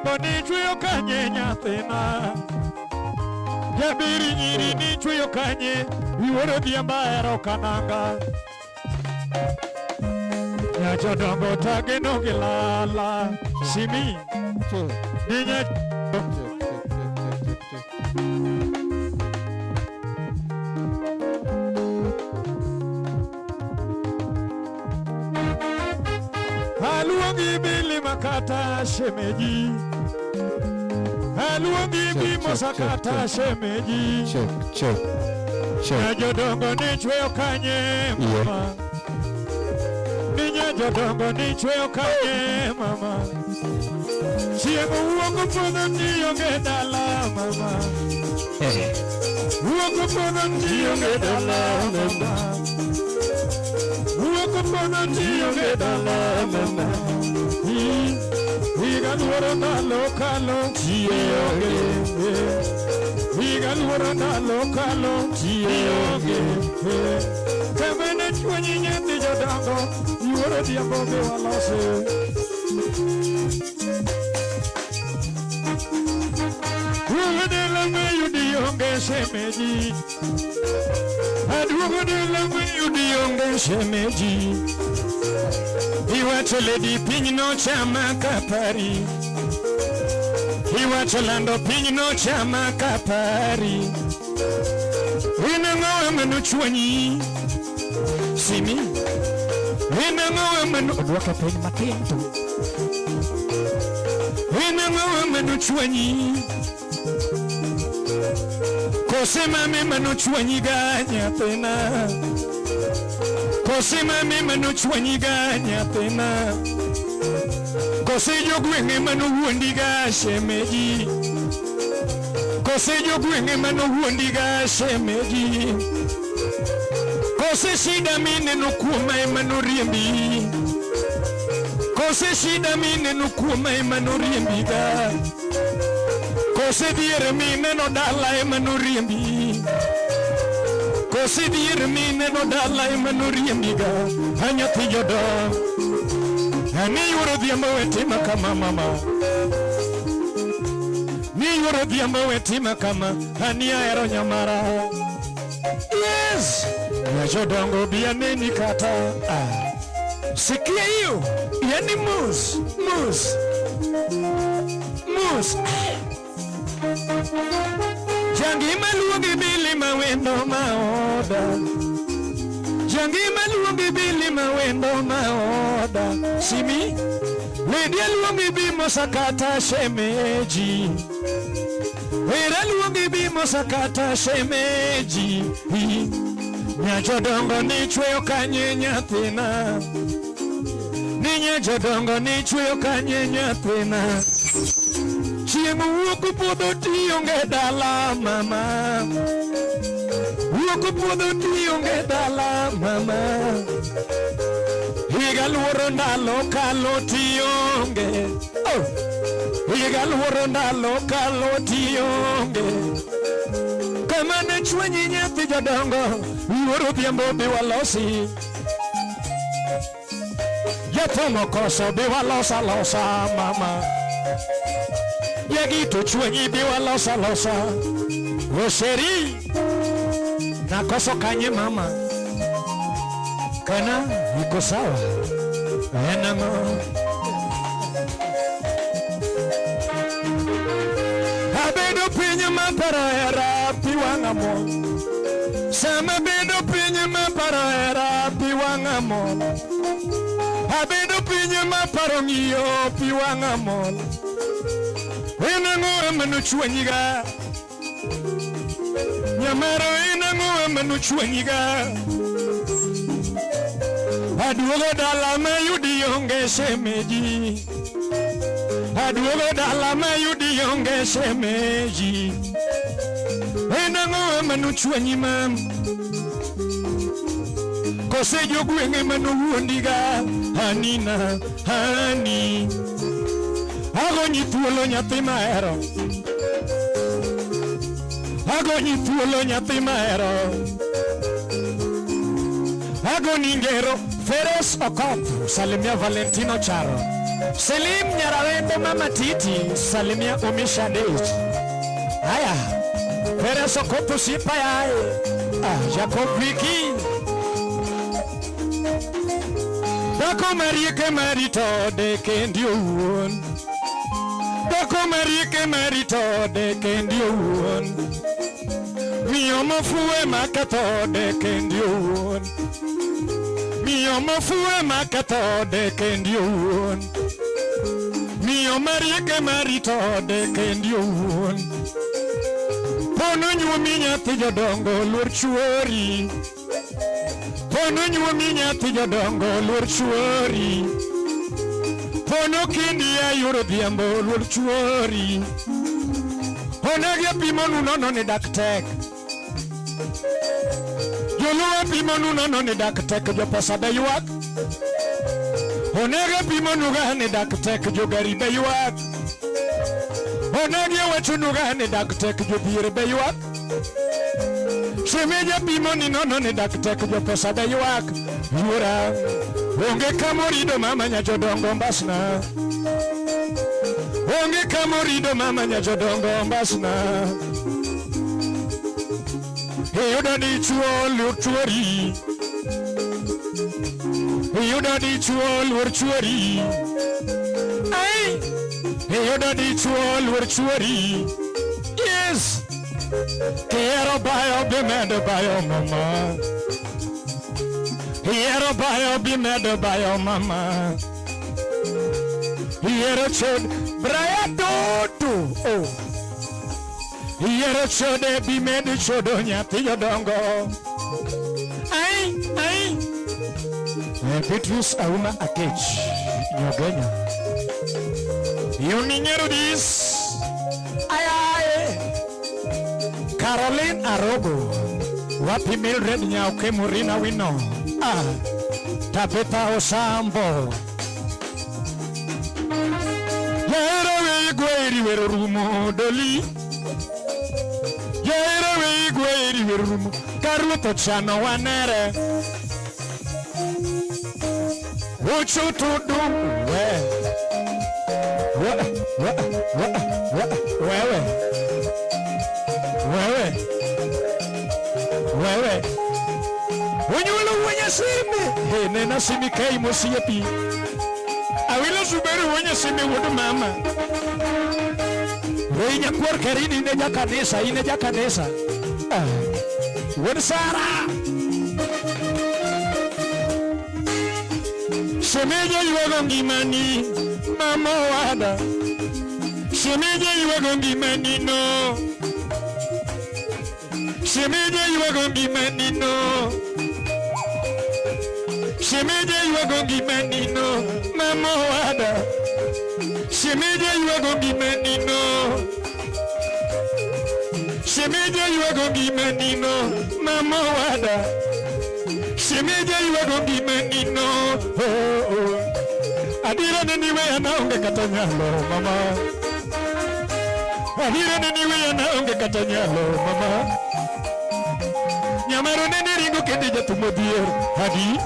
jodongo ni chweyo kanye nyathina, jabiri nyiri ni chweyo kanye, iworo dhiamba ero kananga. Jodongo tageno gilala, simi, ninya Aluongi Bili makata shemeji, aluongi Bimo sakata shemeji. Check. Jodongo ni chweyo kanye mama, ninya jodongo ni chweyo kanye mama. Chieng' uongo podho nionge dala mama, uongo podho nionge dala mama, uongo podho nionge dala mama. Higa luoro ndalo kalo chionge, higa luoro ndalo kalo chionge. Kamene chwenyi nyathi jodongo, yuoro dhiambo be walose. Duogo dela meyudi onge shemeji, aduogo dela meyudi onge shemeji. Iwacho ledi piny no chama kapari, iwacho lando piny no chama kapari. Inang'owe manu chwanyi, simi, inang'owe manu odwaka piny matinto. Inang'owe manu chwanyi, kose mame manu chwanyi ga nyathina, kose mame manu chwanyi ga nyathina, kose jogweng'e manu wuondi ga shemeji, kose jogweng'e manu wuondi ga shemeji, kose shida mineno kuoma emanu riembi, kose shida mineno kuoma emanu riembi ga, kose dhier mineno dala emanu riembi, kose dhier mineno dala emanu riembi ga. Anyathi jodongo, ani yuoro dhiambo wetima kama mama, ni yuoro dhiambo wetima kama, ani ahero nyamara. Yes, ya jodongo bia neni kata. Sikia hiyo, yani mus. Jangi maluongi Bili mawendo maoda, jangi maluongi Bili mawendo maoda. Simi, ledi aluongi Bimo sakata shemeji, wera luongi Bimo sakata shemeji. Nya jodongo ni chweyo kanye nyathina, ninya jodongo ni chweyo kanye nyathina. Chieng' wuok puodho tionge dala mama, wuok puodho tionge dala mama. Higa luoro ndalo kalo tionge, higa luoro ndalo kalo tionge. Kamane chwenyi nyathi jodongo, yuoro dhiambo be walosi, jathomo koso be walosa losa mama. Yagi to chwenyi be walosa losa, Rosheri na koso kanye mama, kana iko sawa enango. Abedo pinyo maparo era piwangamo, sama bedo pinyo maparo era piwangamo, abedo pinyo maparo ng'iyo piwangamo. Inang'owe manu chwenyi ga, nyamaro inang'owe manu chwenyi ga. Aduogo dala mayudi onge shemeji, aduogo dala mayudi onge shemeji. Inang'owe manu chwenyi mam, kose jogweng'e manu wuondi ga. Hanina, hani agonyi thuolo nyathi mahero, agonyi thuolo nyathi mahero, agoni ngero Feres Okoth, Salimia Valentino Charo, Selim Nyarawendo Mama Titi salimia umisha date. Haya Pere Sokopu sipa yae Jacob Wiki Dako Marieke Marito de Kendion Dako Marieke Marito de Kendion Miyomo fuwe makato de Kendion Miyomo fuwe makato de Kendion Miyo Marieke Marito de Kendion Pono nyuomi nyathi jodongo luor chuori Pono nyuomi nyathi jodongo luor chuori Pono kindi ayuro dhiambo luor chuori Onege pimo nunono ni dak tek Joluwa pimo nunono ni dak tek jopesa be yuak Onege pimo nuga ni dak tek jogari be yuak Onege wachu nuga ni dak tek jodhier be yuak Shemeja pimo ni nono ni dak tek jopesa be yuak Yuora Onge kamorido mama nyajodongo mbasna Onge kamorido mama nyajodongo mbasna Yuda di chuo luor chuori Yuda di chuo luor chuori Ay Yuda di chuo luor chuori Yes Quiero bayo bimedo bayo mama Quiero bayo bimedo bayo mama Quiero chod braya dodo Oh Quiero chode bimedo chodo nyati jodongo Ay ay Beatrice Auma Akech Nyogenya Yuninyero dis Ay ay Caroline Arogo Wapi Mildred Nyauke Murina Wino Tabitha Osambo Yera we gweri wero rumo doli Yera we gweri wero rumo Karuto chano wanere Uchu tudu Wewe Unyulu wanya simi He nena simi kai mosiyapi Awilo suberu wanya simi wudu mama Wenya kuar karini ineja kanesa Wudu Sara Shemeja yuwago ngimani Mama wada Shemeja yuwago ngimani no Shemeja yuwago ngimani no Shemeja yuwago ngimani no Mama wada Shemeja yuwago ngimani no Shemeja yuwago ngimani no Mama wada Shemeja yuwago ngimani no Adira neniwe anaonge katanyalo mama Adira neniwe anaonge katanyalo mama Nyamaro nene ringo kende jatumo dier Hadi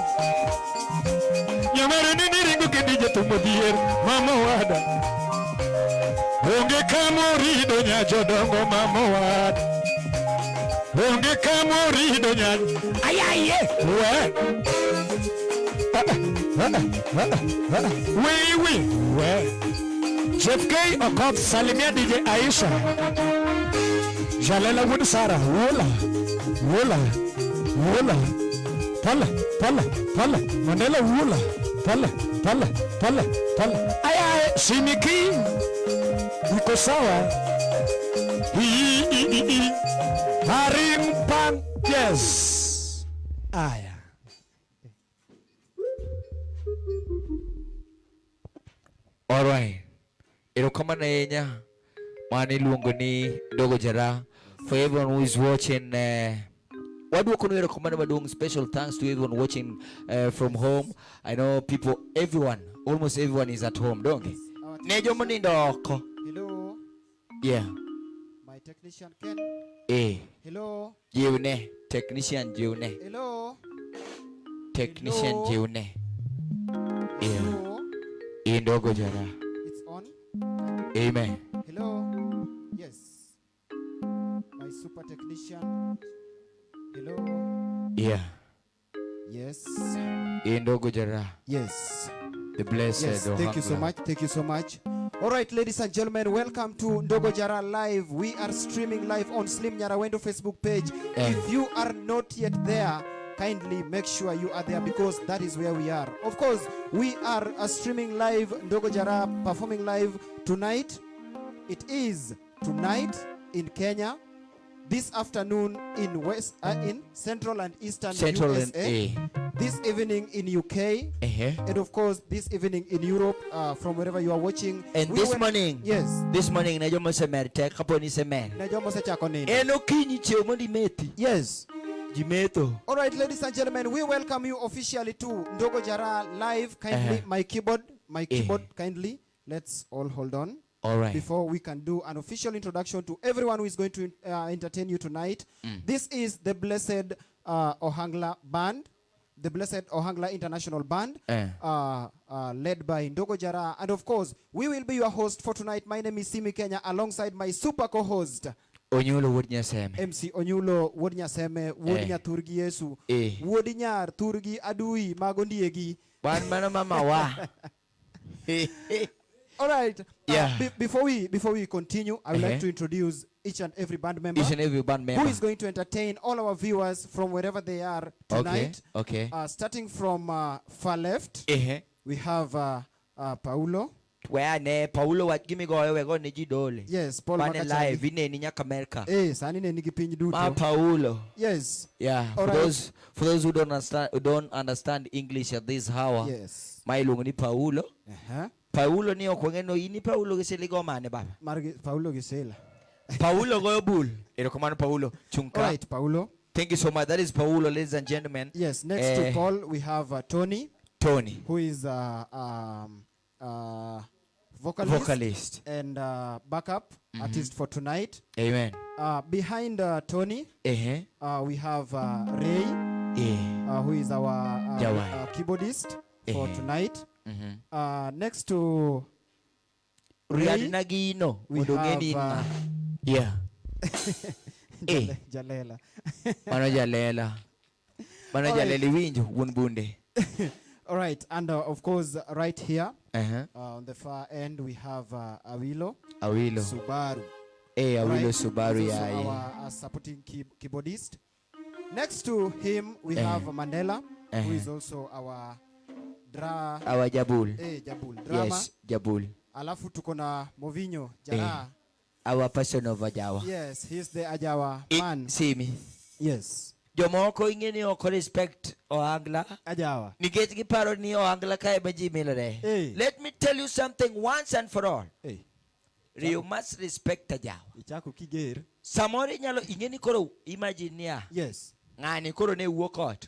Nyamaro nene ringo kende jatumo dier Mama wada Onge kamorido nyajodongo mama wada Onge kamorido Ayaye We Jeff K Okot salimia DJ Aisha Jalela Wood Sara Wola Pala Mandela Wola Pala Ayaye Simiki Niko sawa Harimpan Yes Aya Alright. Irokamana yenya mani luongo ni Dogo Jara. For everyone who is watching Waduoko no irokamana madung. Special thanks to everyone watching from home. I know people, almost everyone is at home, don't you? Nejo manindoko. Hello. Yeah. My technician Ken. Hello. Jeune. Technician Jeune. Hello. Technician Jeune. Hello. Ndogo Jara. It's on. Amen. Hello. Yes. My super technician. Hello. Yeah. Yes. Ndogo Jara. Yes. The blessed. Yes. Thank you so much. Thank you so much. All right, ladies and gentlemen, welcome to Ndogo Jara Live. We are streaming live on Slim Nyarawendo Facebook page. If you are not yet there, kindly make sure you are there because that is where we are. Of course, we are streaming live, Ndogo Jara performing live tonight. It is tonight in Kenya, this afternoon in Central and Eastern USA, this evening in UK, and of course this evening in Europe, from wherever you are watching. And this morning, yes, this morning na jomo semerte kaponi semen. Na jomo se chako nini. Eno kinyi chemo di meti. Yes. Jimeto. All right, ladies and gentlemen, we welcome you officially to Ndogo Jara Live. Kindly, my keyboard, kindly. Let's all hold on. All right. Before we can do an official introduction to everyone who is going to entertain you tonight. This is the Blessed Ohangla Band, the Blessed Ohangla International Band, led by Ndogo Jara. And of course, we will be your host for tonight. My name is Simi Kenya, alongside my super co-host, Onyulo Wodnyaseme. MC Onyulo Wodnyaseme, Wodnya Turgi Yesu, Wodnyar Turgi Adui Magondiegi. Ban mana mama wa. All right. Yeah. Before we continue, I would like to introduce each and every band member. Each and every band member. Who is going to entertain all our viewers from wherever they are tonight. Okay. Starting from far left, we have Paulo. Where ne Paulo wat gimi go we go ne jidole. Yes, Paul Bane Makachali. live ine ni nyaka America. Sani ne nigi piny duto. Ma Paulo. Yes. Yeah. For those who don't understand English at this hour. Yes. My lungu ni Paulo. Paulo ni okwengeno ini Paulo giseli go mane baba. Paulo Gisela. Paulo go bull. Ero komano Paulo. Chunka. All right, Paulo. Thank you so much. That is Paulo, ladies and gentlemen. Yes. Next to Paul, we have Tony. Tony. Who is vocalist and backup artist for tonight. Amen. Behind Tony, we have Ray, who is our keyboardist for tonight. Next to Ray, Nagino, we have Jalela. Mano Jalela winjo wunbunde. All right, and of course, right here on the far end, we have Awilo Subaru. Awilo Subaru, our supporting keyboardist. Next to him, we have Mandela, who is also our Jabul. Jabul drama. Yes, Jabul. Alafu tuko na Movinyo Jara. Our person of Ajawa. Yes, he's the Ajawa man. See me. Yes. Jomoko ingeni oko respect Ohangla. Ajawa. Nikech giparo ni Ohangla kae baji milore. Let me tell you something once and for all. You must respect Ajawa. Ichako kiger. Samori nyalo ingeni koro imagine ya. Yes. Ngani koro ne wuok ot.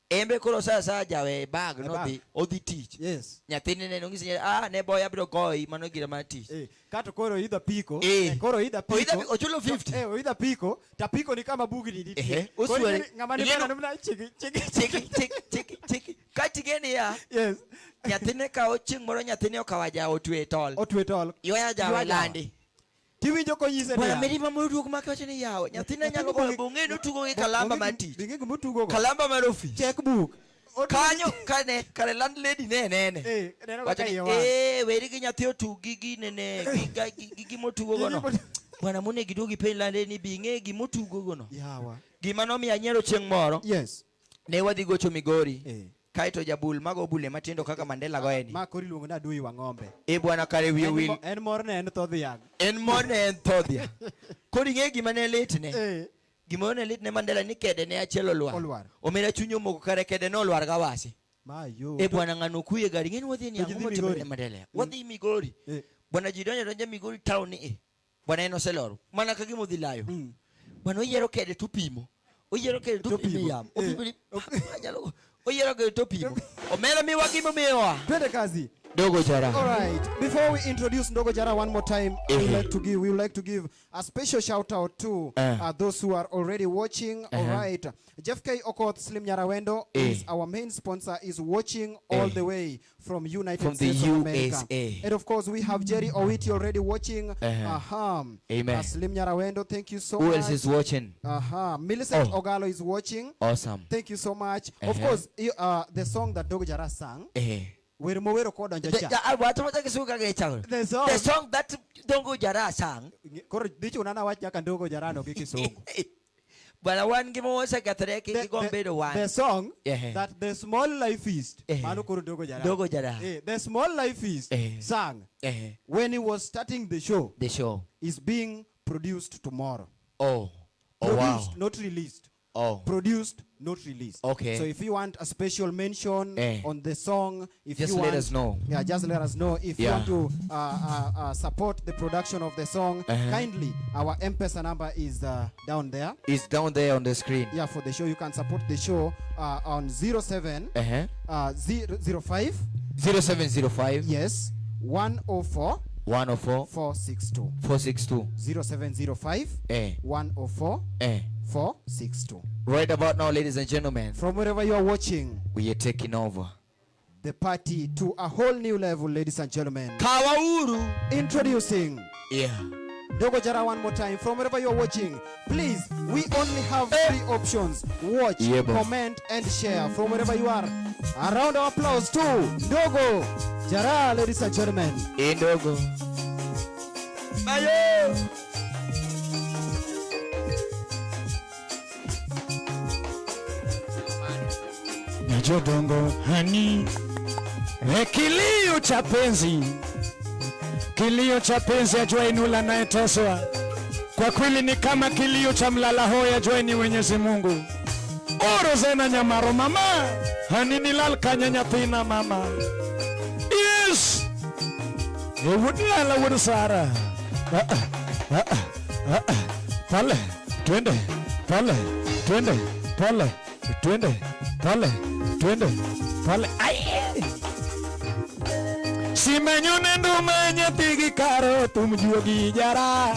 Embe koro sasa jawe bag no dhi odhi tich. Yes. Nyathini ne ngisi ne boy abiro goyi mano gira mar tich. Kato koro idha piko. Koro idha piko. Ochulo 50. Idha piko. Ta piko ni kama bugni diti. Uswere. Ngama ni bana namna chiki. Kati geni ya. Yes. Nyathine ka oching moro nyathine okawaja otwe tol. Yoya jawe landi. Tiwinjo ko nyise ne. Bwana meriba moduok makawacho ni yawo. Nyathine nyalo goyo bunge no tugo gi kalamba mar tich. Bingi mutugo go. Kalamba mar office. Checkbook. Kanyo kare landlady nene. Wacho ni weri gi nyathi otugi gi nene gi motugo go no. Bwana mune giduogi piny landlady ni binge gi motugo go no. Yawa. Gima no mi anyero chieng' moro. Yes. Ne wadhi gocho Migori. Kaito Jabul mago bule matindo kaka Mandela goeni. Ma kori luongo na Adui Wang'ombe. Bwana kare wiyo wil. En mor ne en thodhiang. En mor ne en thodhiang. Kori ng'e gima ne litne. Gima ne litne Mandela ni kede ne achiel olwar. Omera chunyo moko kare kede no olwar ga wasi. Mayo. Bwana ng'ano kuye gari ng'eni wadhi ni ang'o motimore Mandela. Wadhi Migori. Bwana jidonjo Migori town ni. Bwana en oseloro. Mana ka gima odhi layo. Bwana oyiero kede tupimo. Oyiero kede tupimo yam. Opimo ni. Oyiero kede tupimo. Omera mi wagimo miwa. Twende kazi. Ndogo Jara. All right. Before we introduce Ndogo Jara one more time, we would like to give a special shout out to those who are already watching. All right. Jeff K. Okoth Slim Nyarawendo is our main sponsor, is watching all the way from United States of America. And of course, we have Jerry Owiti already watching. Amen. Slim Nyarawendo, thank you so much. Who else is watching? Millicent Ogalo is watching. Awesome. Thank you so much. Of course, the song that Ndogo Jara sang. The song that Ndogo Jara sang. The song that the Small Life Feast, Ndogo Jara, the Small Life Feast sang when he was starting the show. The show is being produced tomorrow. Produced, wow. Not released. Produced, not released. Okay. So if you want a special mention on the song, if just you want, let us know. Yeah, just let us know. If you want to support the production of the song, kindly, our M-Pesa number is down there. It's down there on the screen. Yeah, for the show, you can support the show on 07 05 0705. Yes, 104 462 0705 104 462. Right about now, ladies and gentlemen, from wherever you are watching, we are taking over the party to a whole new level, ladies and gentlemen. Kawauru. Introducing Ndogo Jara one more time. From wherever you are watching, please, we only have 3 options: watch, comment, and share. From wherever you are, a round of applause to Ndogo Jara, ladies and gentlemen. Ndogo. Mayo. Jodongo hani kilio cha penzi, kilio cha penzi ajua inula naeteswa, kwa kweli ni kama kilio cha mlala hoya ajua ni Mwenyezi Mungu. Oro zena nyamaro mama hani nilal kanya nyathina mama. Yes, wudlala wudsara pale twende, pale twende, pale twende, pale twende, pale simenyone nduma nyathigi karo tumjuogi Jara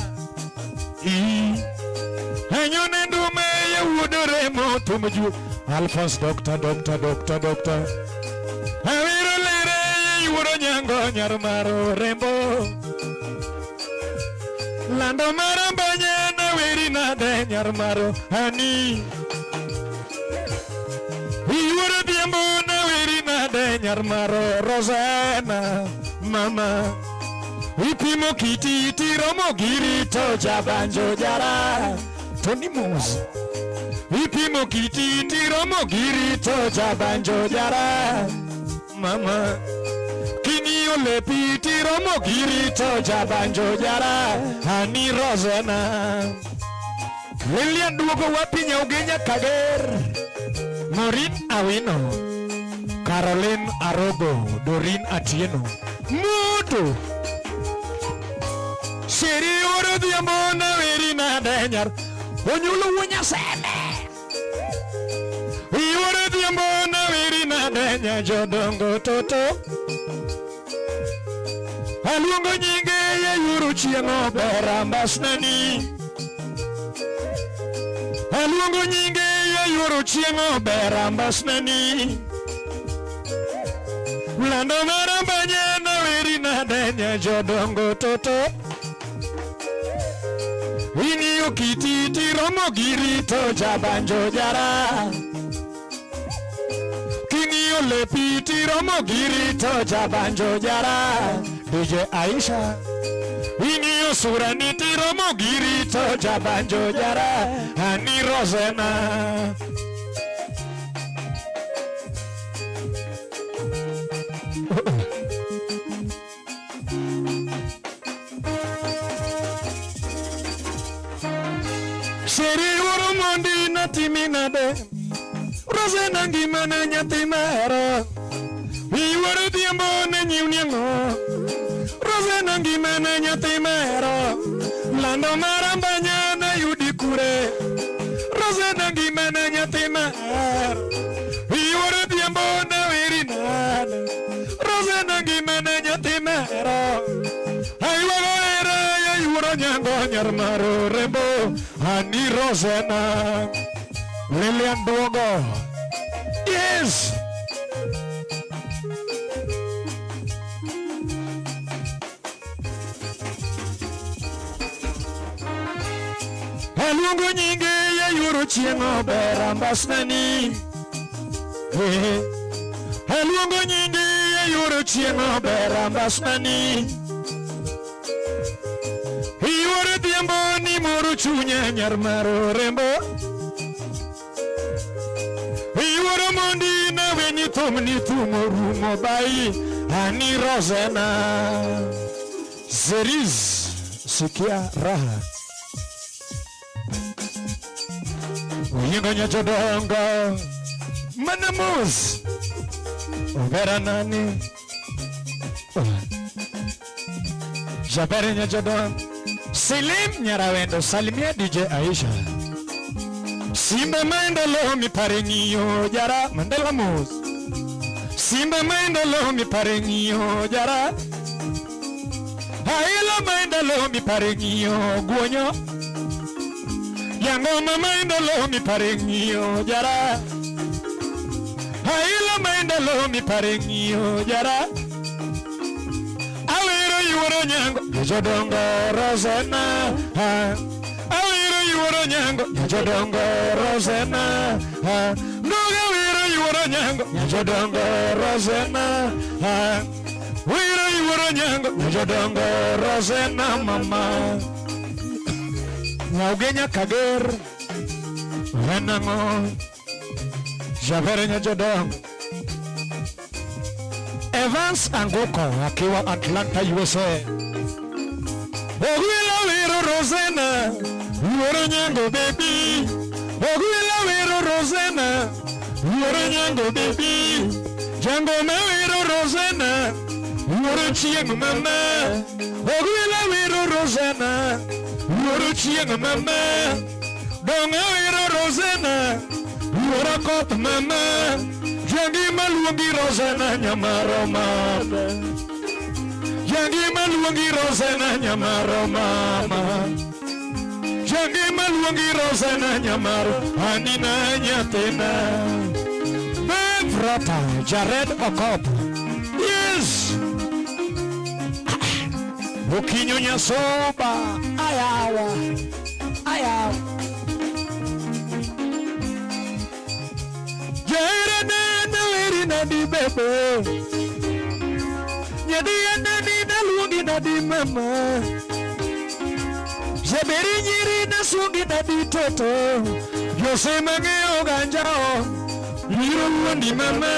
henyone ndume yawuodoremo tumjuo Alphonse doctor awiro lere yuoro nyango nyar maro rembo lando marambanye na weri nade nyar maro hani Iwara diambo na weri nade nyar maro Rosana mama Ipimo kiti tiromo giri to jabanjo Jara Tony Moose Ipimo kiti tiromo giri to jabanjo Jara mama Kingi olepi tiromo giri to jabanjo Jara Hani Rosana Lilian duogo wapinya ugenya kager Maureen Awino, Caroline Arogo, Doreen Atieno, Mutu Siri oro diamona verina denyar, Onyulu wunya seme Ioro diamona verina denya jodongo toto Alungo nyinge ya yuru chiengo berambas nani Alungo nyinge yoro chiengo berambas nani Lando marambanye na weri na denya jodongo toto Ini ukiti tiromo giri to jabanjo Jara Kini olepi tiromo giri to jabanjo Jara DJ Aisha Ini usura ni tiromo giri to jabanjo Jara Hani Rosena Seri urumondi na timinade Rosena ngimana nyatimero Iwara diambo na nyiunyango Rosena ngimana nyatimero Lando marambanya na yudikure Rosena ngimana nyatimero Iwara diambo na werinana Rosena ngimana Yiero nyango nyar maro rembo Ani Rosena Lilian Duogo. Yes. Aluongo nyinge ya yuro chieng' ber ambasnani. Aluongo nyinge ya yuro chieng' ber ambasnani. Yuro dhiambo ni moro chunya nyar maro rembo. Yuro mondi na weni thumni thumo rumo bai. Ani Rosena Zeriz sikia raha. Uyingo nyachadonga Manamus Overa nani Jabari nyachadonga Silim Nyarawendo Salimia DJ Aisha Simba Mandalo mi parengiyo Jara Mandela Mus Simba Mandalo mi parengiyo Jara Haila Mandalo mi parengiyo Guonyo Yango Mandalo mi parengiyo Jara Haila Mandalo mi parengiyo Jara Awiro yuoro nyango Nyachadonga Rosena Awiro yuoro nyango Nyachadonga Rosena Noga wiro yuoro nyango Nyachadonga Rosena Wiro yuoro nyango Nyachadonga Rosena mama Naugenya kager Venango Javere Nyachadonga Evans Angoko akiwa Atlanta USA. Ogwila wiro Rosena Yuoro nyango baby. Ogwila wiro Rosena Yuoro nyango baby. Jango me wiro Rosena Yuoro chieng' mama. Ogwila wiro Rosena Yuoro chieng' mama. Donga wiro Rosena Yuoro koth mama. Yangi maluongi Rosena nyamaro mama. Yangi maluongi Rosena nyamaro mama. Yangi maluongi Rosena nyamaro anina nyathina. Bevrata Jared Okop. Yes. Okinyo nyasoba ayawa. Ayawa. Di bebe Nyadi anani na luongi na di mama. Jaberi nyiri na sungi na di toto. Yose mangeo ganjao Biro wandi mama.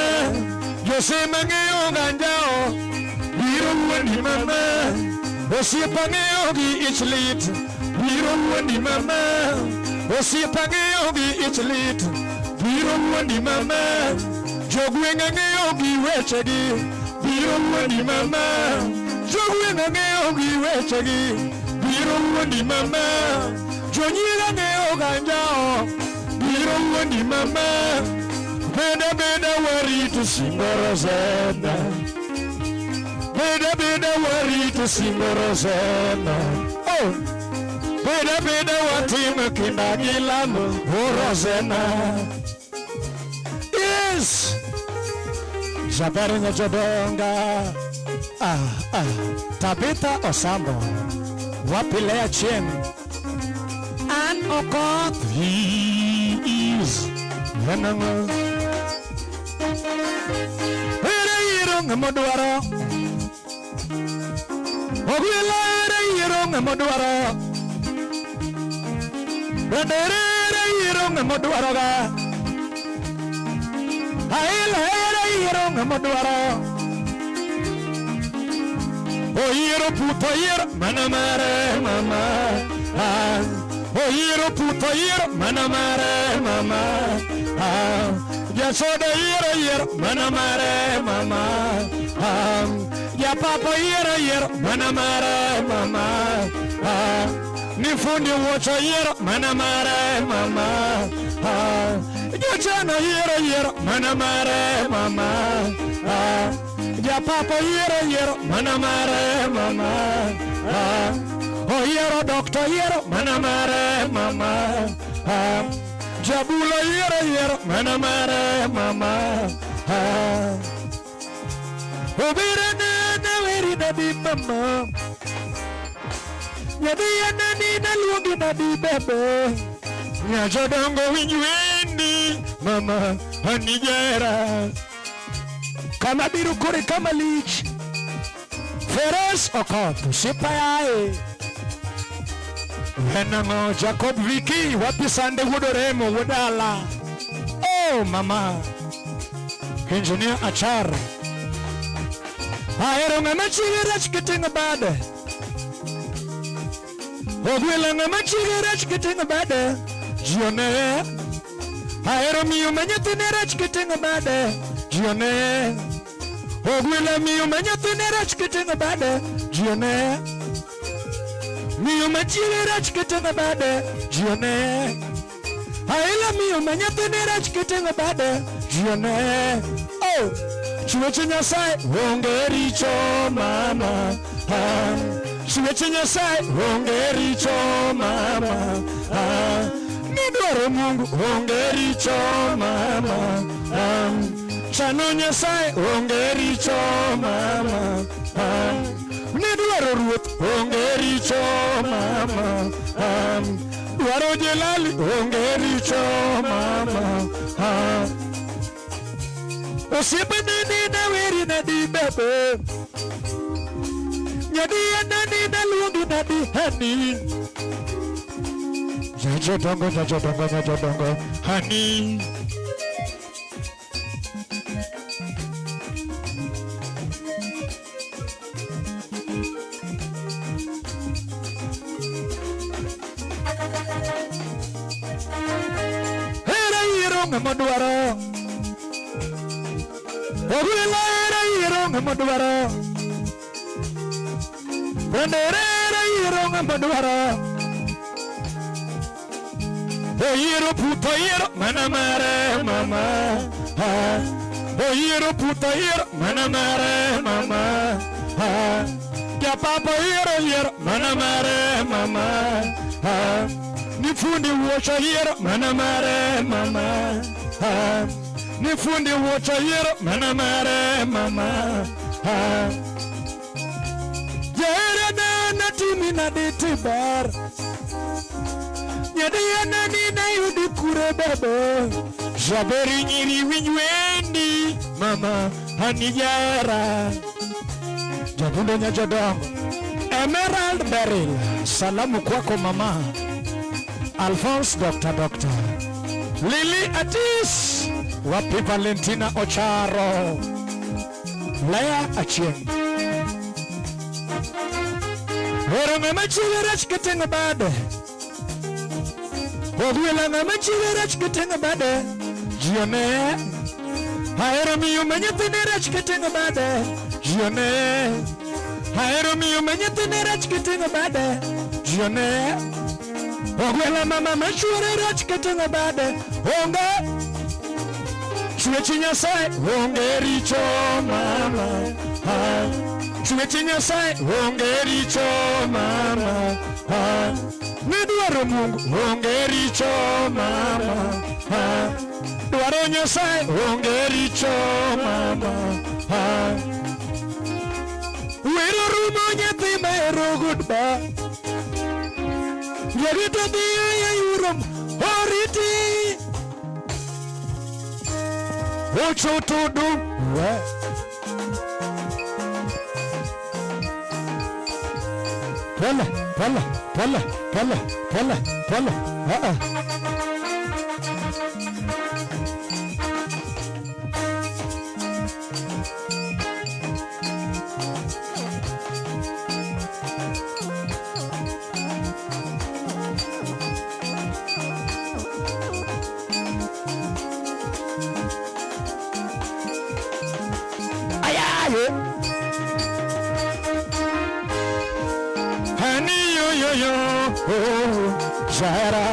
Yose mangeo ganjao Biro wandi mama. Osie pangeo gi ichlit Biro wandi mama. Osie pangeo gi ichlit Biro wandi mama. Jogwenga ngeo gi wechegi Biro wandi mama. Jogwenga ngeo gi wechegi Biro wandi mama. Jonyiga ngeo ganjao Biro wandi mama. Beda beda wari to Rosena. Beda beda wari to Rosena. Oh, beda beda watima kindagilamo Rosena. Yes. Jabari Nyachadonga. Tabitha Osambo Wapilea Chien An Okoth. He is Venango. Ere yiro ngamoduaro Ogwila ere yiro ngamoduaro Radere ere yiro ngamoduaro ga Aila ere yiro ngamoduaro O yiro puto yiro manamare mama. O yiro puto yiro manamare mama. Ya soda yiro manamare mama. Ya papa yiro manamare mama. Ni fundi wocho yiro manamare mama. Ya chana yiro manamare mama. Ya papa yiro manamare mama. Oyiero Dr. Yiero mana mare mama. Jabulo yiero mana mare mama. Obira na weri na di mama. Yadi na luogi na di bebe. Nyajodongo winjwendi mama anijera. Kama biru kore kama lich. Feres okopu sipayae. Venango Jacob Viki wapi sande wudoremo wudala. Oh mama. Engineer Achar. Aero ngama chigirach kitinga bade. Ogwela ngama chigirach kitinga bade. Jione. Aero miyo manyatinirach kitinga bade. Jione. Ogwela miyo manyatinirach kitinga bade. Jione. Miyo manyatinirach kitinga bade. Jione. Aela miyo manyatinirach kitinga bade. Jione. Oh. Chweche Nyasaye onge richo mama. Chweche Nyasaye onge richo mama. Nidwaro Mungu onge richo mama. Chano Nyasaye onge richo mama. Nidwaro Ruoth onge richo mama. Dwaro Jelali onge richo mama. Osiepe nini na weri na di bebe. Nyadi ya nani na luongi na di hani. Nyajodongo hani. Hera yiro ngamadwaro. Ogwela era yiro ngamadwaro. Bandera yiro ngamadwaro. Oyiro puto yiro mana mare mama. Oyiro puto yiro mana mare mama. Ya papa yiro mana mare mama. Nifundi wocha yiro mana mare mama. Nifundi wocha yiro mana mare mama. Jere na timi na ditibar. Nyadi ya nani na yudi kure bebe. Jaberi nyiri winjwendi mama hanijara. Jabundo Nyajodongo. Emerald Beryl, salamu kwako mama. Alphonse Dr. Lily Atis, wapi Valentina Ocharo. Lea Achieng. Wero ngama chigirach kitinga bade. Ogwela ngama chigirach kitinga bade. Jione. Haero miyo manyatinirach kitinga bade. Jione. Haero miyo manyatinirach kitinga bade. Jione. Ogwela mama machurirach kitinga bade. Onga. Chweche Nyasaye onge richo mama. Chweche Nyasaye onge richo mama. Nidwaro Mungu onge richo mama. Dwaro Nyasaye onge richo mama. Wero rumo nyathi mero goodbye. Yarito dhiyo ya yurom oriti. Ocho todo Pala Jara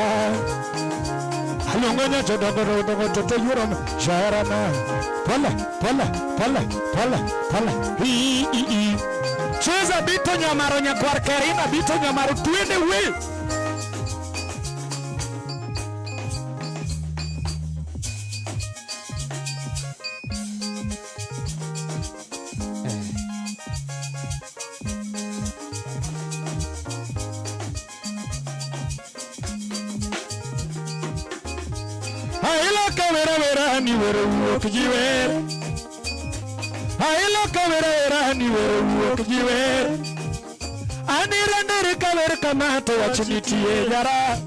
Alongo Nyajodongo Toto Yurom Jara na Pala Cheza bito nyamaro nyakwar Karina, bito nyamaro twende we. Haila kawera vera ni wero wuok jiwer. Haila kawera vera ni wero wuok jiwer. Anirandere kawer kamato wachinitie jara.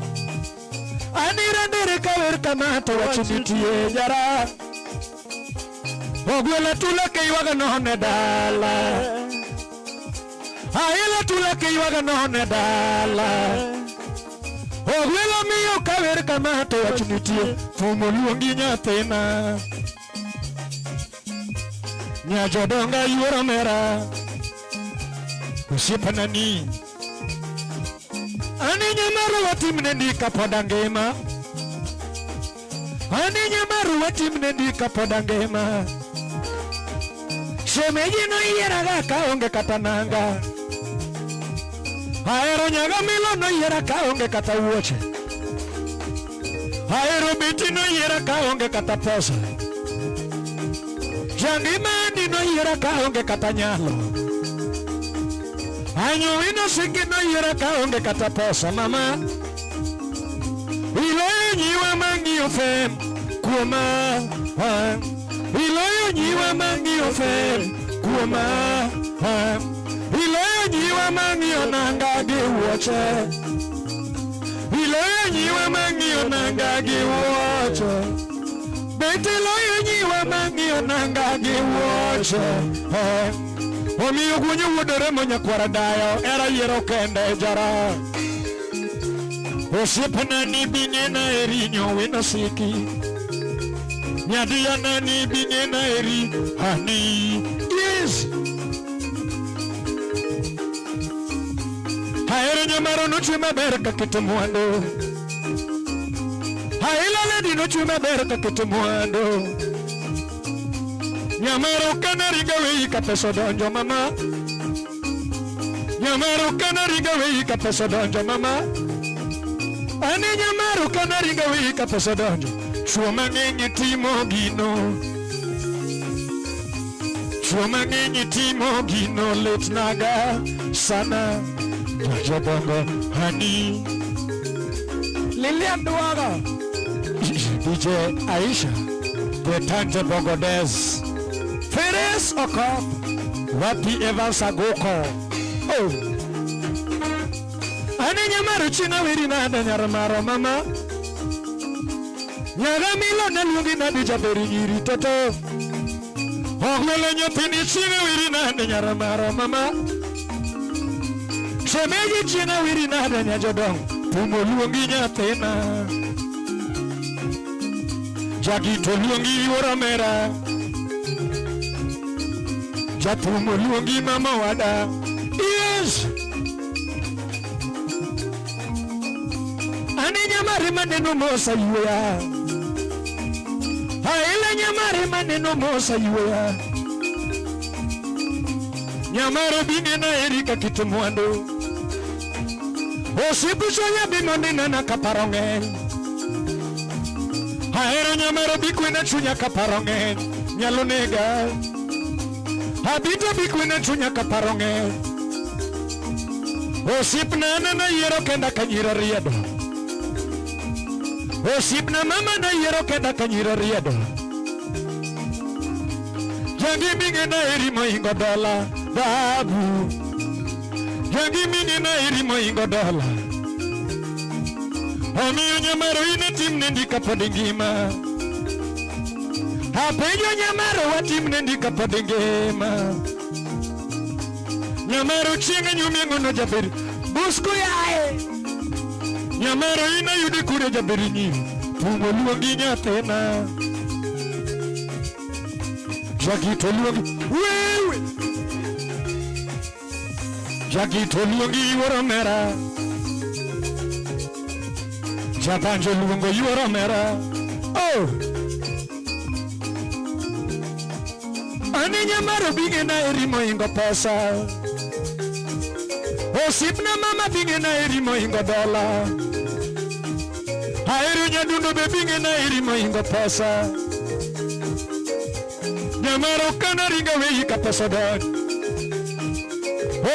Anirandere kawer kamato wachinitie jara. Ogwela tula ke yuaga nohone dala. Haila tula ke yuaga nohone dala. Ogwela miyo kawer kamato wachinitie. Fumo luongi nyathina. Nyajodonga yuoro mera. Usiepana ni. Ani nyamaru watimne ndika poda ngima. Ani nyamaru watimne ndika poda ngima. Shemeji no ieraga kaonge katananga. Aero nyaga milo no iera kaonge kata wuoche. Aero biti no iera kaonge kata pesa. Jangi mandi no iera kaonge kata nyalo. Anyo ino singi no iera kaonge kata pesa mama. Iloyo nyiwa mangi ofem kuoma. Iloyo nyiwa mangi ofem kuoma. Iloyo nyiwa mangi onanga gi wuoche. Iloyo nyiwa mangi onanga gi wuoche. Bete loyo nyiwa mangi onanga gi wuoche. Omiyo gwonyo wuodore monyakwara dayo era yiero kende jara. Osiepna ni bing'ena eri nyowino siki. Nyadiyana ni bing'ena eri hani. Yes. Haero nyamaro nochwe maber kakete mwando. Haila ledi nochwe maber kakete mwando. Nyamaro kana riga wei ka peso donjo mama. Nyamaro kana riga wei ka peso donjo mama. Ani nyamaro kana riga wei ka peso donjo. Chuo mang'eny timo gino. Chuo mang'eny timo gino litnaga sana. Jabongo honey. Lilian Duaga. DJ Aisha. The Tante Bogodes. Ferris Okop. Wapi Evans Agoko. Oh. Ani nyamaru china wiri na nyarmaro mama. Nyaga milo na lungi na dijaberi nyiri toto. Ogwele nyopini china wiri na nyarmaro mama. Shemeji china wiri na nyajodong. Pumo luongi nyathina. Jagito luongi yuora mera. Japumo luongi mama wada. Yes. Ani nyamari maneno mosa yuya. Haile nyamari maneno mosa yuya. Nyamaro bing'ena erika kitu mwando. Osipu chonya bimondina na kaparongen. Haero nyamaro bikwena chunya kaparongen. Nyalo nega. Habita bikwena chunya kaparongen. Osipna na yero kenda kanyira riedo. Osipna mama na yero kenda kanyira riedo. Jangi bing'ena erimo ingo dola. Babu. Jangi ming'ena erimo ingo dola. Omiyo nyamaro ine timne ndika pod ngima. Apenjo nyamaro watimne ndika pod ngima. Nyamaro chieng' nyumiengo no jaberi. Busku yae. Nyamaro ina yudi kure jaberi nyiri. Pumo luongi nyathina. Jagito luongi. Wewe. Jagito luongi yuoro mera. Jabanjo luongo yuoro mera. Oh. Ani nyamaro bing'ena erimo ingo pesa. Osipna mama binge na erimo ingo dola. Aero nyadundo be binge na erimo ingo pesa. Nyamaro kana ringa wei ka pesa dad.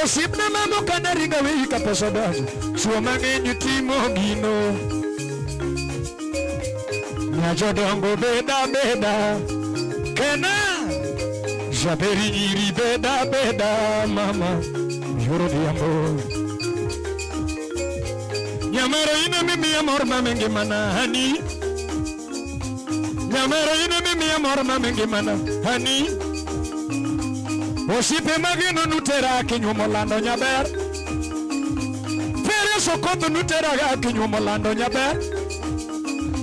Osipna mama kana ringa wei ka pesa dad. Chuo mang'eny timo gino. Nyajodongo beda beda. Kena Jaberi iri beda beda mama. Yoro diambo. Nyamaro ina mimi amor mamengi mana hani. Nyamaro ina mimi amor mamengi mana hani. Osipe magino nutera kinyumolando nyaber. Pere sokoto nutera kinyumolando nyaber.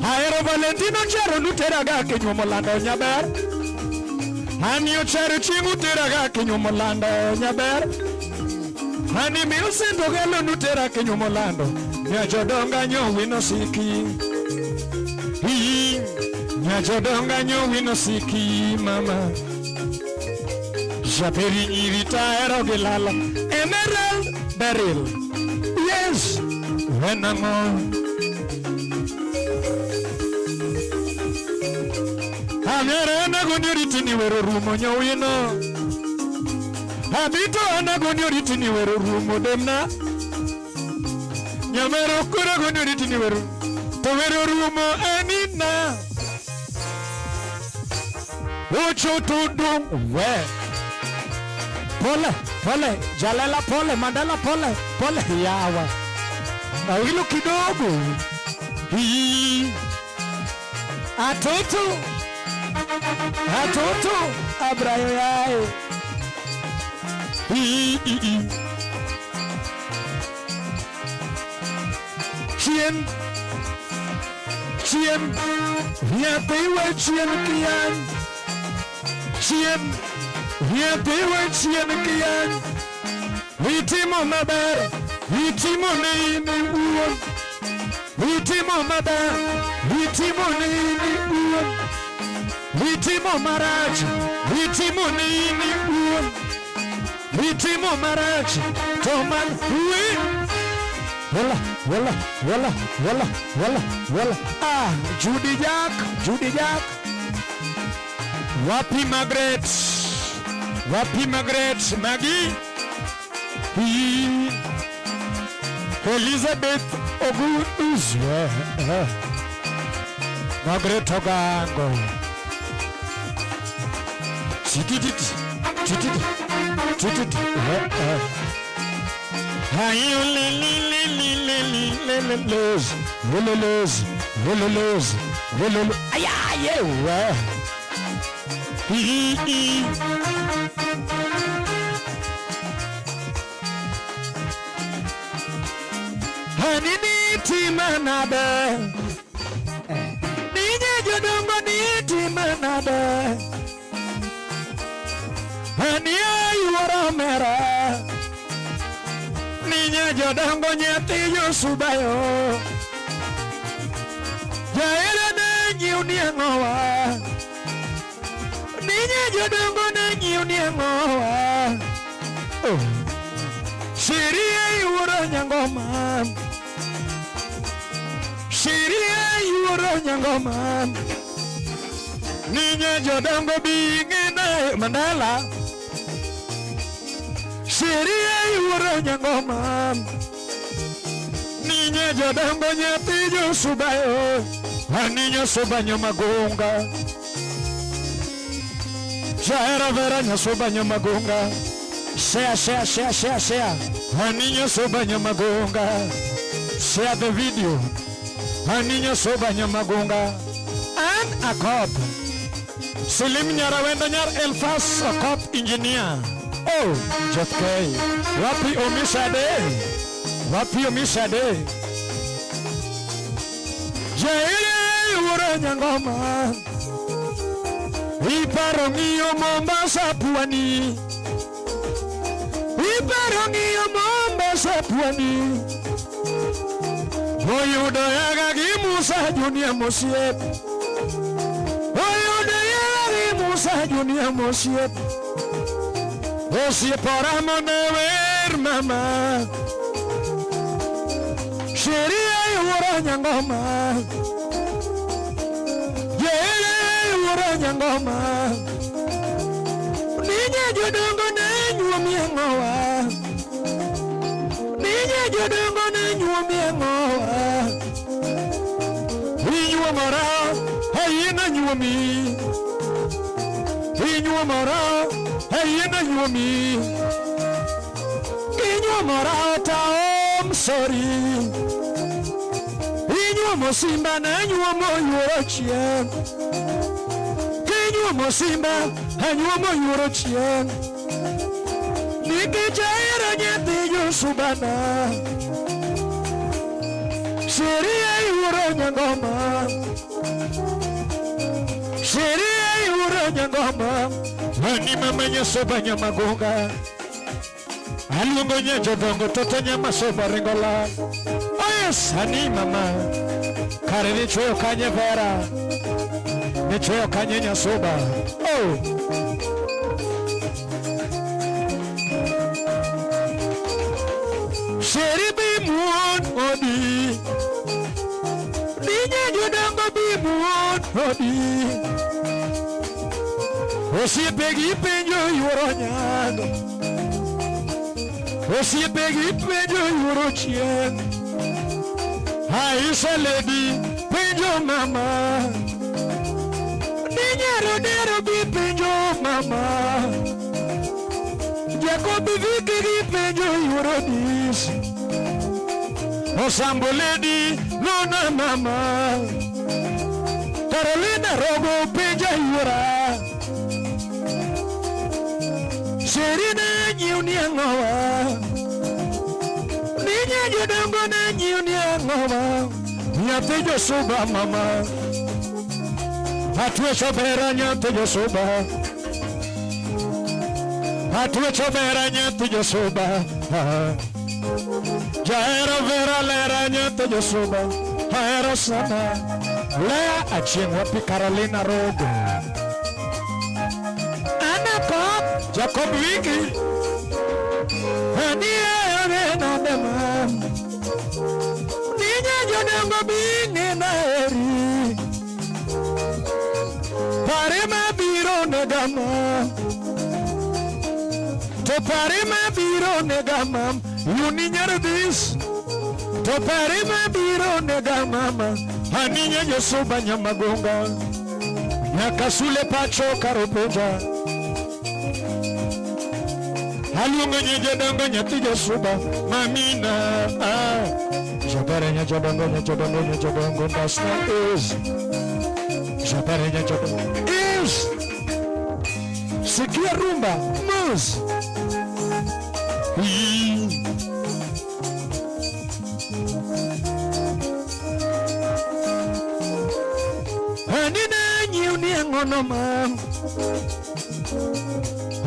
Aero Valentino chero nutera kinyumolando nyaber. Hani chero chingu tera kinyumolando nyaber. Hani milsendo gelo nutera kinyumolando. Nyajodonga nyo wino siki. Nyajodonga nyo wino siki mama. Japeri irita ero gelala. Emerald Beryl. Yes. Venamo. Amere anagondi oritini wero rumo nyo wino. Habito anagondi oritini wero rumo demna. Nyamero kura gondi oritini wero. To wero rumo anina. Ocho tudung we. Pole, pole, Jalala pole, Mandala pole, pole yawa. Na wilo kidogo. Atoto. Atoto Abrayo yae. Chien Chien Viatewe chien kian. Chien Viatewe chien kian. Vitimo maber. Vitimo neini uon. Vitimo maber. Vitimo neini uon. Vitimo maraj, vitimo nini uon. Vitimo maraj, toman ui. Wala. Ah, Judy Jack. Wapi Margaret, Maggie. Elizabeth Ogunus. Margaret Ogango. Chititi. Hayo lelelez. Ayaye. Hanini timanabe. Nije jodongo ni timanabe. Hania yuara mera. Ninya jodongo nyati yosubayo. Jaira na nyiuniangowa. Ninya jodongo na nyiuniangowa. Shiria yuara nyangoma. Yuara nyangoma. Ninya jodongo bingena Mandala. Shiria yuara nyangoma. Ninya jodongo nyati yosubayo. Aninya sobanyo magunga. Jaira vera nya sobanyo magunga. Share. Aninya sobanyo magunga. Share the video. Aninya sobanyo magunga. And a cop. Slim Nyarawendo Nyar Elfas, a cop engineer. Oh, Jotke. Wapi omishade. Jaire ura nyangoma. Iparongio Mombasa Pwani. Mombasa Pwani. Oyudo yaga gimusa Junior Mosiep. Musa Junior Mosiep. Osiep para monever mama. wuro nyangoma. Yeye wuro nyangoma. Ninye jodongo na nyuomi ngowa. Ninye jodongo na nyuomi ngowa. Inyuo mora hayina nyuomi. Inyuo mora hayina nyuomi. Inyuo mora taom sorry. Inyuo mosimba na nyuomo yurochien. Inyuo mosimba na nyuomo yurochien. Nikijaira nyethi yusubana. Sheria yuro nyangoma. Sheria yuro nyangoma. Wani mama nyasoba nyamagonga. Alungo nyajodongo toto nyamasoba ringola. Oh yes, hani mama. Kare ni chweyo kanye vera. Ni chweyo kanye nyasoba. Oh. Sheribi muon odi. Ninye jodongo bi muon odi. Osiepegi penjo yuoro nyago. Osiepegi penjo yuoro chien. Aisha lady penjo mama. Ninyaro dero bi penjo mama. Jacob Viki penjo yuoro dis. Osambo lady nona mama. Carolina Rogo penjo yuora. Serina nyuni ngowa. Ninya jodongo na nyuni ngowa. Nyate Josuba mama. Atwe chobera nyate Josuba. Atwe chobera nyate Josuba. Jaero vera lera nyate Josuba. Aero sana. Lea achieng wapi Carolina Rogo. Jacob Wiki. Hania yone dema. Ninya jodongo bini na eri. Parima biro negama. To parima biro negama. Yuni nyardis. To parima biro negama. Haninya Josuba nyamagonga. Nyakasule pacho karopeja. Alungo nyajodongo nyati Josuba mamina. Jabare nyajodongo nyajodongo that's not is. Jabare nyajodongo is. Sikia rumba mus. Anina nyuni ngono mam.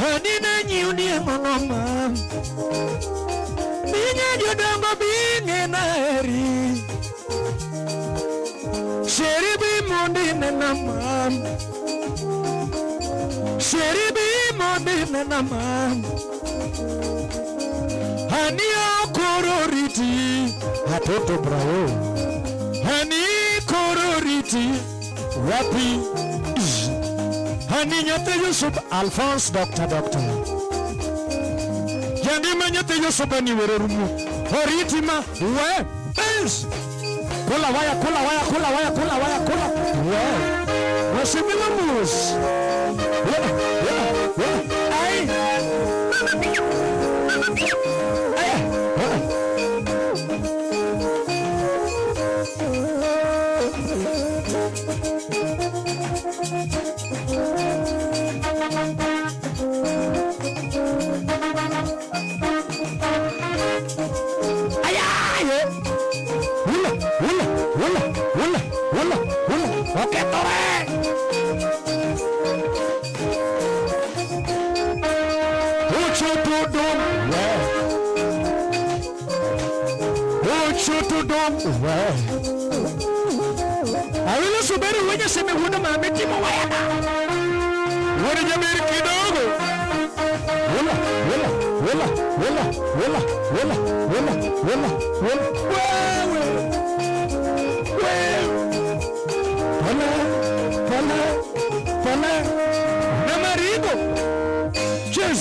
Anina nyuni ngoma. Ninya jodongo binge na eri. Sheribi mondi nenama. Sheribi mondi nenama. Hani okororiti. Hatoto bravo. Hani kororiti. Wapi. Hani nyate Josuba Alphonse doctor. Yandi nyate Josuba ni wererumu. Horitima we bens. Kula waya. We. Wasimila mus. Ay. Okay, tore. Awilo subiri wenye seme huna mamiti mwayana. Wani jamiri kidogo. Wala. Wewe.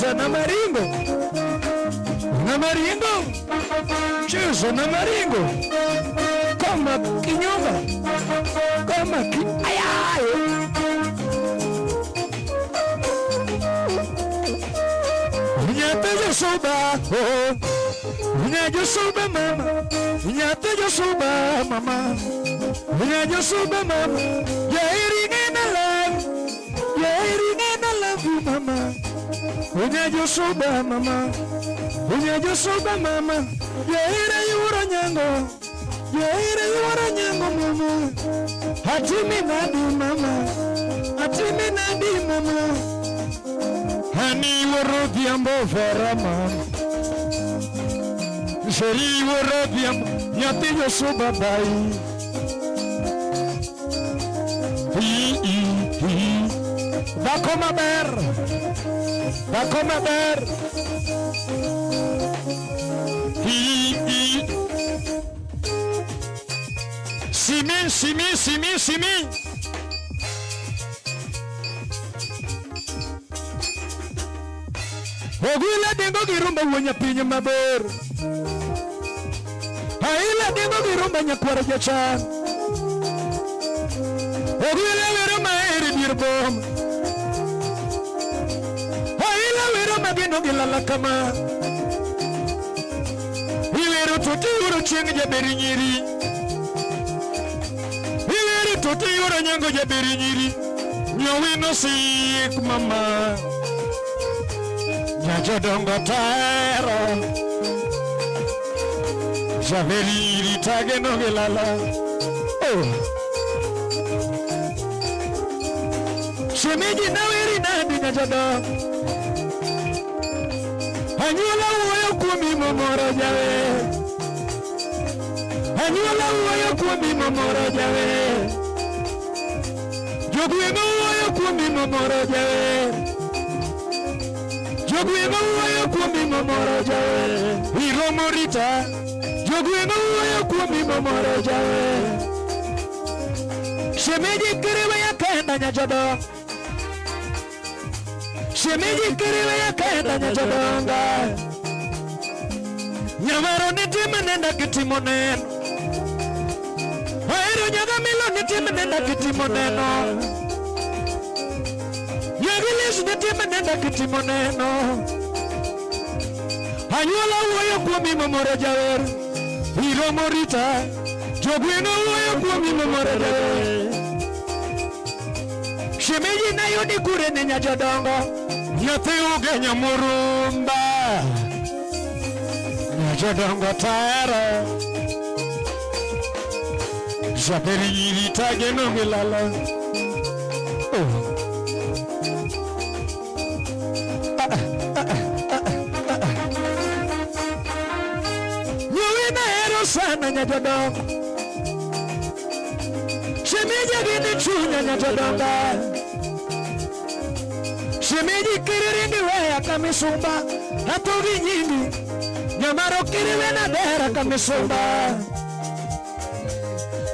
cheza na maringo, na maringo, cheza na maringo, kama kinyonga, kama ayaye. Unyatejo soba, unyatejo soba mama, unyatejo soba mama, unyatejo soba mama, love you mama, unyatejo soba mama, unyatejo soba mama, yaira yura nyango, yaira yura nyango mama, hatimi nadi mama, hatimi nadi mama. Hani worothi ambo farama, sheri worothi ambo nyati yosu babai. Hi, bako maber, bako maber. Hi, simi. Ogula dengo girumba wonya pinyo mabor, haila dengo girumba nyakwara jachan, ogula wero maeri dirbom, haila wero magino gilala kama, iwero tuti uro chieng jaberi nyiri, iwero tuti uro nyango jaberi nyiri, nyowino sik mama. Nyajodongo taero, javeri tage no gelala. Oh, shemeji na weri nadi nyajodongo. Anyula uoyo kumi momoro jawe, anyula uoyo kumi momoro jawe, jogwego uoyo kumi momoro jawe. Jogwego uoyo kuomi momoro jawe, iromo rita. Jogwego uoyo kuomi momoro jawe, shemeji kiriwe ya kenda nyajodongo, shemeji kiriwe ya kenda nyajodonga. Nyamaro nitime nenda kitimo neno, waero nyagamilo nitime nenda kitimo neno, Yagilis nitime nenda kitimo neno. Anyuola uoyo kuomi momoro jawer, iromo rita. Jogwego uoyo kuomi momoro jawer, shemeji na yudi kure ne nyajodongo. Nyathi uge nyamurumba, nyajodongo taero, japeri nyiri tage no gilala. Oh, sana nyajodongo, shemeji gini chunya nyajodonga, shemeji kiriringi weya kamisumba, hatogi nyingi, nyamaro kiriwe na dera kamisumba,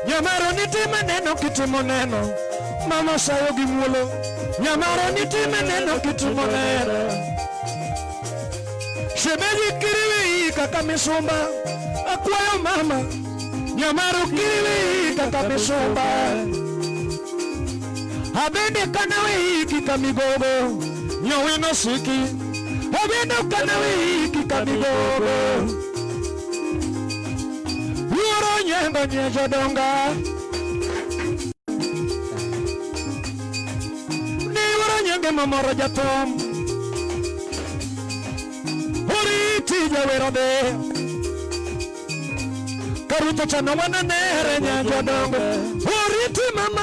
nyamaro nitime neno kitimo neno, mama sayo gimulo, nyamaro nitime neno kitimo neno, shemeji kiriwe ika kamisumba, akwayo mama, nyamaro kiriwe kaka misomba. Abende kanawe kika migogo, nyowino siki. Abende kanawe kika migogo, yoro nyengo nyajodonga. Ni yoro nyenge momoro jatom, uriti jawerode. Karuta chana wana nere nyajodongo, uriti mama.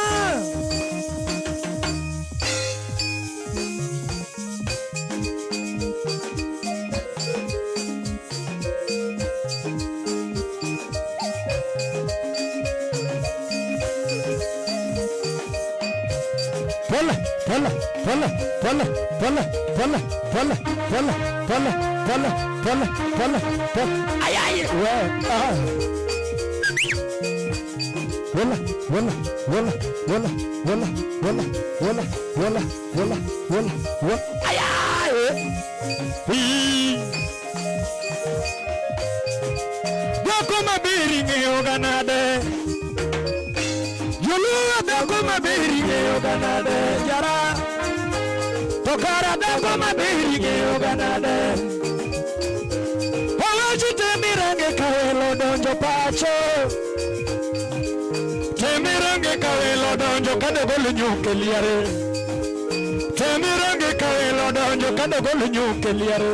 Ay, Dako mabiri ng'eyo ganade. Joluo dako mabiri ng'eyo ganade. Jara tokara dako mabiri ng'eyo ganade. Owachi temirange kawelo donjo pacho. Temirange kawelo donjo kadogolo nyuke liare. Temirange kawelo donjo kadogolo nyuke liare.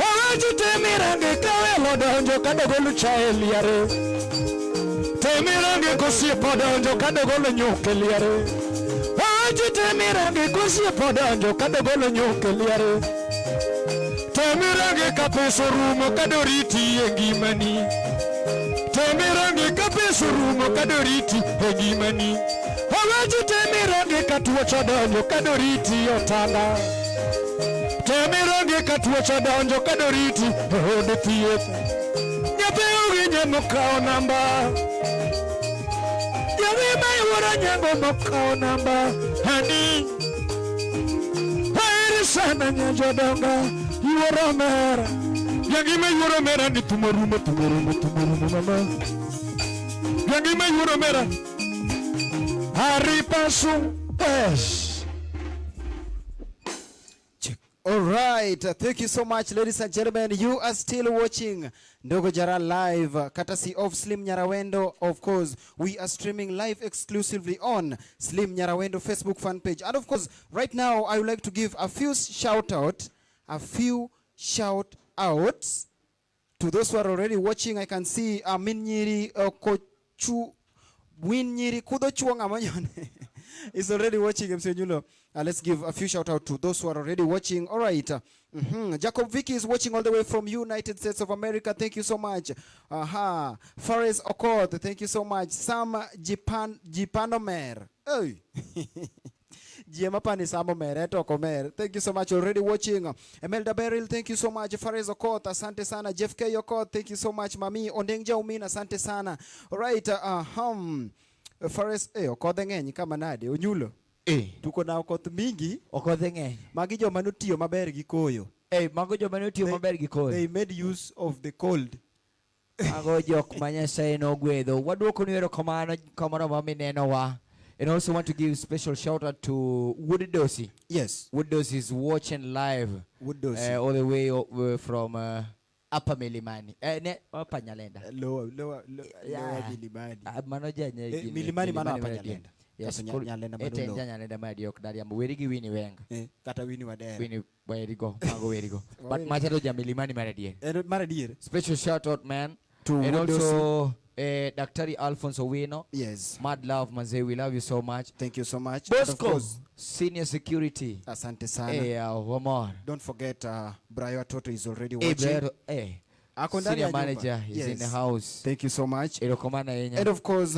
Owachi temirange kawelo donjo kadogolo chae liare. Temirange kosiepo donjo kadogolo nyuke liare. Owachi temirange kosiepo donjo kadogolo nyuke liare. Temirange kapeso rumo kadoriti e ngimani. Temirange kapeso rumo kadoriti e ngimani. Owachi temirange katuocho donjo kadoriti otanda. Temirange katuocho donjo kadoriti e od thieth. Nyathi uginye mokao namba. Nyathi mayuoro nyango mokao namba. Hani hairi sana nyajodonga. Yuoro mera. Yangime yuoro mera ni tumorumo mama. Yangime yuoro mera. Haripasu es. All right, thank you so much, ladies and gentlemen. You are still watching Ndogo Jara live, courtesy of Slim Nyarawendo. Of course, we are streaming live exclusively on Slim Nyarawendo Facebook fan page. And of course, right now, I would like to give a few shout-outs to those who are already watching. I can see Minyiri Kochu Winyiri Kudo Chuanga Manyon is already watching. Let's give a few shout out to those who are already watching. All right. Jacob Vicky is watching all the way from United States of America. Thank you so much. Fares Okoth, thank you so much. Sam Jipanomer. Hey. Thank you so much. Already watching. Emelda Beryl, thank you so much. Fares Okoth, asante sana. Jeff K. Okoth, thank you so much. Mami Ondengja Umina, asante sana. All right. Fares Okoth ng'eny kama nade Onyulo. Tuko na Okoth mingi. Okoth ng'eny. Magi joma notiyo maber gi koyo. Mago joma notiyo maber gi koyo. They made use of the cold. Mago jok ma Nyasaye nogwedho. Waduoko ni erokamano kamano ma minenowa. And also want to give special shout out to Wood Dosi. Yes. Wood Dosi is watching live. Wood Dosi. All the way from Upper Milimani. Upper Nyalenda. Lower Milimani. Milimani mana Upper Nyalenda. Yes, Nyalenda Madulo. Nyalenda Madiok Dariam. Werigi Winnie Wenga. Kata Winnie Wadera. Winnie Werigo. Mago Werigo. But Machado Milimani Maradier. Special shout out, man. To and also Daktari Alfonso Wino. Yes. Mad love, Manze. We love you so much. Thank you so much. Bosco, senior security. Asante sana. Don't forget, Brayo Toto is already watching. Senior manager is in the house. Thank you so much. And of course,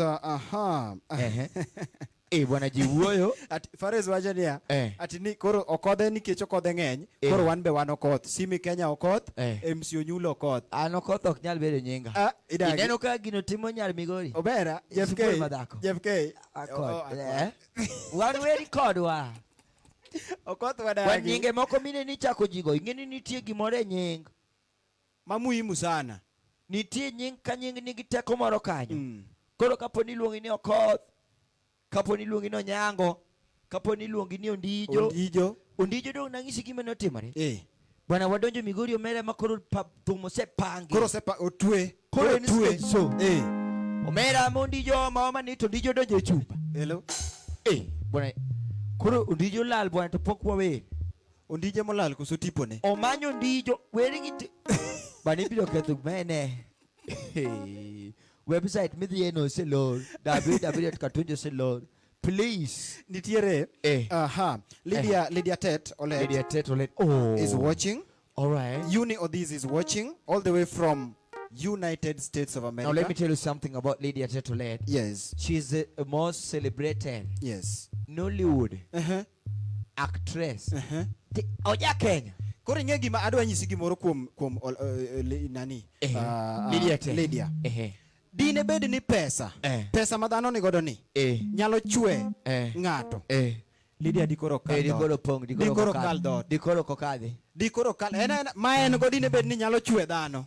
Bwana Jiwoyo. Fares wajania. Ati ni koro Okodhe ni kecho Okodhe ng'eny. Koro wan be wan Okoth. Simi Kenya Okoth. MC Onyulo Okoth. An Okoth ok nyal bedo nyinga. Ineno ka gino timo nyar Migori. Obera. Jeff K. Wan weri kodwa. Okoth wadagi. Wan nyinge moko mine ni chako jigo. Ingeni nitie gimoro e nying. Mamuhimu sana. Nitie nying ka nying nigi teko moro kanyo. Koro kapo ni luongi ni Okoth. Kapo ni luongi no Nyango. Kapo ni luongi ni Ondijo. Ondijo dong nangisi gima notimore. Bwana wadonjo Migori Omera makoro thumo se pangi. Koro se otwe. Koro otwe. So. Omera Ondijo mama ni to Ondijo donjo e chupa. Hello. Bwana koro Ondijo lal bwana to pok wawe. Ondijo molal koso tipone. Omanyo Ondijo weri gi bani biro ketho mene. Website midhieno selor www.katunjo selor. Please. Nitiere. Lydia Tet Olet. Is watching. All right. Uni Odis is watching all the way from United States of America. Now let me tell you something about Lydia Tet Olet. Yes. She's the most celebrated. Yes. Nollywood. Actress. Oja Kenya. Koro ing'e gima adwa nyisi gimoro kuom nani? Lydia. Dine bed ni pesa. Pesa ma dhano ni godo ni. Nyalo chwe ng'ato. Lydia dikoro kal. Dikoro pong, Dikoro kal dot. Dikoro kokadhi. Dikoro kal. Ma en godine bed ni nyalo chwe dhano.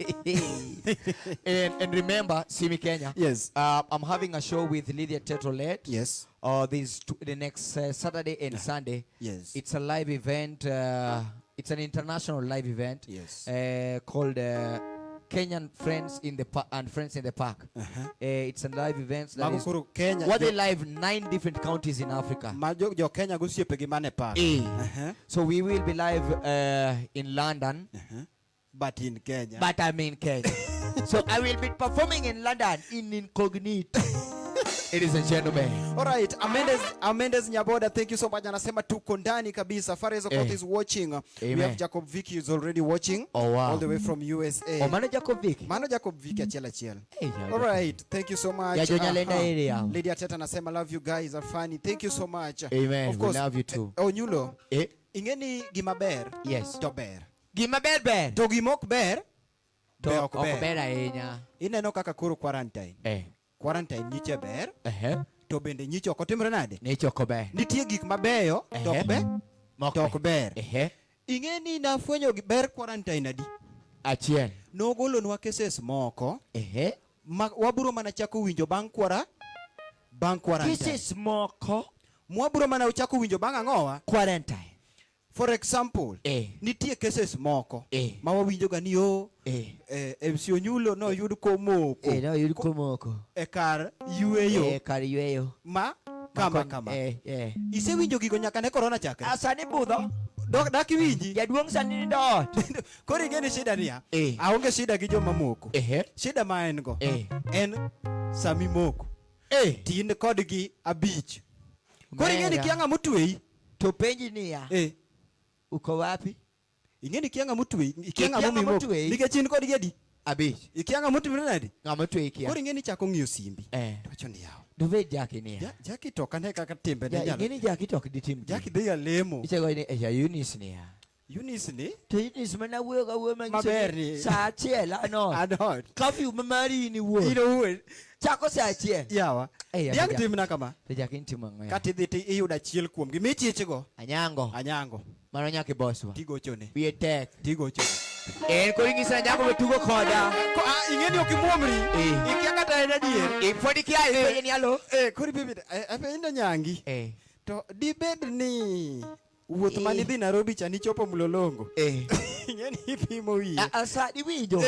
And remember, Simi Kenya. Yes. I'm having a show with Lydia Tetrolet. Yes. The next Saturday and Sunday. Yes. It's a live event. It's an international live event. Yes. Called Kenyan Friends in the and Friends in the Park. It's a live event that is Kenya. what they live 9 different counties in Africa. Jo Kenya gosiepe gi mane park. So we will be live in London. But in Kenya. But I'm in Kenya. So I will be performing in London in incognito. Ladies and gentlemen. All right, Amendes Nyaboda, thank you so much. Anasema tuko ndani kabisa. Fares Okot is watching. We have Jacob Vicky is already watching. Oh, wow. All the way from USA. Oh, Mano Jacob Vicky. Mano Jacob Vicky achiel. Hey, all right, thank you so much. Lydia Teta anasema love you guys are funny. Thank you so much. Amen. Of course, we love you too. Onyulo. Ingeni gimaber. Yes. To ber. Gimaber ber. To gimok ber. To ok ber ahinya. Ineno kaka koro quarantine. Quarantine nyiche ber. To bende nyiche ok otimre nade? Nyiche ok ber. Nitie gik mabeyo to ok ber. To ok ber. Ingeni nafwenyo ber quarantine adi? Achiel. Nogolonwa cases moko. Waburo mana chako winjo bang' quarantine. Cases moko. Mwaburo mana uchako winjo bang' ang'owa? Quarantine. For example, nitie cases moko ma wawinjo ga ni MC Onyulo no yud komoko. No yud komoko. E kar yueyo. Kar yueyo. Ma kama. Isewinjo gigo nyaka ne corona chakre? Asani budho. Dak winji. Jaduong' sani ni dot. Koro ingeni shida niya. Aonge shida gi joma moko. Shida ma en go. En sami moko. Tin kodgi abich. Koro ingeni kianga motwei. To penji niya. Uko wapi? Ingeni kianga mutwe, kianga mumimo. Nikech in kod gedi. Abich. Ikianga mutwe nade? Ngama twe ikia. Koro ingeni chako ng'iyo simbi. Wacho ni yawo. Dove Jackie niya. Jackie to kane kaka timbe ne nyalo. Ingeni Jackie to di tim. Jackie dhi ya lemo. Ichego ni Eunice niya. Eunice ni? To Eunice mana wuoyo ga wuoyo maber ni. Sa achiel ano. Ano. Curfew mamari ni wuoyo. Ino wuoyo. Chako sa achiel. Yawa. Diang timna kama. To Jackie timo ng'o ya. Kati dhi iyudo achiel kuom gi michichgo. Anyango. Mano nyake boswa. Tigochone. Wiye tek. Tigochone. Koro ing'isa nyako betugo koda. Ing'eni ok imuomri. Ikia kata en adier. Pod ikia ipenje ni alo. Koro bibi apenjo nyangi. To dibed ni wuoth manidhi Nairobi cha nichopo Mlolongo. Ing'eni ipimo wiye. Sani winjo.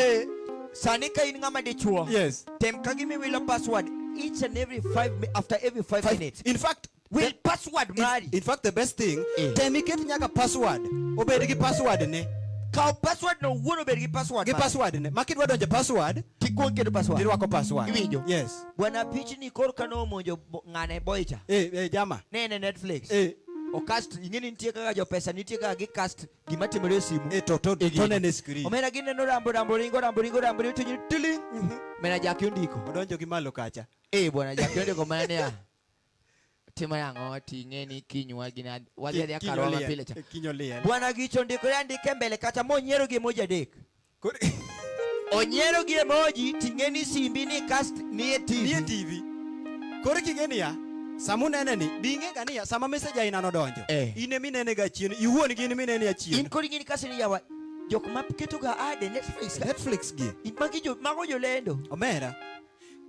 Sani ka in ng'ama dichuo. Yes. Tem ka gimiwilo password each and after every 5 minutes. In fact, will password mari. In fact, the best thing, temiket nyaka password. Obed gi password ne. Ka password no wuono bed gi password. Gi password ne. Makidwa donjo password, tikuon kedo password. Irwako password. Iwinjo? Yes. Bwana pichni kor kano monjo ng'ane boycha. Jama. Ne Netflix. O cast ingeni nitie kaka jo pesa nitie kaka gi cast gima timore simu. To ne screen. Omena gineno rambo ringo to tiling. Mena Jackie ondiko. Odonjo gi malo kacha. Bwana Jackie ondiko mane ya. Tima yango tingeni kinywa gina wadhi ya karoma pile cha. Kinyolia. Bwana Gicho ndiko yandike mbele kacha monyiero gi emoji adek. Onyiero gi emoji tingeni simbi ni cast ni TV. Koro kingeni ya samu nene ni dinge gani ya sama message aina no donjo. Ine minene ga chien. Iwuon gi ni minene ya chien. In koro ngini kasi ni yawa. Jok map keto ga ade Netflix gi. Imagi jo mago jo lendo. Omera.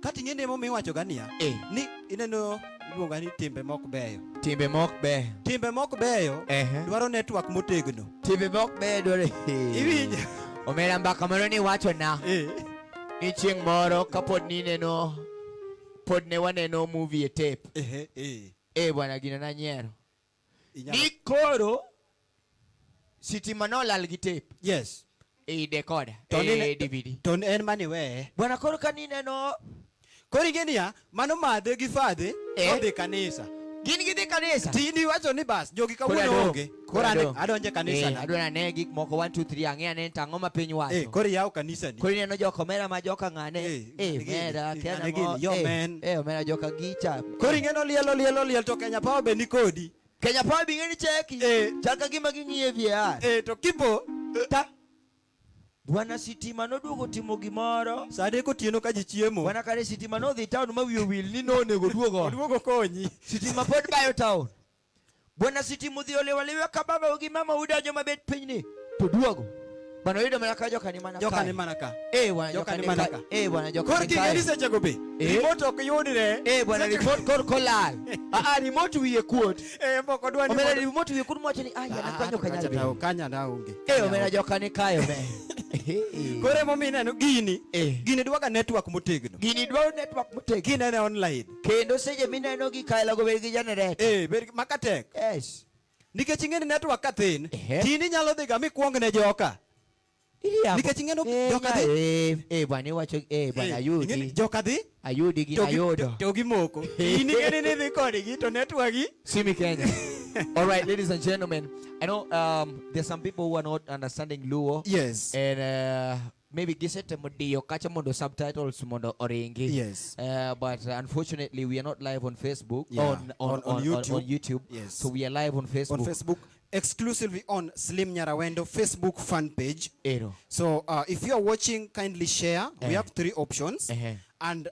Kati ngende mo miwacho gani ya. Ni ineno iluonga ni timbe mok beyo. Timbe mok beyo. Dwaro network motegno. Timbe mok beyo dwaro. Iwinjo. Omera mbaka moro ni wacho na. Ni chieng' moro kapod ni neno pod ne waneno movie e tape. Bwana gino na nyiero. Ni koro sitima no lal gi tape. Yes. Decoder. DVD. Ton en mani we. Bwana koro kanine no. Koro ingeni ya mano madhe gi fadhe odhi kanisa. Gin gidhi kanisa. Tini wacho ni bas jogi kawuono onge. Koro adonje kanisa na. Adwara ne gik moko 1 2 3 ang'e ane tang'o ma piny wacho. Koro yaw kanisa ni. Koro ineno joka omera ma joka ng'ane. Mera kena mo. Yo man. Omera joka gicha. Koro ingeno liel to Kenya Power be ni kodi. Kenya Power bingeni cheki. Chaka gima ging'iye VAR. To kipo ta Bwana sitima noduogo timo gimoro. Sade kotieno ka ji chiemo. Bwana kare sitima nodhi town ma wiyo wil ni nonego duogo. Duogo konyi. Sitima pod bayo town. Bwana siti mudhi ole waliwe kababa ugi mama uda joma bet pinyni. To duogo. Bwana yudo manaka joka ni manaka. Joka ni manaka. Bwana joka ni manaka. Bwana joka Kor ni ki gani seche go be. Remote ok yudre. Bwana remote kor kolal. Remote wiye kuot. Moko dwa ni. Omena remote wiye kuot mwacho ni anakanyo kanyal. Kanya da onge. Omena joka ni kayo me. Kore mo mineno gini. Gini dwaga network motegno. Gini dwa network motegno. Gini ne online. Kendo seje mineno gi kaila go be gi generator. Ber makatek. Yes. Nikech ing'eni network ka thin, tini nyalo dhi ga mikwong ne joka. Nikech ing'eno joka dhi. Bwana iwacho bwana ayudi. Joka dhi? Ayudi gi ayodo. To gi moko. Ini ng'eni ni dhi kodgi to network gi. Simi Kenya. All right, ladies and gentlemen. I know there's some people who are not understanding Luo. Yes. And maybe gisete modio kacha mondo subtitles mondo oringi. Yes. But unfortunately we are not live on Facebook. Yeah. On YouTube. On YouTube. Yes. So we are live on Facebook. On Facebook. Exclusively on Slim Nyarawendo Facebook fan page. Ero. So if you are watching, kindly share. We have 3 options. And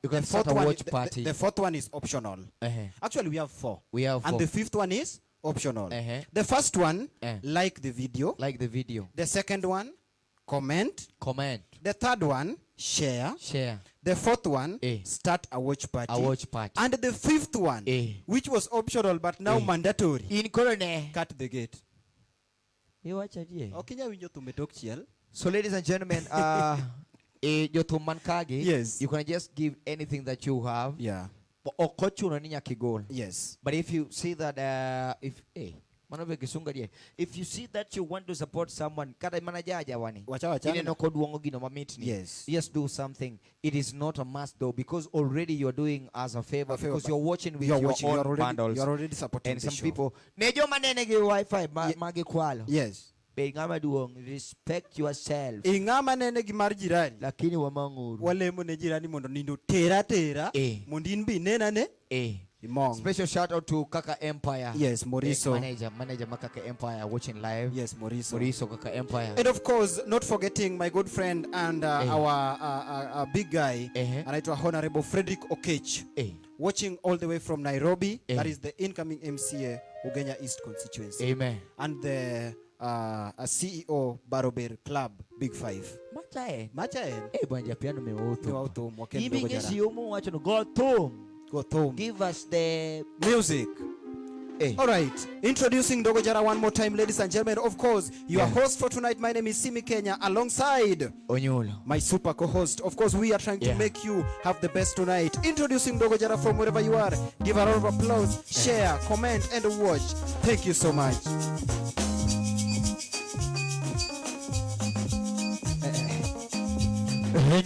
you can start a watch party. The 4th one is optional. Actually, we have 4. We have 4. And the 5th one is optional. The first one, like the video. Like the video. The second one, comment. Comment. The third one, share. Share. The 4th one, start a watch party. A watch party. And the 5th one, which was optional but now mandatory. In Corone. Cut the gate. You watch it, So ladies and gentlemen, yes. You can just give anything that you have. Yeah. Yes. But if you see that if you see that you want to support someone, yes, just do something. It is not a must though, because already you're doing as a favor, because you're watching with your own bundles. You're already supporting and the some show. people Wi-Fi yes. Respect yourself. Lakini walemo ne jirani mondo nindo tera mondo in bi nenane. Special shout out to Kaka Empire. Yes, Moriso. Manager Kaka Empire watching live. Yes, Moriso. Moriso Kaka Empire. And of course, not forgetting my good friend and our big guy, anaitwa Honorable Frederick Okech, watching all the way from Nairobi. That is the incoming MCA Ugenya East constituency. Amen. And the CEO Barober Club Big 5. Machaen. Banja piano mewauthum. Go home. Give us the music. All right, introducing Ndogo Jara one more time, ladies and gentlemen. Of course, your host for tonight, my name is Simi Kenya, alongside Onyolo, my super co-host. Of course, we are trying to make you have the best tonight. Introducing Ndogo Jara from wherever you are. Give a round of applause, share, comment, and watch. Thank you so much.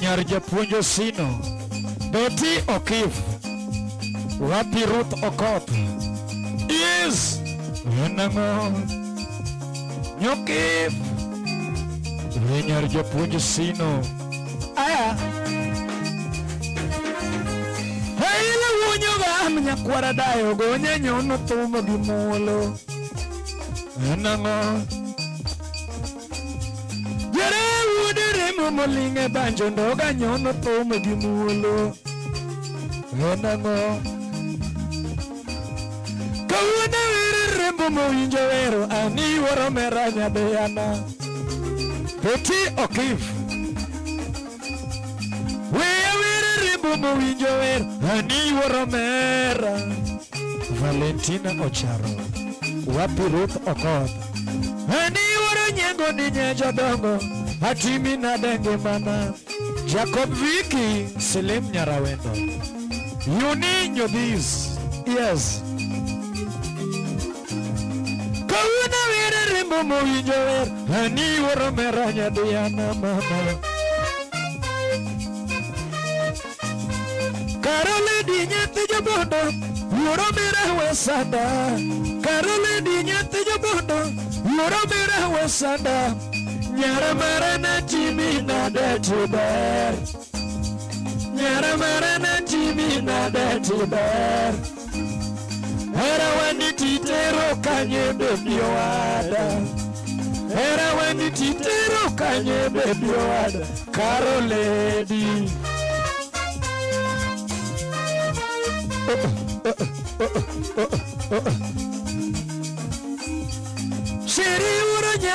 Nyar japuonjo sino Betty Okif Wapi Ruth Okoth Yes Enango Nyokif Nyar japuonjo sino Aya Haile wunyo ga mnyakwara dayo Gonye nyono tumo gimulo Enango Molinge banjo ndoga nyono tome gimulo Enango Kawuna wiri rembo mwinjo wero Ani waro meranya deyana Betty Okif Wea wiri rembo mwinjo wero Ani waro mera Valentina Ocharo Wapi Ruth Okoth Ani waro nyengo ni nyeja dongo Hatimi na denge mana Jacob Vicky Slim Nyarawendo You need this. Yes Kawuna wira rimbo mwinjo wer Hani waro meranya diana mama Karole di nyete jabondo Waro mera wesada Karole di nyete jabondo Waro mera wesada Nyara marana chimi na detiber Nyara marana chimi na detiber Era wani titero kanye bebi wada Era wani titero kanye bebi wada Karo lady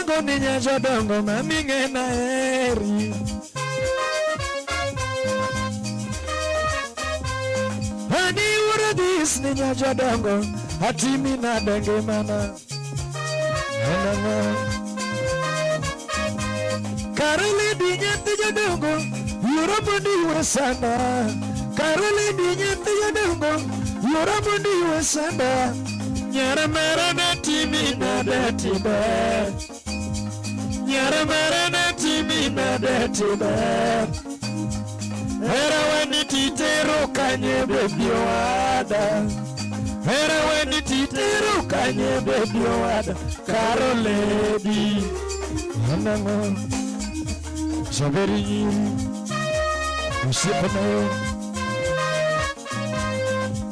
nyago ni nyajodongo maming'e na heri. Ani uradis ni nyajodongo atimi na denge mana. Karole di nyate jodongo yoromondi wasana. Karole di nyate jodongo yoromondi wasana. Nyara mara na timi na detibe. Nyara mara na timi na detibe. Era weni titero kanye baby wada. Era weni titero kanye baby wada. Karole di anango Saberi Usipano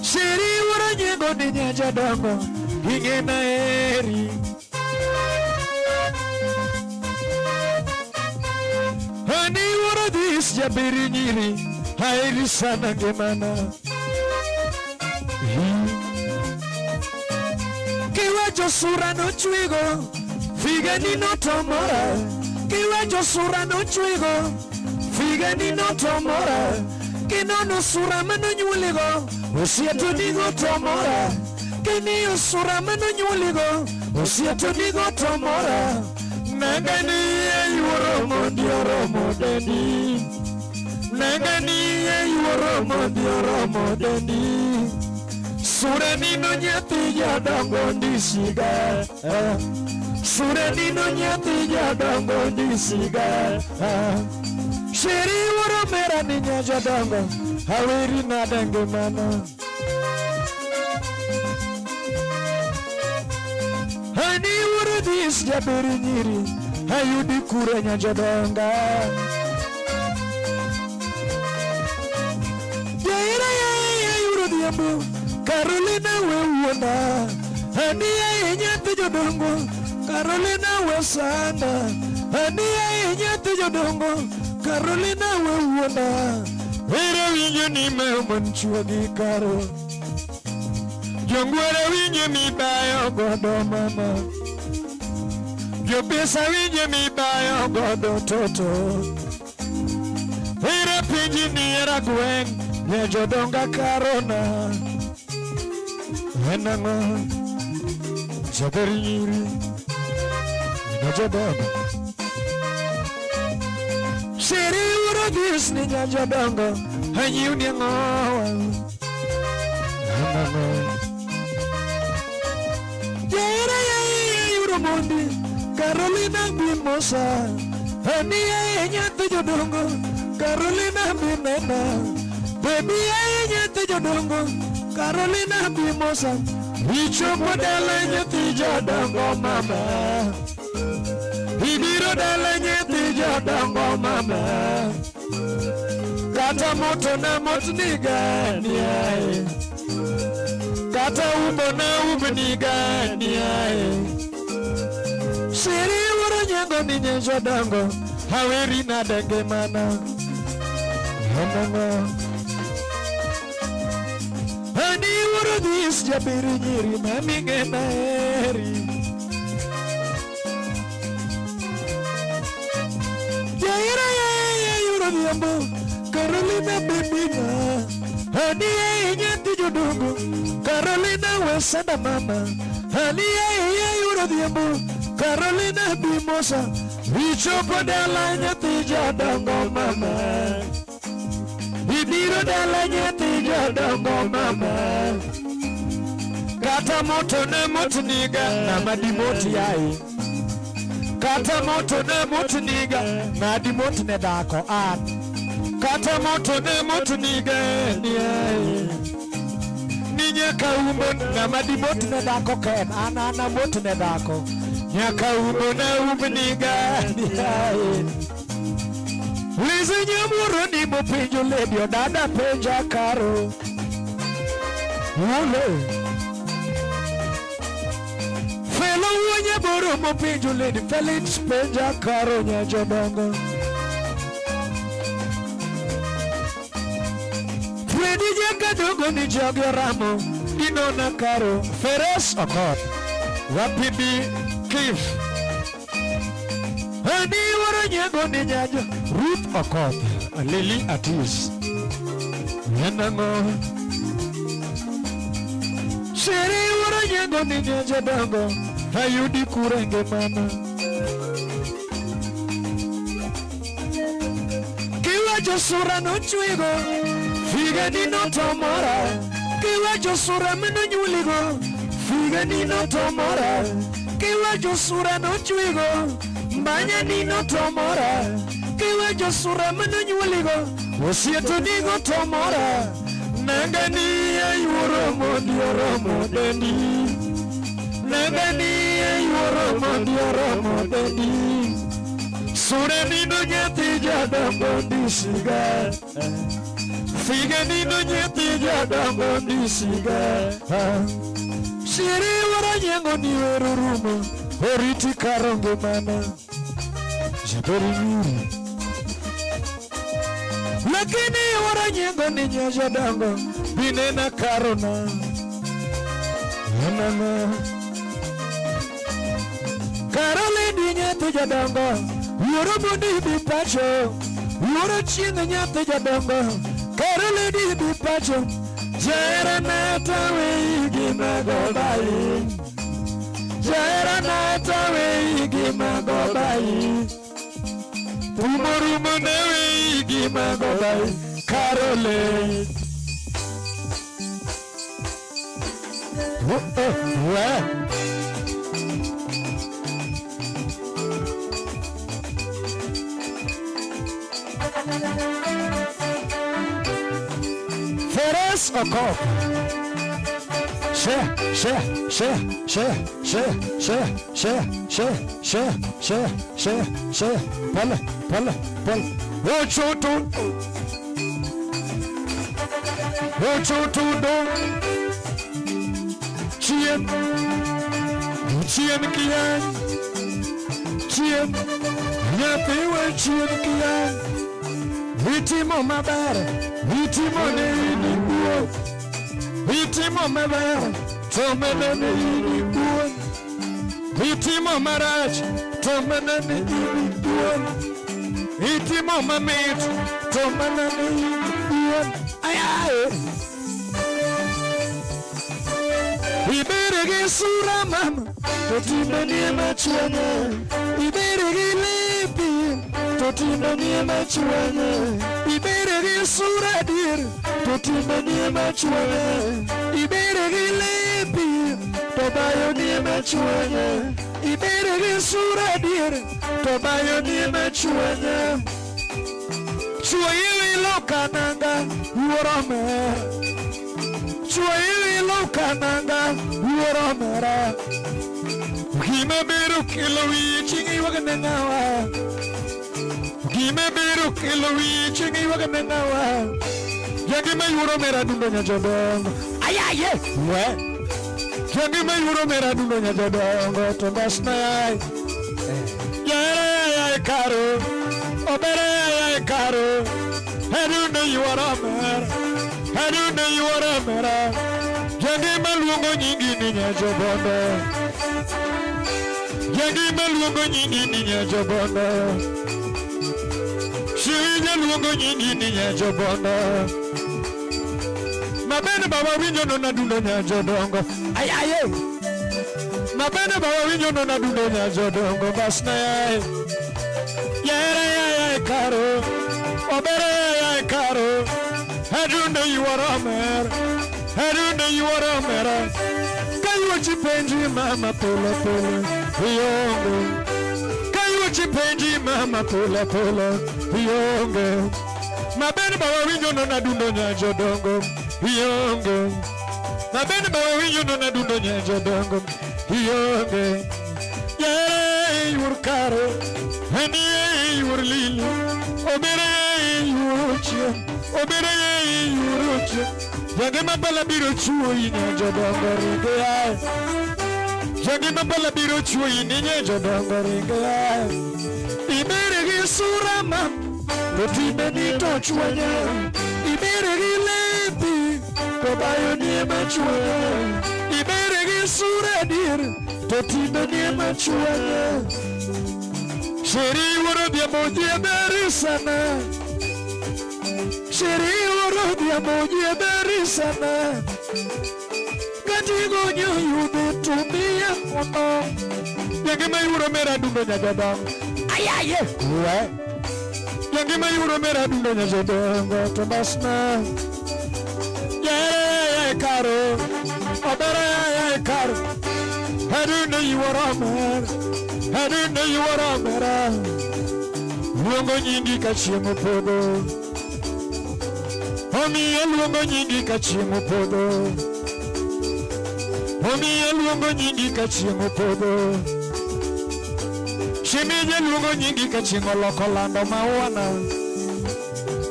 Sheri waranyengo ni nyajadongo Inge na heri. Hani waradis jabiri nyiri hairi sana ngemana. Kiwacho sura no chwigo figani no tomora. Kiwacho sura no chwigo figani no tomora. Kinono sura mano nyuligo usieto nigo tomora. Kini sura mano nyuligo usieto nigo tomora. Nagani yuromo dioromo dendi. Nagani yuromo dioromo dendi. Sura nino nyati jadongo ndisiga. Sura nino nyati jadongo ndisiga. Sheri uromera ni nyajadongo haweri na denge mana. Hani uradis jabiri nyiri hayudi kure nyajadonga. Yaira ya uradiambu Carolina wewona. Hani ya nyati jodongo Carolina wesanda. Hani ya nyati jodongo Carolina wewona. Wera winyo ni meumon gi karo. Jongwera winyo mi bayo godo mama. Jopesa winyo mi bayo godo toto. Wera pinji ni era gwen nyajodonga karona. Enango Saberi nyiri nyajodonga. Sheri uradis ni nyajodongo hanyiu ni ngowa. Yaira ya yuromondi Carolina bimosa. Hani ya nyate jodongo Carolina binena. Baby ya nyate jodongo Carolina bimosa. Icho podala nyate jodongo mama. Ibiro dala nyate jodongo mama. Kata moto na moto ni gani ae. Kata umbo na umbo ni gani ae. Sheri waranyengo ni nyajodongo haweri na denge mana. Hanango Hani waradis jabiri nyiri maming'e na heri. Yaira ya uradiambu Carolina bebina. Hani ya nyati jodongo Carolina wesanda mama. Hani ya uradiambu Carolina bimosa. Wicho podala nyati jodongo mama. Ibiro dala nyati jodongo mama. Kata moto ne moto niga na madimoti yai. Kata moto ne moto niga na dimoti ne dako an. Kata moto ne moto niga ni yai. Ninyaka umbo na madimoti ne dako ken. Ana moto ne dako. Nyaka umbo na umbo niga ni yai. Lizi nyamuro ni mopinjo ledio dada penja karo. Ule Felo uwenye boro mopinjo ledi Felix penja karo nyajodongo. Fredi jeka dogo ni jogyo ramo Inona karo Feres okot Wapibi Kif Ani wara nyango ni nyajo Ruth Okoth Lily Atis Yanango Siri wara nyango ni nyajo dango Ayudi kurenge mana Kiwa josura no chwigo Figa ni no tomora Kiwa josura meno nyuligo Figa ni no tomora Kiwa josura no chwigo Mbanya ni no tomora Kiwa josura meno nyuligo Osieto ni go tomora Nanga ni ayuro modioro deni Nanga ni ayuro modioro deni Sura ni no nyati jada bondi siga Figa ni no nyati jada bondi siga Siri wara nyango ni werurumo Oriti karonge mana Jabari nyuri Lakini wara nyango ni nyaja dango Binena karona Yanana Karole di nyati jadango Yoro bundi bipacho Yoro chinga nyati jadango Karole di bipacho Jera nata wegi magobai Jera nata wegi magobai Umorumo ne wegi magobai Karole Feres Okoth Share Pala Ochoto do Chien kian Chien Nyapewe chien kian Vitimo mabara Vitimo neini buo Vitimo mabara Tomene neini buo Vitimo maraj Tomene neini buo Vitimo mamit Tomene neini buo Ayaye Iberege sura mama Totimani machuana Iberege lepi Totimani machuana Iberege sura dir Totimani machuana Iberege lepi Tobayo ni machuana Iberege sura dir Tobayo ni machuana Chuaili lokananga Uorome Chuaili lokananga Uoromera Ukime beru kilowi Chingi wakanengawa Ukime beru kilowi Chingi wakanengawa Yagime Uoromera dundonya jodongo Ayaye We Yagime Uoromera dundonya jodongo Tombasna yai Yere karo Obere karo Hedunde Uoromera Hedunde Uoromera Yagime luongo nyingi ninya jobondo Yagime luongo nyingi ninya jobondo Shirija luongo nyingi ninya jobondo Mabene baba winjo no nadundo nya jodongo Ayaye Mabene baba winjo no nadundo nya jodongo Basna yae Yere karo Obere karo Hedunde Uoromera Hedunde Uoromera Kayuwa chipenji mama pole pole Iyongo Kayuwa chipenji mama pole pole Iyongo Mabene bawa winjo no nadundo nya jodongo Iyongo Mabene bawa winjo no nadundo nya jodongo Iyongo Yere yurkaro Heni yurlili Obere yurchia Obere yurchia Yagima bala biro chuo ine jodongo ringe ya Yagima bala biro chuo ine jodongo ringe ya Iberegi sura mam Kotibe ni tochwanya Iberegi lepi Kobayo ni machwanya Iberegi sura dir Totibe ni machwanya Sheri urodhia moja beri sana. Sheri urodhia moja beri sana. Katigo nyuyude tumia ono. Yangi mayuro mera dundo nyajadam. Ayaye. Uwe. Yangi mayuro mera dundo nyajadam. Tomasna. Yeah, caro. Obera yeah, caro. I don't know you are a man. I don't know you are a man. Luongo nyingi kachiemo podo. Omi luongo nyingi kachiemo podo. Omi luongo nyingi kachiemo podo. Shimije luongo nyingi kachiemo loko lando mawana.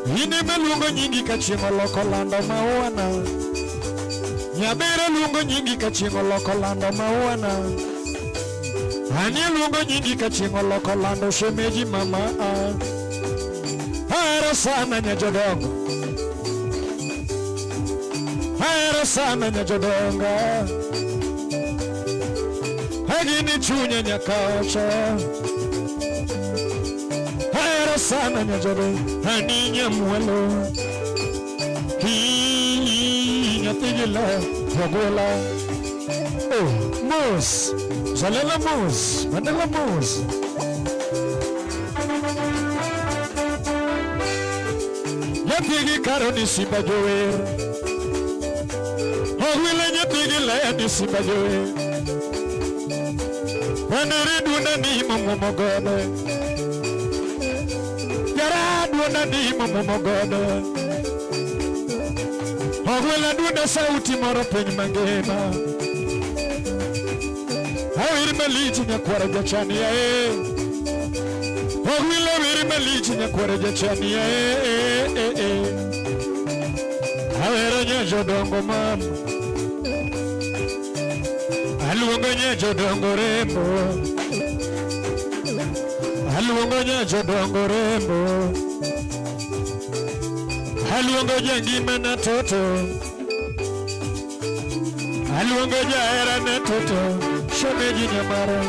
Ine me luongo nyingi kachiemo loko lando mawana. Nyabere luongo nyingi kachiemo loko lando mawana. Ani luongo nyingi kachiemo loko lando shemeji mama. Hera sana nyajodongo. Hera sana nyajodongo. Hagini chunya nyakacha. Hera sana nyajodongo. Hani nyamuelo. Tigila, Mogola. Oh, Moose. Salela Moose. Mandela Moose. Yapigi karoni sibajoe. Ogwile yapigi laya sibajoe. Wanere duna ni momogode. Yara duna ni momogode. Ogwela duda sauti moro piny mangima. Awiri malichi nyakwara jachani ya Ogwela wiri malichi nyakwara jachani ya Awera nyajodongo mama. Aluongo nyajodongo rembo. Aluongo nyajodongo rembo. Aluongo jangima na toto. Aluongo jahera na toto. Shemeji nyamara.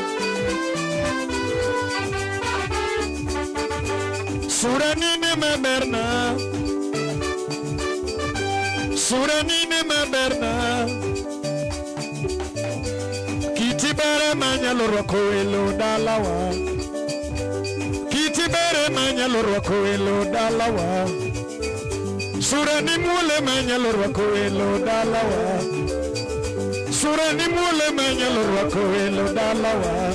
Sura nine maberna. Sura nine maberna. Kiti bare manyalo rwako welo dalawa. Kiti bare manyalo rwako welo dalawa. Sura ni mule menyalo rwako welo dalawa. Sura ni mule menyalo rwako welo dalawa.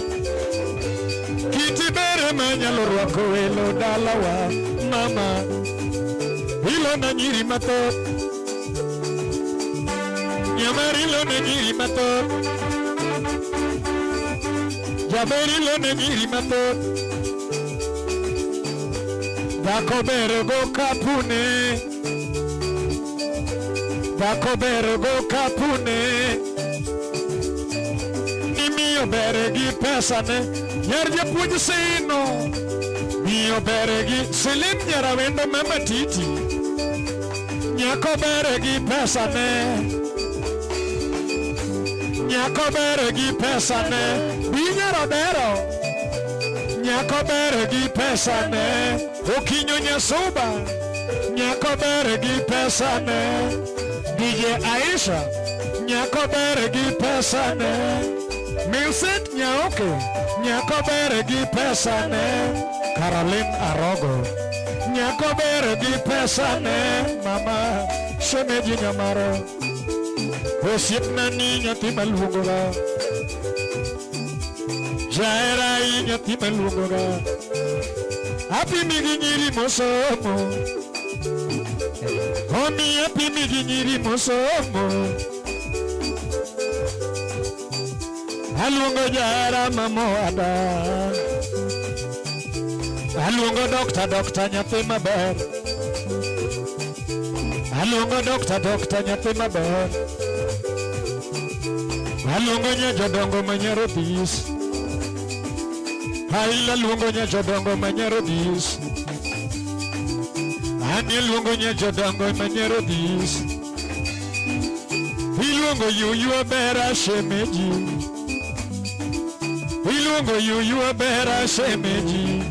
Kiti bere menyalo rwako welo dalawa. Mama ilo na nyiri matot. Nyamari ilo na nyiri matot. Jaberi ilo na nyiri matot. Dako bere go kapune. Dako bere go kapune. Ni mio bere gi pesane. Yarja puj sino. Mio bere gi silim nyara wendo mama titi. Nyako bere gi pesane. Nyako bere gi pesane. Binyaro dero. Nyako bere gi pesane. Okinyo nyasuba. Nyako bere gi pesane. DJ Aisha, nyako bere gi pesane. Milset nyaoke, nyako bere gi pesane. Caroline Arogo, nyako bere gi pesane. Mama, shemeji nyamaro. Osiepna ni nyati maluongoga. Jaera i nyati maluongoga. Api migi nyiri mosomo. Omi api migi nyiri mosomo. Aluongo jara mamoada. Aluongo dokta nyathi maber. Aluongo dokta nyathi maber. Aluongo nyajodongo manyaro bis. Haila luongo nyajodongo manyaro bis. Ani luongo nyajodongo manyaro bis. Iluongo yuyu abera shemeji. Iluongo yuyu abera shemeji.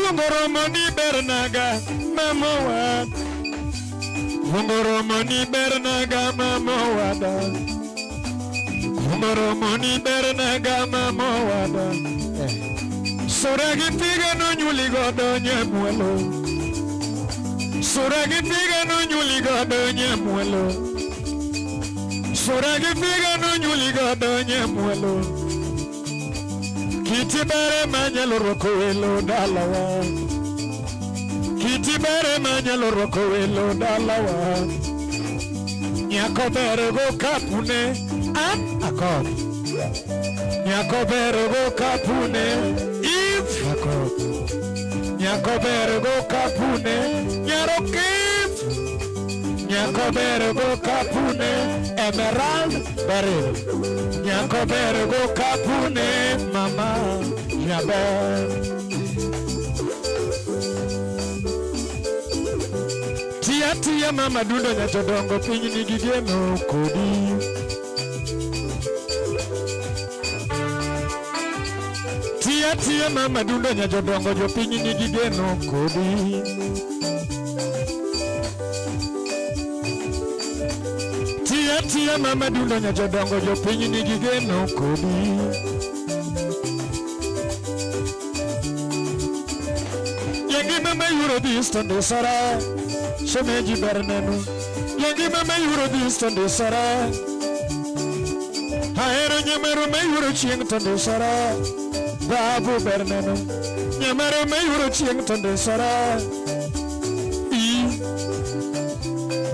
Luongoromo ni bernaga mamowa. Luongoromo ni bernaga mamowada. Luongoromo ni bernaga mamowada. Suragi tiga no nyuli godo nyemuelo. Suragi tiga no nyuli godo nyemuelo. Suragi tiga no nyuli godo nyemuelo. Kitibere manyalo roko welo dalawa. Kitibere manyalo roko welo dalawa. Nyako bere go kapune akod. Nyako bere go kapune if akod. Nyako bere go kapune nyarokif. Nyako bere go kapune emerald baril. Nyako bere go kapune mama nyaber. Tia mama dundo nyatodongo pinyi nigi geno kodi. Tia mama dundo nyatodongo jo pinyi nigi geno kodi. Tia mama dundo nyatodongo jo pinyi nigi geno kodi. Yengi mama yuro distande sara. Shemeji bernenu. Yengi mama yuro distande sara. Haero nyamero me yuro chieng tande sara. Babu bernenu. Nyamero me yuro chieng tande sara.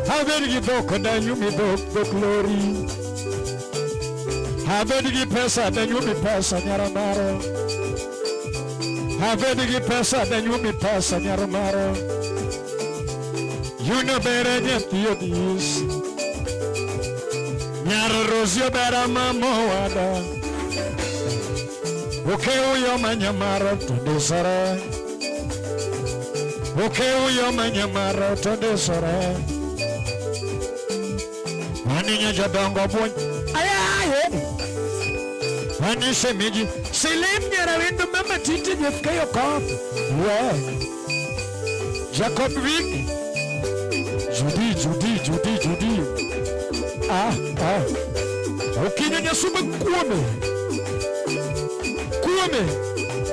Habedgi doko da nyumi dok lori. Habedgi pesa da nyumi pesa nyaramaro. Habedgi pesa da nyumi pesa nyaramaro. You know better than you this. Nyaro rosio bera mamowada. Okay, uyo manyamaro tonde sara. Okay, uyo manyamaro tonde sara. Waninya jadongo bun. Ayaye. Wani semiji. Selim nyara wendo mama titi nyefkayo kof. Jacob Vick. Judy. Ukinya nyasuma kuome.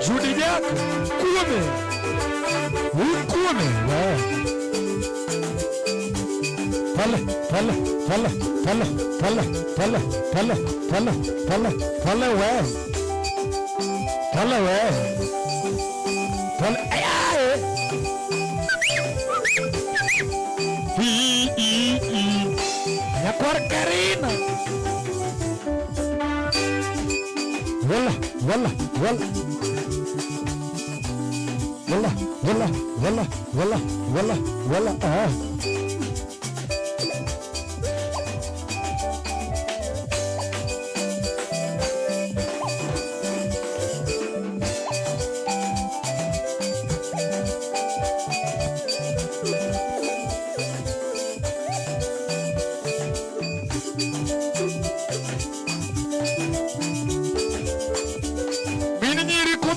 Judy Jack. Kuome. Pala. Nyakor Karina. Wala.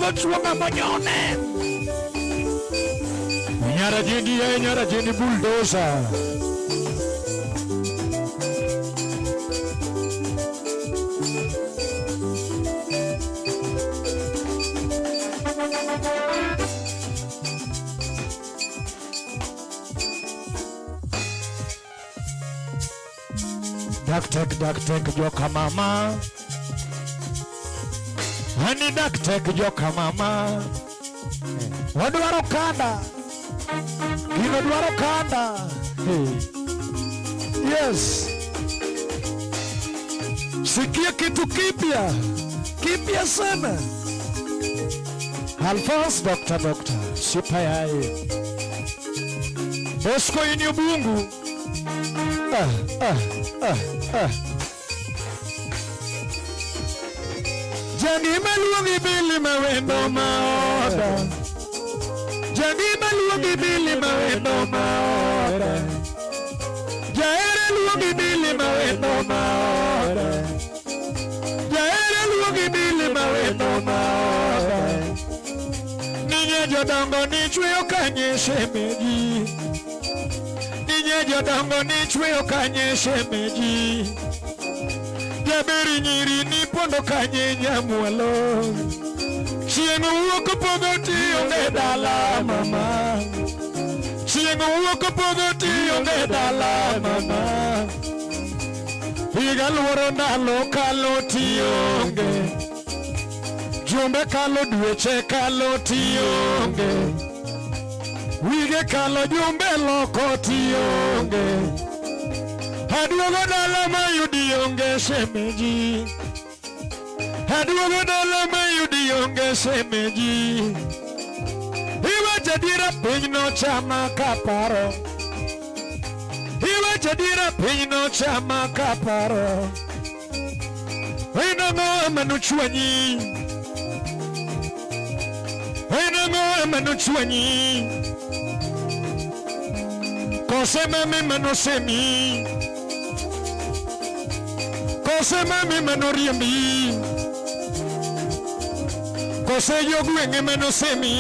Chuanga manyone. Nyara jindi bulldozer. Daktek joka mama. Hani daktek joka mama. Wadwaro kanda. Gino dwaro kanda. Yes. Sikia kitu kipya sana. Alphonse doctor. Sipayaye. Bosco inyo bungu. Jani maluongi bili mawendo maoda. Jani maluongi bili mawendo maoda. Jaere luongi bili mawendo maoda. Jaere luongi bili mawendo maoda. Ninya jodongo ni chweyo kanye shemeji. Ninye jodongo ni chweyo kanye shemeji. Jaberi nyiri ni pondo kanye nyamwalo. Chieng' wuok podho tionge dala mama. Chieng' wuok podho tionge dala mama. Higa luoro ndalo kalo tionge. Jumbe kalo dweche kalo tionge. Wige kalo jumbe loko tionge. Aduogo dala mayudi onge shemeji. Aduogo dala mayudi onge shemeji. Iwacho adiera piny nochama kaparo. Iwacho adiera piny nochama kaparo. Ainang'o manochwanyi. Ainang'o manochwanyi. Kose mami manosemi. Kose mami manoriembi. Kose jogweng'e manosemi.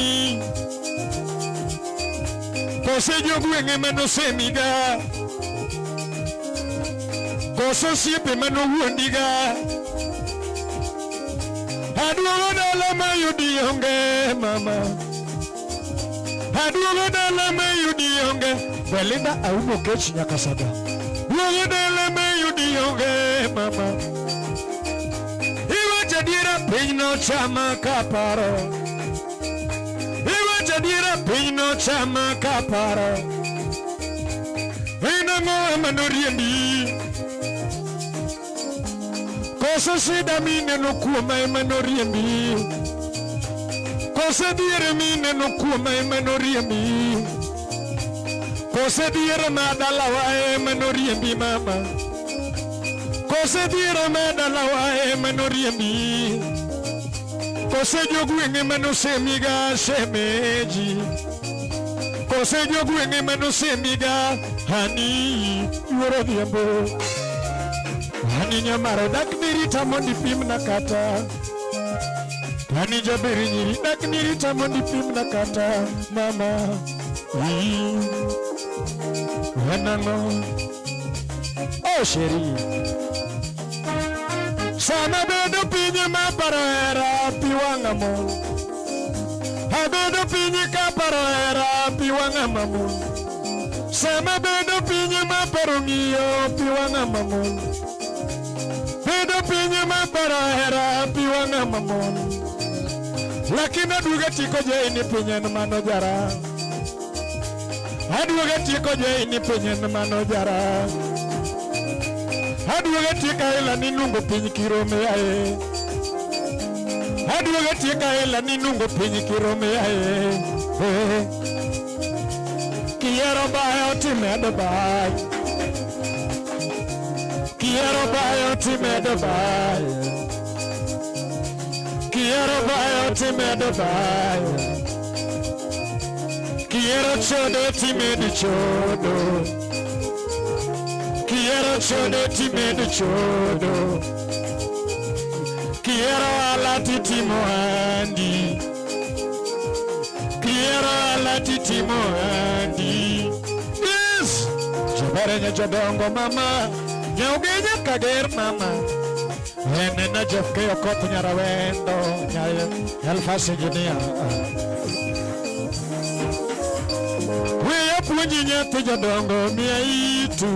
Kose jogweng'e manosemiga. Kose osiepe manowuondiga. Aduogo dala mayudi onge mama. Aduogo dala mayudi onge. Belinda aumo kech nyaka sada. Aduogo dala mayudi onge mama. Iwacho adiera piny nochama kaparo. Iwacho adiera piny nochama kaparo. Ainang'o manoriembi. Kose sida mineno kuoma emanoriembi. Kose diere mineno kuoma emanoriembi. Kose diere madalawa emanoriembi mama. Kose diere madalawa emanoriembi. Kose jogweng'e manosemiga shemeji. Kose jogweng'e manosemiga hani yuoro dhiambo. Hani nyamaro dak nirita mondi pimna kata. Hani jaberi nyiri dak nirita mondi pimna kata mama. Enang'o. Oh sheri. Sama bedo pinye maparo era piwanga mo. Abedo pinye kaparo era piwanga mamo. Sama bedo pinye maparo ng'iyo piwanga mamo. Bedo pinye maparo era piwanga mamo. Lakini aduoga tiko je ni pinye mano jara. Aduoga tiko je ni pinye mano jara. Aduoga tika ila ninungo piny kirome ae. Aduoga tika ila ninungo piny kirome ae. Kiero bayo timedo bay. Kiero bayo timedo bay. Kiero bayo timedo bay. Kiero chodo timedo chodo. Quiero chodo timedo chodo. Quiero ala titimo andi. Quiero ala titimo andi. Yes. Jabare nya jodongo mama. Nyauge kager mama. Ene na jefke okot nyarawendo. Nya elfase jinia. Weya puonji nyathi jodongo miya itu.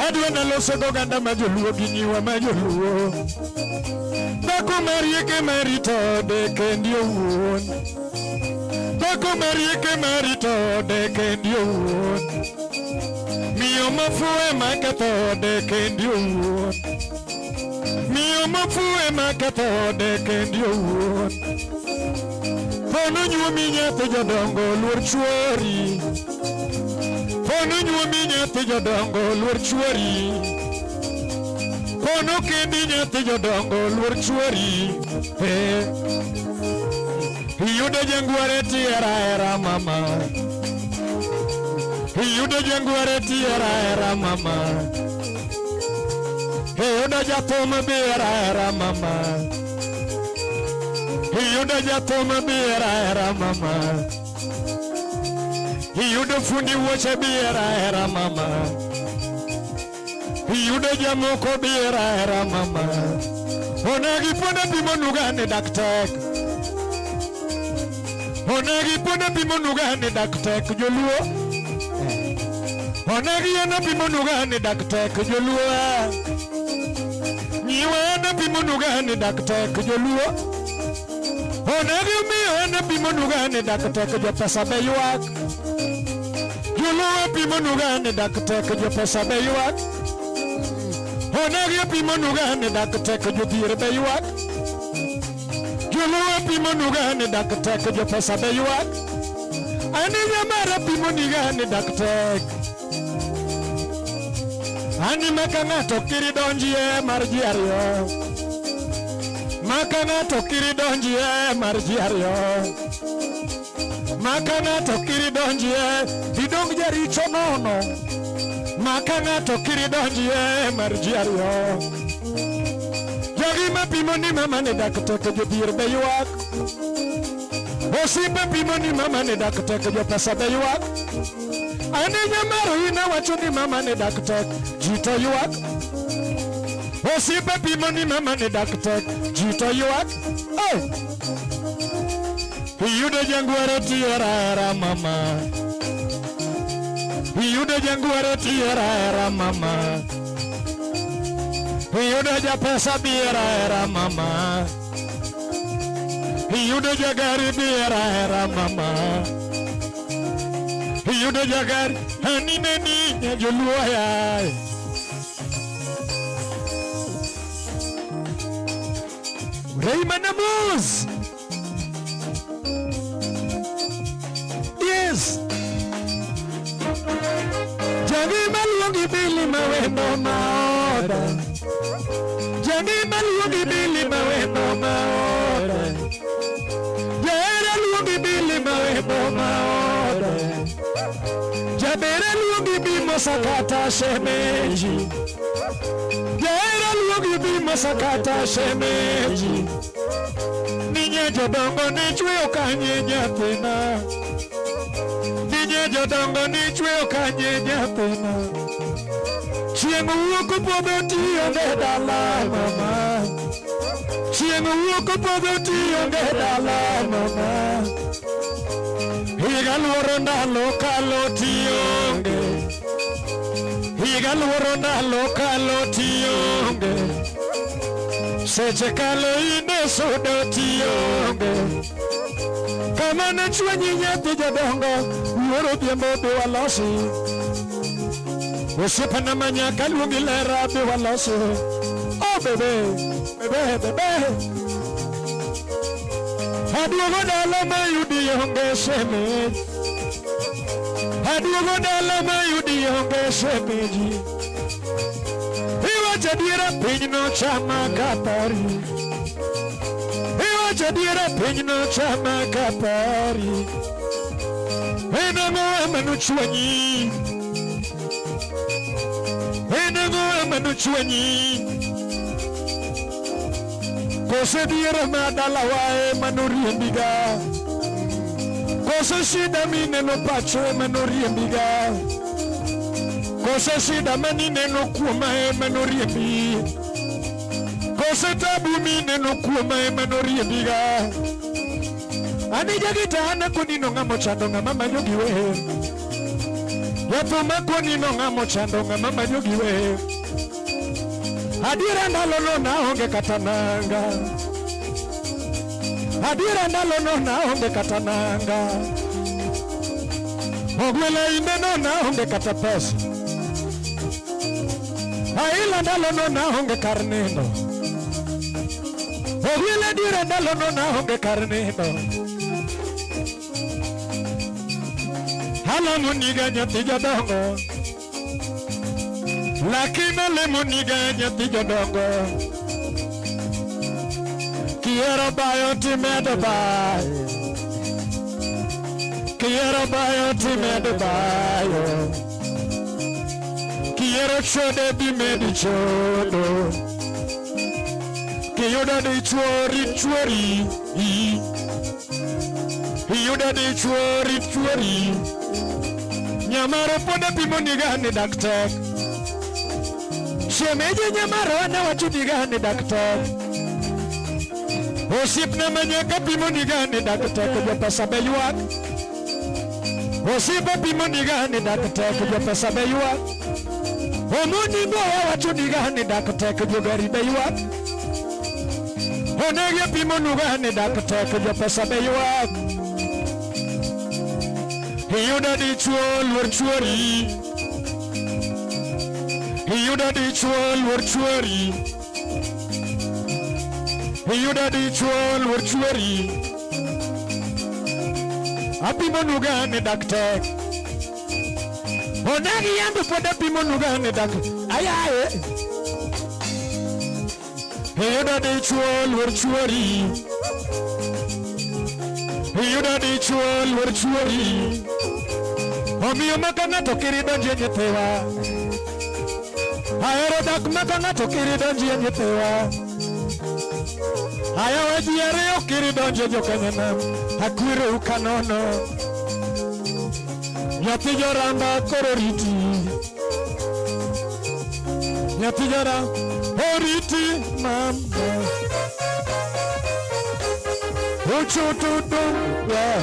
Adwa naloso goganda majoluo gi nyiwa majoluo. Dhako marieke marito deke ndi owuon. Dhako marieke marito deke ndi owuon. Miyo mafue maketho deke ndi owuon. Miyo mafue maketho deke ndi owuon. Pono nyuomi nyathi jodongo luor chuori. Pono nyuomi nyathi jodongo luor chuori. Pono kendi nyathi jodongo luor chuori. Iyudo jangware tiera era mama. Iyudo jangware tiera era mama. Iyudo jathum biera era mama. iyudo jathum biera hera mama, iyudo fundi wuoche biera hera mama, iyudo jamoko biera hera mama. Onegi pone pimo nugane daktek, onegi pone pimo nugane daktek joluo, onegi ene pimo nugane daktek joluo, nyiwe ene pimo nugane daktek joluo, onegi miyo ene pimo nugane daktek jo pesa be yuak, joluo pimo nugane daktek jo pesa be yuak. Onegi pimo nugane daktek jo dhier be yuak, joluo pimo nugane daktek jo pesa be yuak, ani nyamara pimo nigane daktek, ani maka ng'ato kiri donjie mar ji ariyo, maka ng'ato kiri donjie mar ji ariyo, maka ng'ato kiri donjie didong jaricho nono, maka ng'ato kiri donjie mar ji ariyo. Jogi ma pimo ni mama ne daktek jo dhier be yuak, osiepe pimo ni mama ne daktek jo pesa be yuak, ani nyamaro ina wacho ni mama ne daktek ji to yuak, osiepe pimo ni mama ne daktek ji to yuak. Iyudo jangware tiera hera mama, iyudo jangware tiera hera mama, iyudo japesa biera hera mama, iyudo jagari biera hera mama, iyudo jagari anine ni joluo yae. Raymond Amos. Yes. Jagi maluongi Billy mawendo maoda, jagi maluongi Billy mawendo maoda, jahera luongi Billy mawendo maoda, jabera luongi Bimo sakata shemeji, jahera luongi Bimo sakata shemeji, ninye jodongo ni chweyo kanye nyathina, ninye jodongo ni chweyo kanye nyathina, chieng' wuok podho tiyo ne dala mama, chieng' wuok podho tiyo ne dala mama, higa luoro ndalo kalo tiyonge, higa luoro ndalo kalo tiyonge, seche kalo ine sudo tiyonge, kama ne chwenyi nyathi jodongo luoro biembo be walosi, osiepana manyaka luongi lera be walosi. Oh bebe, bebe, bebe, aduogo dala mayudi onge shemeji, aduogo dala mayudi onge shemeji, iwacho adiera piny no chama kapari, iwacho adiera piny no chama kapari, en ang'o ema nochwanyi, en ang'o ema nochwanyi, kose diera ma dalawa ema noriembiga, kose shida mineno pacho ema noriembiga, kose shida manineno kuoma ema noriembi, kose tabu mineno kuoma ema noriembiga, ani jagitana konino ng'amo chando ng'ama manyo giwe, yathuma konino ng'amo chando ng'ama manyo giwe, adiera ndalo no naonge kata nanga, adiera ndalo no naonge kata nanga, ogwela inde no naonge kata pesa, aila ndalo no naonge kar nindo, ogwela adiera ndalo no naonge kar nindo, halamo niga nyathi jodongo, lakini lemo niga nyathi jodongo, kiero bayo timedo bayo, kiero bayo timedo bayo, kiero chode bimedo chodo, Kiyuda di chuori. Kiyuda di chuori. Nyamaro poda pimo nigani daktek. Shemeje nyamaro wana watu nigani daktek. Osip na manyaka pimo nigani daktek. Japa sabe yuak. Osipa pimo nigani daktek. Japa sabe yuak. Omuni boya watu nigani daktek. Jogari be yuak. Onege pimo nugani daktek. Japa sabe yuak. Hiyuda di chuor chuori. Hiyuda di chuor chuori. Hiyuda di chuor chuori. Apimo nugani daktek. Onagi yandu poda pimo nugani daktek. Ayaye. Hiyuda di chuor chuori. Hiyuda di chuor chuori. Omiyo makana to kiri donje nyetewa. Aero dak makana to kiri donje nyetewa. Aya wajiere o kiri donje jokanyanam. Hakwiro ukanono. Nyathi joramba kororiti. Nyathi jora oriti mama. Uchututu yeah.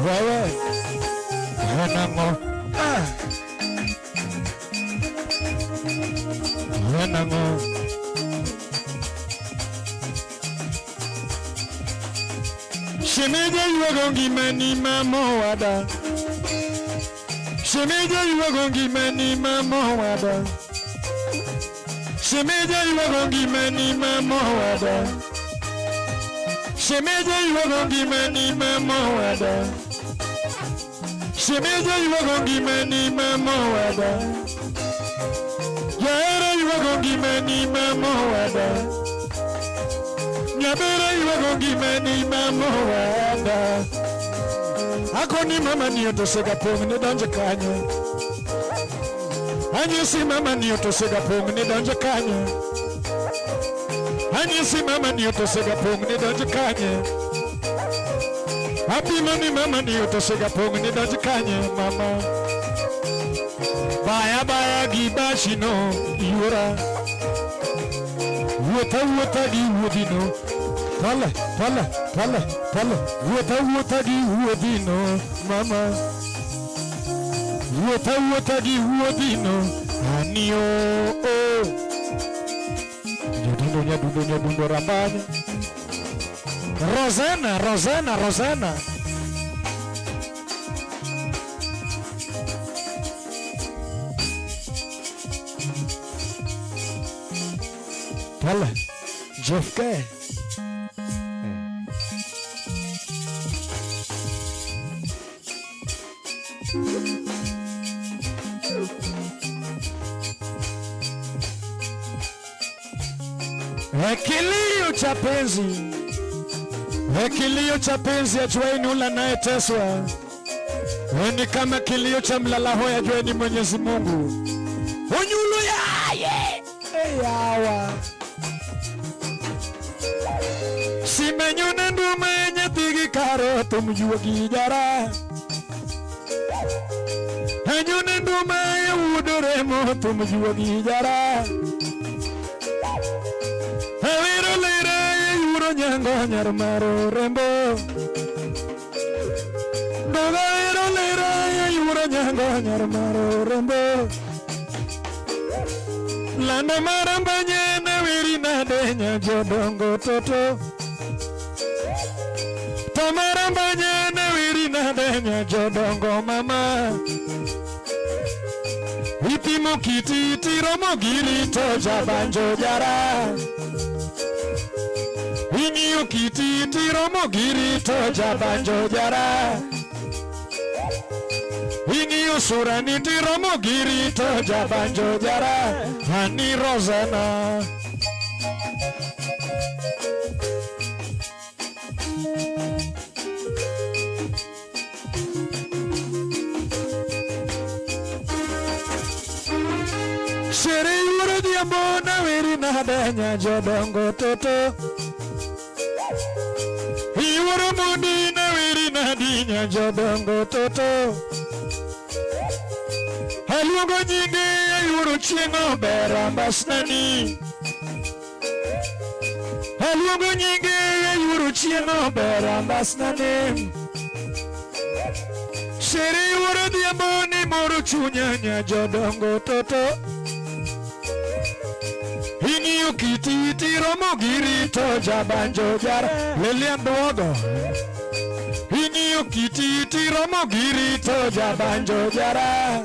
Wewe Wenango Wenango Shemeje yuwagongi mani mamo wada. Shemeje yuwagongi mani mamo wada. Shemeje yuwagongi mani mamo wada. Shemeje yuwagongi mani mamo wada. Shemeje yuwagongi mani mamo wada. Yaera yuwagongi mani mamo wada. Nyabera yuwagongi mani mamo wada. Akoni mama niyo tosega pong ni donje kanyo. Anyisi mama niyo tosega pong ni donje kanyo. Anyisi mama niyo tosega pong ni donje kanyo. Happy money mama niyo tosega pong ni donje kanyo mama. Baya baya gibashi no yura. Wuta di wudino. Pala. Wuta di wudino mama. Wuta di wudino. Anio oh. Nyadundo rambanya. Rosana. Pala. Jeff K. Kilio cha penzi ajueni ula anayeteswa. Ni kama kilio cha mlala hoi ajueni Mwenyezi Mungu. Unyulu yaye yawa simenyune ndumenye tigi karo tumjua gijara. Enyune ndumenye udoremo tumjua gijara. Eviro lire yuro nyango nyarmaro rembo. Doga eviro lire yuro nyango nyarmaro rembo. Landa maramba nyene wiri nadenya jodongo toto. Tamaramba nyene wiri nadenya jodongo mama. Ipimo kiti tiromo giri toja banjo jara. Inyo kiti tiromo giri toja banjo jara. Ing'iyo sura ni tiromo giri to jabanjo jara Hani Rosena. Shere yuro diambo na wiri na danya jodongo toto. Yuro mundi na wiri na dinya jodongo toto. Haluongo nyinge yuro chiengo bera mbasnani. Haluongo nyinge yuro chiengo bera mbasnani. Shere yuro diambo ni moro chunyanya jodongo toto. Ing'iyo kiti tiromo giri to jabanjo jara Lilian Duogo. Ing'iyo kiti tiromo giri to jabanjo jara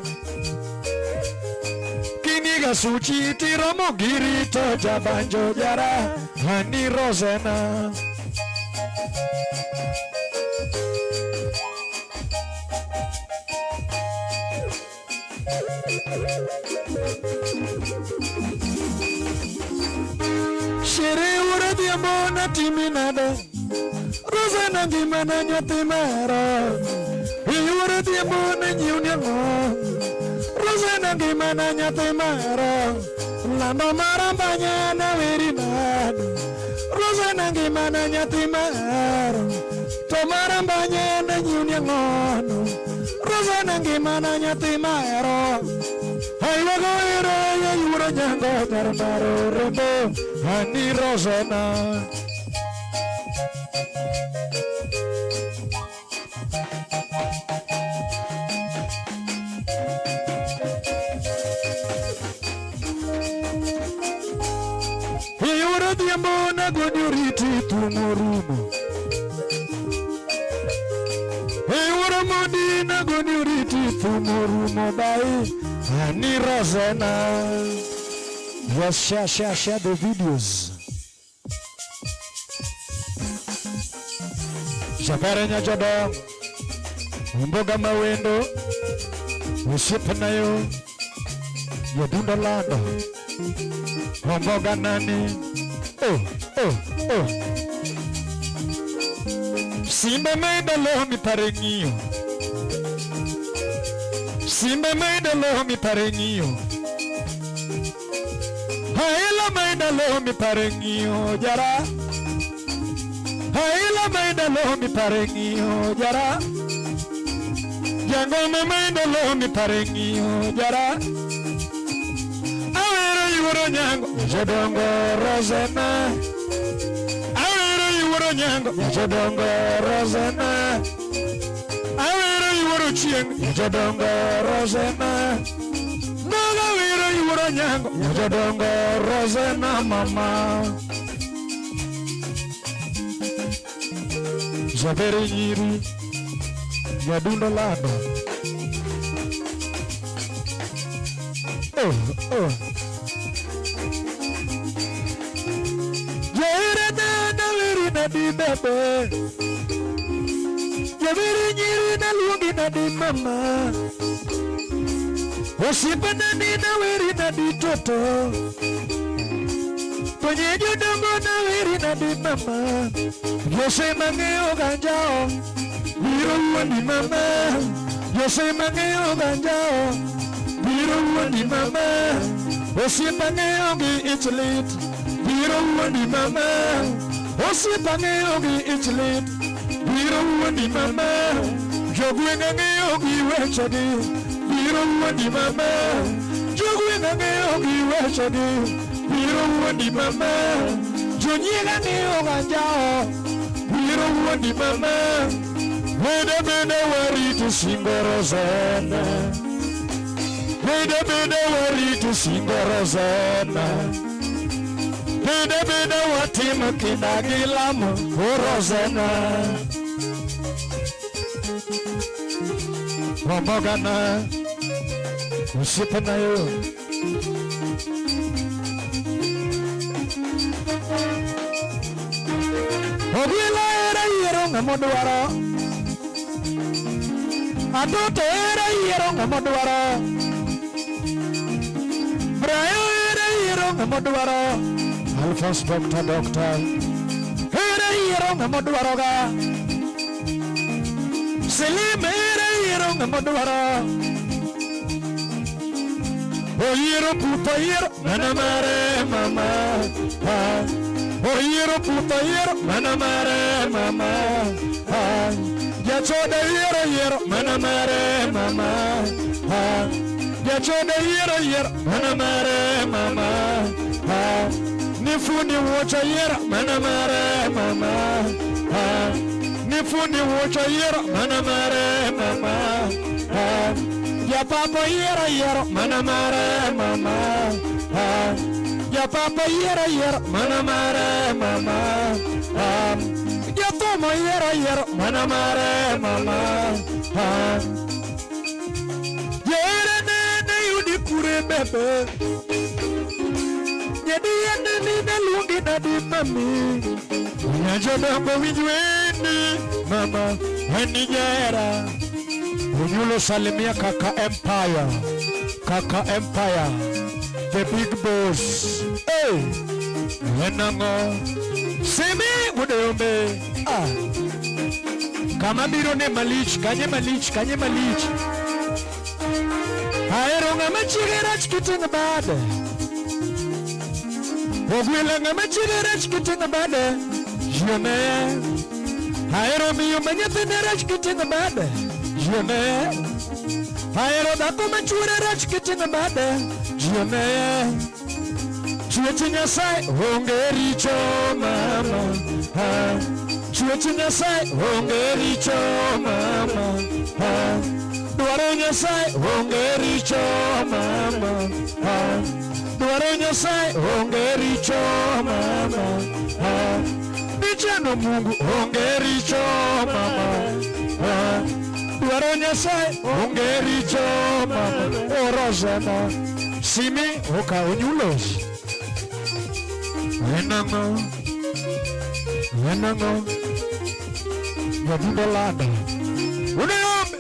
Kiniga suchi tiromo giri to jabanjo jara Hani Rosena. Shere ura diambo na timinada Rosena gimana nyote mara Ura diambo na nyuniango Rosena gimana nyote mara Lamba marambanya na wirinada Rosena gimana nyote mara To marambanya na nyuniango Rosena gimana nyote mara Hai wago ira ya yura nyango tarmaro rembo Hani Rosena. Yura diambo na gonyuriti tumorumo. Yura modi na gonyuriti tumorumo bai Hani Rosena. Yes, share the videos. Shapara nyajodo Mboga mawendo Usipa nayo Yadunda lando Mboga nani Oh Simba maida lo mi parengio Simba maida lo mi parengio Haila maida lo mi parengio jara Haila maida lo mi parengio jara Jango me maida lo mi parengio jara Awero yuro nyango Jodongo Rosena Awero yuro nyango Jodongo Rosena Awero yuro chieng Jodongo Rosena Noga wiro yuro nyango Jodongo Rosena mama Zabere nyiri Yadundo lado Yaira na wiri na di bebe Yaviri nyiri na luongi na di mama Osipa na di na wiri na di toto Kwenye jodongo na wiri na di mama Yose mangeo ganjao Biro wani mama Yose mangeo ganjao Biro wani mama Osipa ngeo gi itlit Biro wani mama Osipa ngeo gi itlit Biro wani mama Jogwenga ngeo gi wechadi Biro wani mama Jogwenga ngeo gi wechadi Biro wani mama Jonyega ngeo ganjao Biro wani mama Weda beda wari tu singorozena Weda beda wari tu singorozena Beda beda watima kinagilamo Orozena Wambogana Usipa na yo Ogwila era yero nga modwaro Atoto era yiero ng'ama dwaro. Brayo era yiero ng'ama dwaro. Alphonse doctor. Era yiero ng'ama dwaro ga. Selim era yiero ng'ama dwaro. Oyiero puto yiero mana mare mama. Oyiero puto yiero mana mare mama. Yachoda yiero mana mare mama. Yachoda yiero mana mare mama. Nifundi wocha yiero mana mare mama. Nifundi wocha yiero mana mare mama. Ya papa yiero mana mare mama. Ya papa yiero mana mare mama. Ya tomo yiero mana mare mama. Yere nene yudi kure bebe. Yedi yende nene lungi na di mami. Nyajoda mbo wijweni mama. Heni yera. Unyulo salimia kaka Empire. Kaka Empire. The big boss. Hey. Wenango. Simi mudeombe. Kama biro ne malich. Kanye malich. Aero nga machigera chikitinga bade. Ogwila nga machigera chikitinga bade. Jone. Aero miyo manyatinera chikitinga bade. Jone. Aero dako machurera chikitinga bade. Jone. Chuechi Nyasai hongericho mama. Chuechi Nyasai hongericho mama. Dwaro Nyasai hongericho mama. Dwaro Nyasai hongericho mama. Nichano Mungu hongericho mama. Dwaro Nyasai hongericho mama. Orozana Simi oka unyulos. Wenango Yabundo lada Uneombe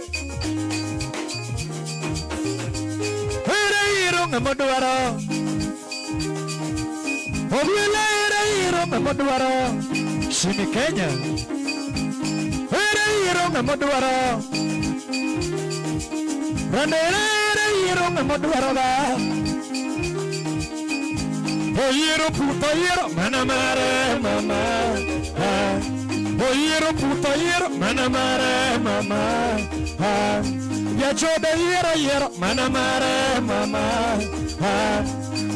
Hira hiro ngamadwaro Obiele hira hiro ngamadwaro Simi Kenya Hira hiro ngamadwaro Randere hira hiro ngamadwaro ga Oyiero puto yiero mana mare mama. Oyiero puto yiero mana mare mama. Yachoda yiero mana mare mama.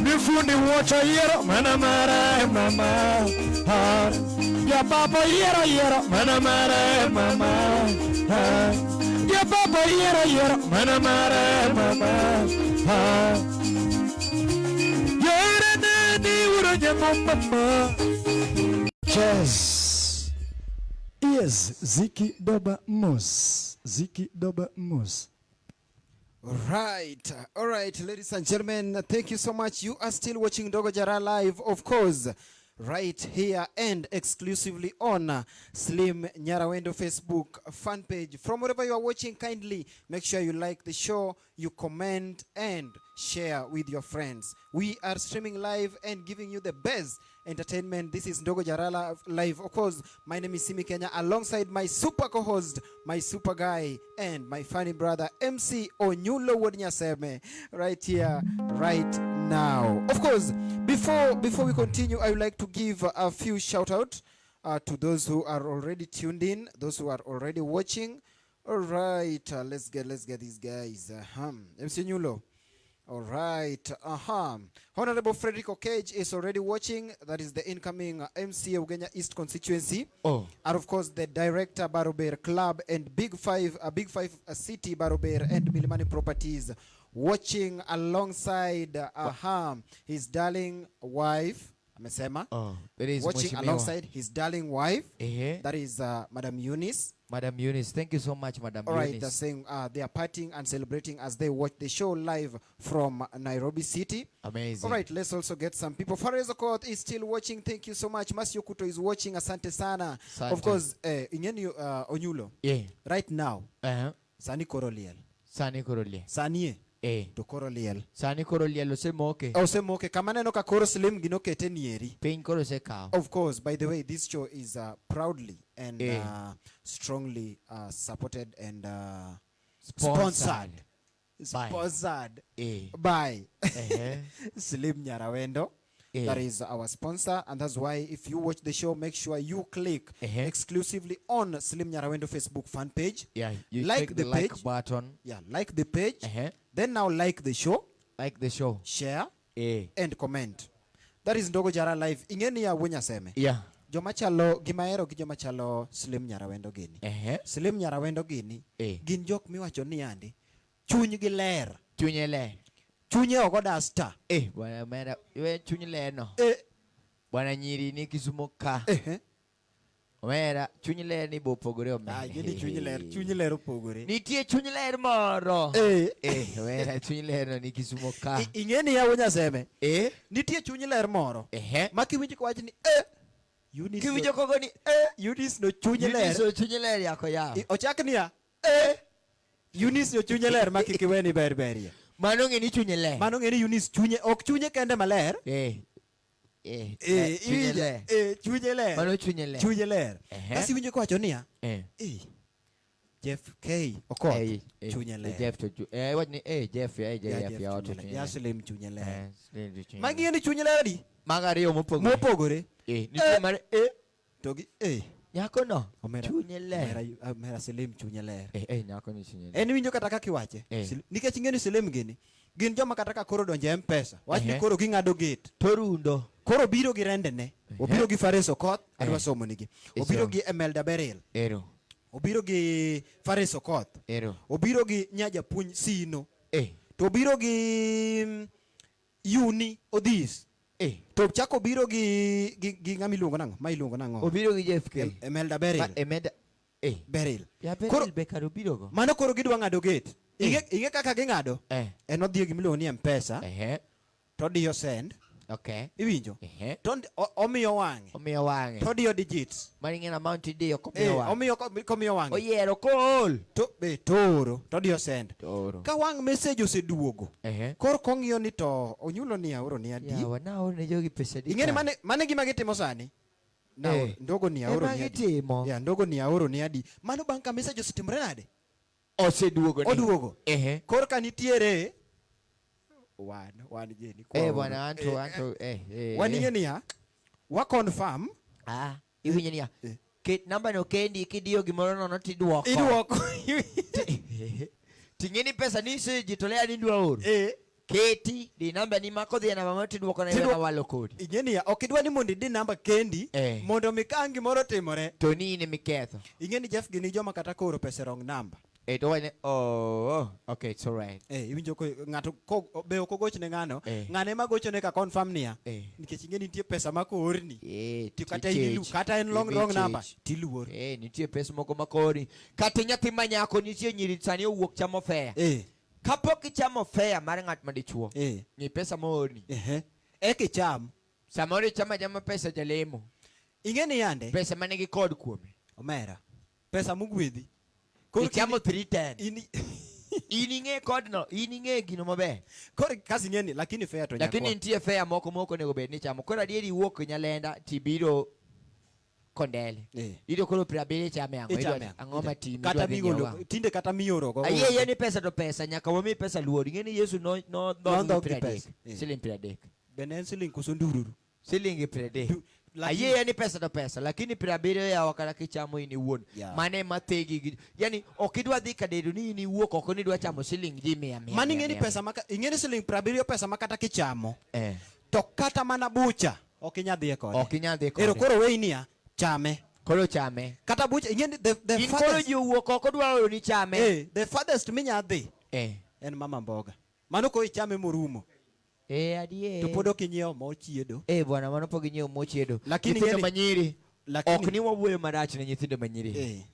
Nifundi wocha yiero mana mare mama. Ya papa yiero mana mare mama. Ya papa yiero mana mare mama. Yes. Yes, Ziki Doba Mus. All right, ladies and gentlemen, thank you so much. You are still watching Ndogo Jara live, of course, right here and exclusively on Slim Nyarawendo Facebook fan page. From wherever you are watching, kindly make sure you like the show, you comment and share with your friends. We are streaming live and giving you the best entertainment. This is Ndogo Jara live. Of course, my name is Simi Kenya, alongside my super co-host, my super guy, and my funny brother MC Onyulo Wodnyaseme, right here, right now. Of course, before we continue, I would like to give a few shout out to those who are already tuned in, those who are already watching. All right, let's get these guys. MC Onyulo. All right. Honorable Frederick Okage is already watching. That is the incoming MC Ugenya East constituency. And of course, the director Barober Club and Big Five City Barober and Milimani Properties watching alongside his darling wife. Amesema. That is watching alongside his darling wife. That is Madam Eunice. Madam Eunice, thank you so much, Madam Eunice. All right, they're saying they are partying and celebrating as they watch the show live from Nairobi City. Amazing. All right, let's also get some people. Farezo Court is still watching. Thank you so much. Masio Kuto is watching. Asante sana. Asante. Of course, Inyeni Onyulo. Yeah. Right now, Sani koro liel. Sani koro liel. Sanie To koro liel. sani koro liel osemoke. Osemoke kama neno ka koro Slim gino kete nieri. Piny koro osekao. Of course, by the way, this show is proudly and strongly supported and sponsored by Slim Nyarawendo. That is our sponsor, and that's why if you watch the show, make sure you click exclusively on Slim Nyarawendo Facebook fan page. Yeah, you like click the like page button. Yeah, like the page. Then now like the show. Like the show. Share and comment. That is Ndogo Jara Live. Ingeni ya wunya seme. Yeah. Joma chalo gimaero gi joma chalo Slim Nyarawendo gini. Slim Nyarawendo gini gin jok miwacho ni andi chuny gi ler. Chunye ler. Chunye ogo dasta. Bwana mera iwe chunye ler no. Bwana nyiri ni Kisumo ka. Omera chunye ler ni bopogore omera. Gini chunye ler opogore. Nitie chunye ler moro. Omera chunye ler no ni Kisumo ka. Ingeni ya wunya seme. Nitie chunye ler moro. Makiwinjo ko wach ni Eunice. Kiwinjo kogo ni Eunice no chunye ler. Eunice no chunye ler yako ya. Ochak niya Eunice no chunye ler makikiweni berberie. Mano ngeni chunye ler. Mano ngeni Eunice chunye ok chunye kende maler. Chunye ler. Chunye ler. Mano chunye ler. Chunye ler. Kasi winjo ko wacho niya Jeff K Okoth chunye ler. Jeff to what ni Jeff ya watu chunye. Ya Slim chunye ler. Chunye. Magi ngeni chunye ler di. Magari yo mopogore. Nitie mare Togi nyako no chunye ler. Mera Slim chunye ler. Nyako ni chunye ler. En winjo kata kaka iwache. Nikech ingeni Slim gini gin joma kata ka koro donje M-Pesa. Wach ni koro ging'ado gate. Torundo. Koro biro gi rendene. Obiro gi Fares Okoth. Adwa somo nigi. Obiro gi Emelda Beril. Obiro gi Fares Okoth. Obiro gi Nyajapuonj Sino. To obiro gi Uni Odhis. To chako obiro gi ng'ama iluongo nang'o? Ma iluongo nang'o? Obiro gi Jeff K. Emelda Beril. Beril. Ya Beril be karo biro go. Mano koro gidwa ng'ado gate. Inge kaka ging'ado? En odhi gimiluongo ni M-Pesa. To diyo send. Iwinjo? To omiyo wang'e. To diyo digits. Maring'en amount idiyo komiyo wang'e. Komiyo wang'e. Oyiero kool. To be toro. To diyo send. Ka wang' message oseduogo. Koro kong'iyo ni to onyulo ni aoro ni adi. Yawa na aoro ne jogi pesa di. Ing'eni mane gima gitimo sani? Ndogo ni aoro ni adi. Ndogo ni aoro ni adi. Mano bang' ka message osetimre nade? Oseduogo ni. Oduogo. Koro ka nitiere wan jeni. Bwana anto. Wan ing'eni ya wa confirm. Iwinjo niya. Ket namba no kendi kidiyo gimoro nono tidwoko. Ting'eni pesa ni isejitolea ni dwa oro. Keti di namba ni mako dhi namba moti dwoko na iwe walo kodi. Ing'eni ya ok idwa ni mondo idi namba kendi mondo mikang gimoro timore. To ni ne miketho. Ing'eni Jeff gini joma kata koro pesa wrong number. Okay, it's all right. Iwinjo ko ng'ato be ok ogochne ng'ano. Ng'ane ma gochone ka confirm niya. Nikech ing'eni nitie pesa ma koorni. Kata en wrong number tiluor. Nitie pesa moko ma koorni. Kata nyathi manyako nitie nyiri sani owuok chamo fea. Kapok ichamo fea mar ng'at madichuo. Ni pesa moorni. Kicham. Samoro ichama pesa jalemo. Ing'eni yande. Pesa manigi kod kuome. Omera. Pesa mugwedhi. Ichamo 310. Ining'e kod no. Ining'e gino maber. Koro kasi ng'eni lakini fea to nyakwa. Lakini nitie fea moko nego bed ni chamo. Koro adieri iwuok Nyalenda tibiro Kondele. Ido koro 70 chame ang'o matimi. Kata migolo tinde kata mioro go. Ayie ni pesa to pesa nyaka wami pesa luori. Ng'eni Yesu no pesa. Siling 30. Benen siling kuso ndururu. Siling 30. Ayie ni pesa to pesa lakini 70 ya wakala kichamo ini wuon. Mane mategi. Yani okidwa dhi kadedo ni ini wuok oko ni dwa chamo siling ji 100. Mani ng'eni pesa maka ing'eni siling 70 pesa makata kichamo. To kata mana bucha ok inyadhi kode. Ero koro we inia chame. Koro chame. Kata bucha ing'eni the farthest. Koro ji wuok oko dwa oro ni chame. The farthest minyadhi. En mama mboga. Mano ko ichame morumo. Adie. To pod ok inyiewo mo chiedo. Bwana mano pok inyiewo mo chiedo. Lakini nyithindo manyiri. Ok ni wawuoyo marach ne nyithindo manyiri.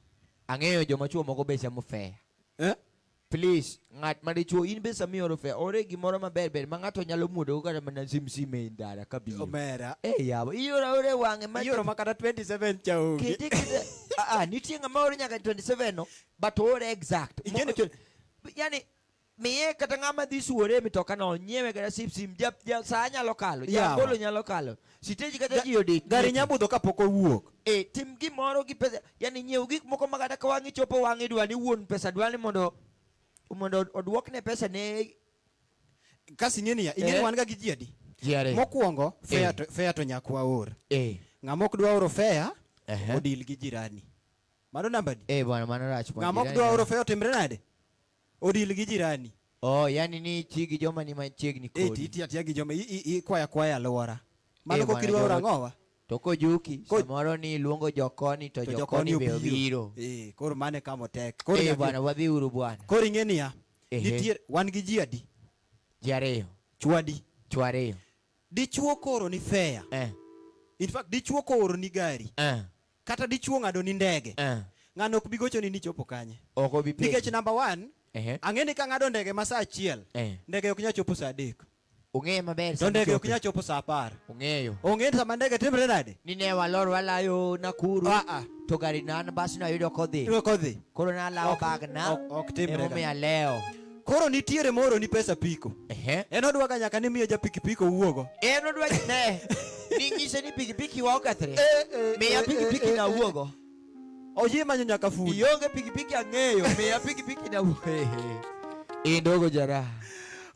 Ang'eyo joma chuo moko be chamo fea. Please, ng'at madichuo in be samioro fea. Ore gimoro maber ma ng'ato nyalo muodo kata mana sim ndara kabiro. Omera. Yawa. Ioro ore wang'e ma. Ioro makata 27 chaonge. nitie ng'ama oro nyaka 27 no but ore exact yani miye kata ng'ama dhi suore mitoka no nyiewe kata sim saa nyalo kalo jambolo nyalo kalo siteji kata ji odik gari nyabudho kapok owuok tim gimoro gi pesa yani nyiew gik moko magata ka wang'i chopo wang'i dwani wuon pesa dwani mondo odwokne pesa ne kasi ing'eni wan ga gi ji adi mokwongo fare to nyakwa or ng'ama ok dwa oro fare odil gi jirani mano namba di bwana mano rach ng'ama ok dwa oro fare otimre nade odil gi jirani yani ni chi gi joma ni machiegni kodi itiya gi joma ikwaya alwora mano kok idwa oro ang'owa to kojuki samoro ni luongo jokoni to jokoni be obiro koro mane kamo tek koro bwana wadhi uru bwana koro ing'eni nitie wan gi ji adi ji ariyo chwo ariyo dichuo koro ni fare in fact dichuo koro ni gari kata dichuo ng'ado ni ndege ng'ano ok bi gochoni ni chopo kanye nikech number 1 ang'eni ka ng'ado ndege ma saa 1 ndege ok nya chopo saa 3 ong'eyo maber to ndege ok nya chopo saa 10 ong'eyo sama ndege timre nade ni ne walor walayo Nakuru to gari nan bas na yudo kodhi koro na lawo bag na ok timre ga leo koro nitiere moro ni pesa piko en odwa ga nyaka ni miyo ja pikipiki owuogo en odwa ne ni nyise ni pikipiki wa okathre miya pikipiki na wuogo oye manyo nyaka fundi ionge pikipiki ang'eyo miya pikipiki na wuogo Ndogo Jara.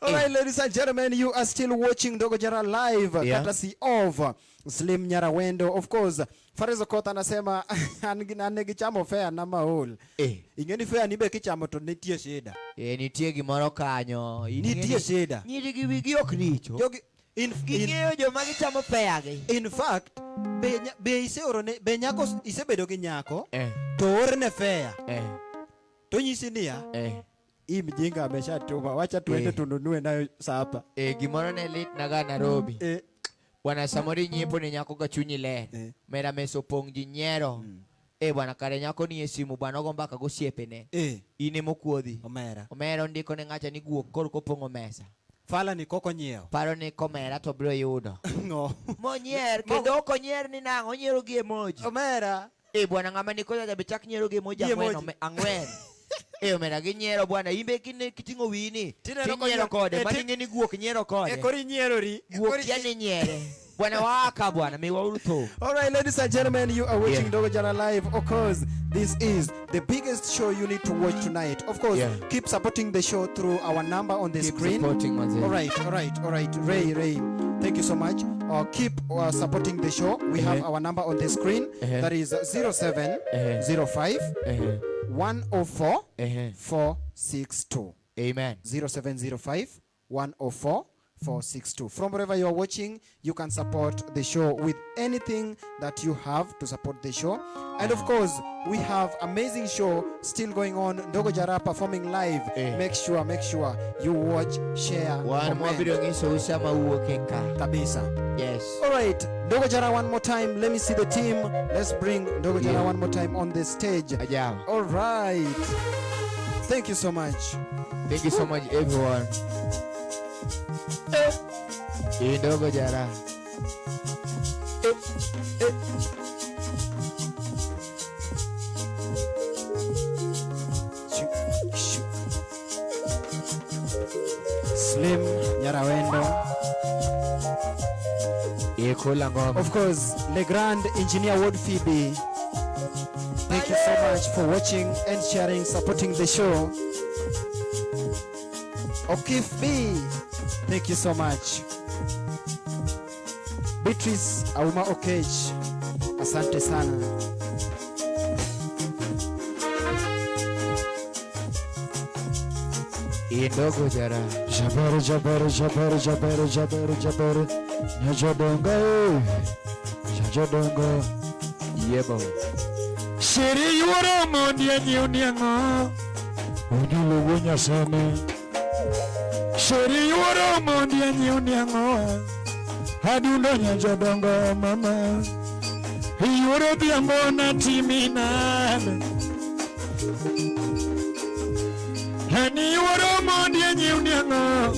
All right, ladies and gentlemen, you are still watching Ndogo Jara live, courtesy of Slim Nyara. Of course, Farezo Kota anasema anegichamo fare na maol. Ingeni fare nibe kichamo to nitie shida. Nitie gimoro kanyo. Nitie shida. Nyiri gi wigi ok richo. Ing'eyo joma gichamo fare gi. In fact, be iseoro ne be nyako isebedo gi nyako to orne fare. To nyisi niya. Hii mjinga ameshatuma, wacha tuende tununue nayo sapa. Gimoro ne lit naga Nairobi. Bwana samori nyiepo ni nyako ga chunyi le. Mera meso pong ji nyiero. Bwana kare nyako ni esimu bwana ogomba ka gosiepene. Ine mokuodhi. Omera ndiko ne ng'acha ni guok kor kopong'o mesa. Fala ni koko nyieo. Paro ni komera to bro yudo. No. Monyer kendo oko nyer ni nang'o nyiero gi emoji. Omera. Bwana ng'ama ni koja jabe chak nyiero gi emoji ang'wen. Omera gi nyiero bwana imbe kiting'o wini. Tinyiero kode mani ni guok nyiero kode. Kori nyiero ri. Guok yani nyiere. Bwana waka bwana miwa uruto. All right, ladies and gentlemen, you are watching Ndogo Jara live. Of course, this is the biggest show you need to watch tonight. Of course, keep supporting the show through our number on the screen. All right. Ray. Thank you so much. Keep supporting the show. We have our number on the screen. That is 0705 104 462. Amen. 0705 104 462. From wherever you are watching, you can support the show with anything that you have to support the show. And of course, we have amazing show still going on. Ndogo Jara performing live. Make sure you watch, share, comment. Kabisa. Yes. All right, Ndogo Jara one more time. Let me see the team. Let's bring Ndogo Jara one more time on the stage. All right. Thank you so much. Thank you so much, everyone. Ndogo Jara. Slim Nyara. Of course, Le Grand Engineer Ward Phoebe. Thank you so much for watching and sharing, supporting the show. Okif B. Thank you so much. Beatrice Auma Okech. Asante sana. Ndogo Jara. Jabber. Nyajodongo. Yebo. Shiri yuoro mondi anyuniango. Onyulo wonya same. Shiri yuoro mondi anyuniango. Adundo nyajodongo mama. Yuoro biambo na timinane. Hani yuoro mondi anyuniango.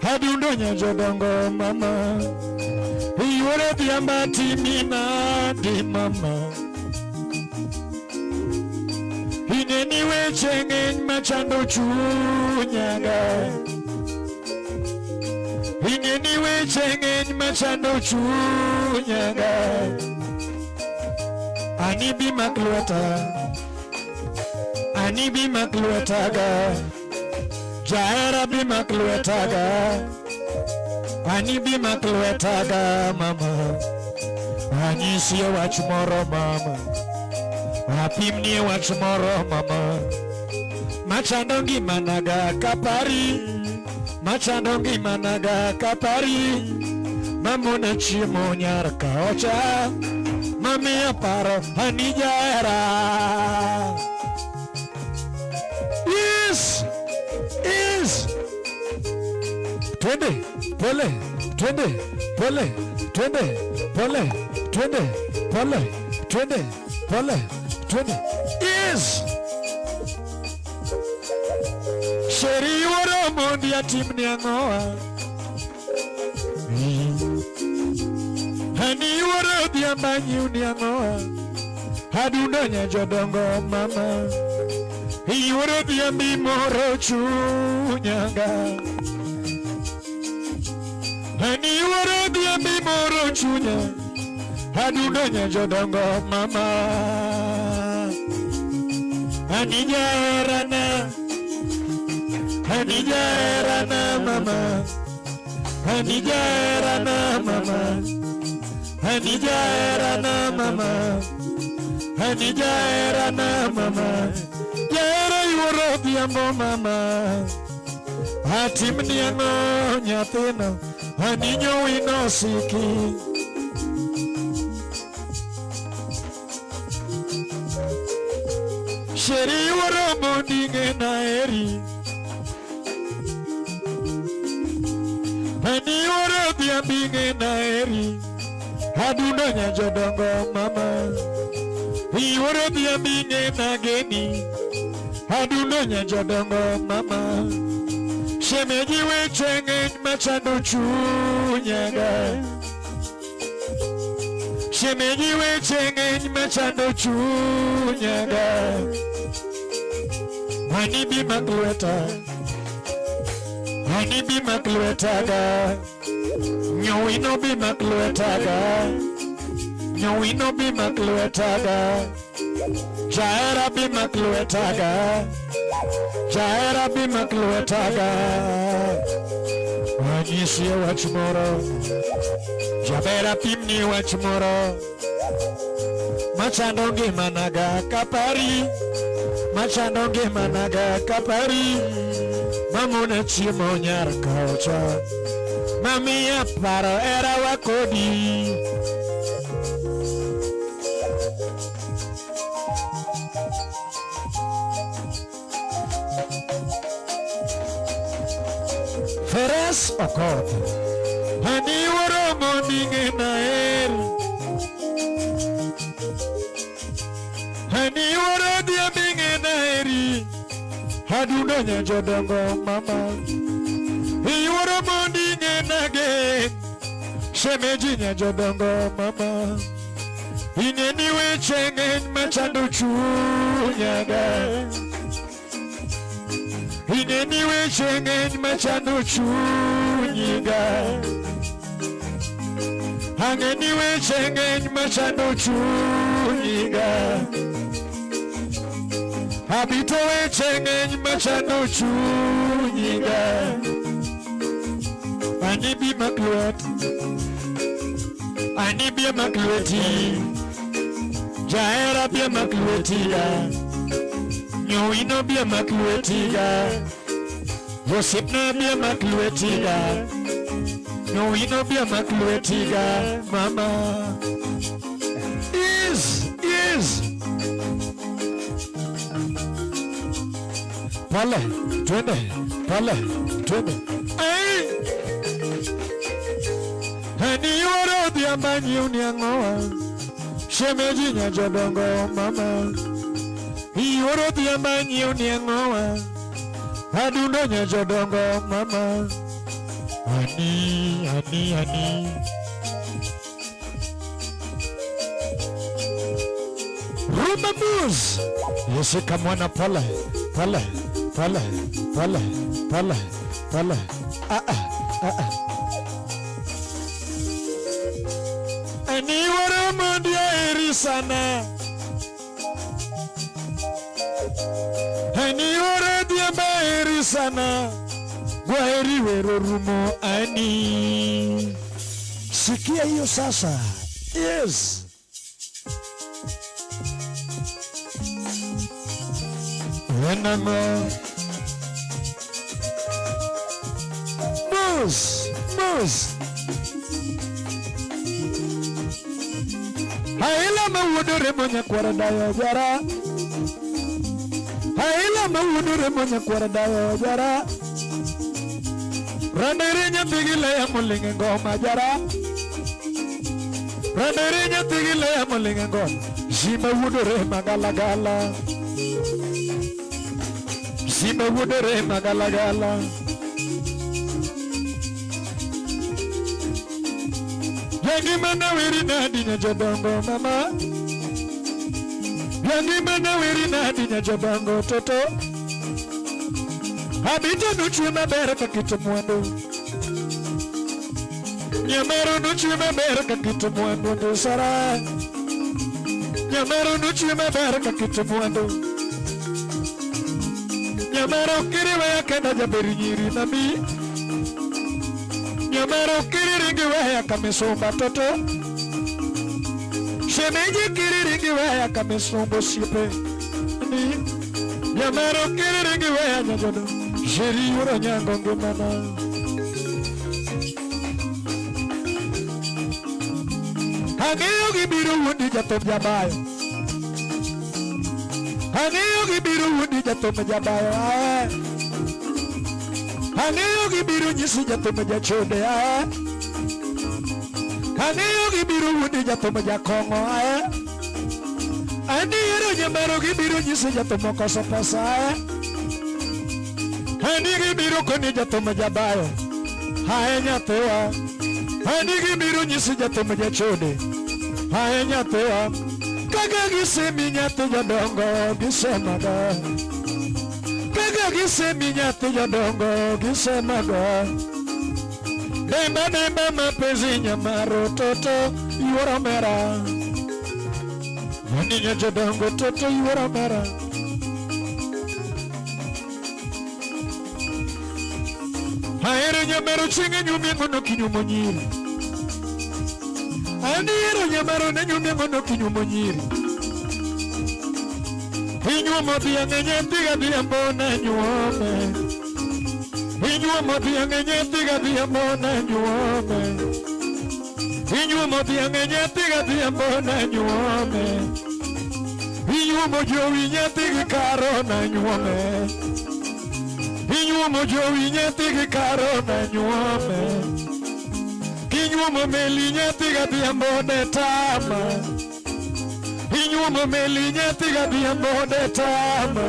Adundo nyajodongo mama. Yuoro biamba timinane mama. ingeni weche ng'eny machando chunyaga. Ingeni weche ng'eny machando chunyaga. Ani bi maklweta, ani bi maklwetaga. Jahera bi maklwetaga, ani bi maklwetaga mama. Ani siya wach moro mama, apimnie wach moro mama. Machando ngimanaga kapari, machando ngimanaga kapari. Mamona chiemo nyar kaocha, mami aparo ani jahera. Is twende pole, twende pole, twende pole, twende pole, twende pole, twende. Is sheri woro mondi atimni ang'owa. Hani woro dhiambanyi uni ang'owa. Adundo nyajodongo mama. Iworo dhiambi moro chunyaga. Hani iworo dhiambi moro chunya. Adundo nyajodongo mama. Hani jaherana, hani jaherana mama. Hani jaherana mama. Hani jaherana mama. Hani jaherana mama. Jahera iworo dhiambo mama. Atimni ang'o nyathina, hani nyowino siki. Sheri iworo mondi ng'ena eri. Hani iworo dhiambi ng'ena eri. Adundo nyajodongo mama. Iworo dhiambi ng'ena geni. Adundo nyajodongo mama. Shemeji weche ng'eny machando chunyaga. Shemeji weche ng'eny machando chunyaga. Hani bi maklweta, hani bi maklwetaga. Nyowino bi maklwetaga, nyowino bi maklwetaga. Jahera bi maklwetaga, jahera bi maklwetaga. Anyisi wach moro, jabera pimni wach moro. Machando ngimanaga kapari, machando ngimanaga kapari. Mamona chiemo nyar kaocha, mami aparo era wakodi. Feres okot, hani woro mondi ng'ena eri. Hani woro dhiambi ng'ena eri. Adundo nyajodongo mama. Iworo mondi ng'ena gen. Shemeji nyajodongo mama. Ing'eni weche ng'eny machando chunyaga. Ing'eni weche ng'eny machando chunyiga. Ang'eni weche ng'eny machando chunyiga. Abito weche ng'eny machando chunyiga. Ani bi maklwet, ani bi maklweti. Jahera bi maklwetiga. Nyowino bi maklwetiga. Yosipna bi maklwetiga. Nyowino bi maklwetiga mama. Is pale, twende, pale, twende. Ay! Hani iworo dhiambanyi uni ang'owa. Shemeji nyajodongo mama. Iworo dhiambanyi uni ang'owa. Adundo nyajodongo mama. Ani. Juma Bus. Yeshika mwana pole. Pole. Pole. Pole. Pole. Pole. Ani wara mondia erisana. Ani wara diamba erisana. Gwaheri wero rumo ani. Sikia hiyo sasa. Yes. Wenamo. Bus. Haila mawudure monya kwara dayo jara. Haila mawudure monya kwara dayo jara. Randerinya tigile ya mulinge ngoma jara. Randerinya tigile ya mulinge ngoma. Jima wudure magalagala. Jima wudure magalagala. Yangi mana wiri na dinya jodongo mama. Yangi mana wiri na dinya jodongo toto. Habita nuchi mabere kakito mwendo. Nyamero nuchi mabere kakito mwendo ndo sara. Nyamero nuchi mabere kakito mwendo. Nyamero kiriwe ya kenda jaberi nyiri nami. Nyamero kiriringi waya kamesomba toto. Shemeji kiriringi waya kamesombo sipe. Nyamero kiriringi waya nyajodo. Jeri yuro nyango ngumana. Hageyo gibiru wundi jatom jabayo. Hageyo gibiru wundi jatom jabayo. Hageyo gibiru nyisi jatom jachode. Hageyo gibiru wundi jatom jakongo. Andi yero nyamero gibiru nyisi jatom koso pesa. Hanigi biru koni jatom jabayo. Haenya tewa. Hanigi biru nyisi jatom jachode. Haenya tewa. Kaga gisemi nyate jadongo gisemaga. Kaga gisemi nyate jadongo gisemaga. Demba mapenzi nyamaro toto yuara mera. Waninya jadongo toto yuara mera. Haero nyamero chinge nyumengo no kinyumo nyiri. Aniero nyamero ne nyumengo no kinyumo nyiri. Inyuomo dhiange nyethiga dhiambona nyuome. Inyuomo dhiange nyethiga dhiambona nyuome. Inyuomo dhiange nyethiga dhiambona nyuome. Inyuomo jowi nyethiga karo na nyuome. Inyuomo jowi nyethiga karo na nyuome. Inyuomo meli nyethiga dhiambone tama. Inyuomo meli nyethiga dhiambone tama.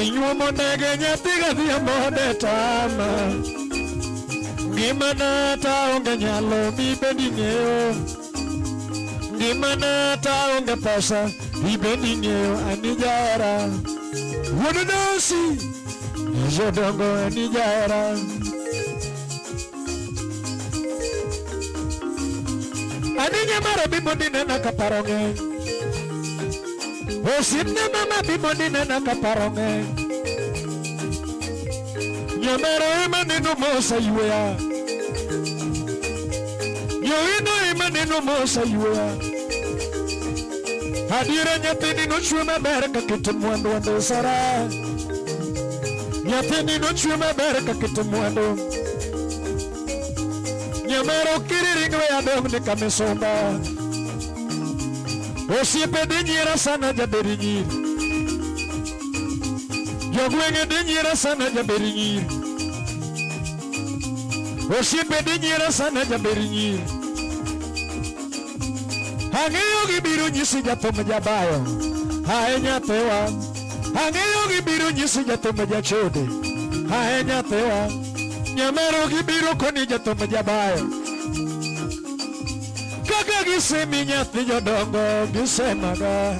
Inyuomo ndege nyethiga dhiambone tama. Ngimana ta onge nyalo mibendi ng'eyo. Ngimana ta onge pesa mibendi ng'eyo anijara. Wuono dosi jodongo anijara. Aninya mara bimoni nena kaparonge. Osimne mama bimoni nena kaparonge. Nyamero ima neno mosa yuea. Yoino ima neno mosa yuea. Hadira nyatini no chwe mabere kakito mwando sara. Nyatini no chwe mabere kakito mwando. Nyamero kiriringi wea dong ni kamesomba. Osiepe dinyira sana jaberi nyiri. Jogwenge dinyira sana jaberi nyiri. Osiepe dinyira sana jaberi nyiri. Hangeyo gibiru nyisi jatom jabayo. Haenya tewa. Hangeyo gibiru nyisi jatom jachode. Haenya tewa. Nyamero gibiru koni jatom jabayo. kaka gisemi nyathi jodongo gisemaga,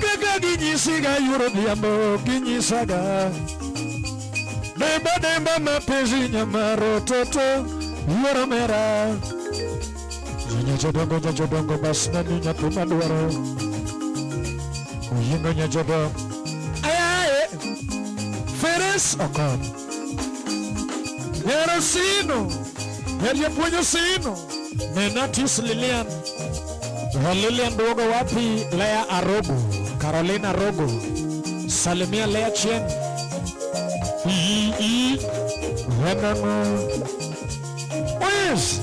kaka ginyisiga yuro dhiambo ginyisaga, demba mapenzi nyamaro toto yuro mera, nyajodongo bas nani nyathi madwaro, uyingo nyajodongo ayaye Feres Okon Yero Sino Yero Puño Sino Menatis Lilian Lilian Dogo wapi Lea Arogo Carolina Arogo Salimia Lea Chen Wenano Yes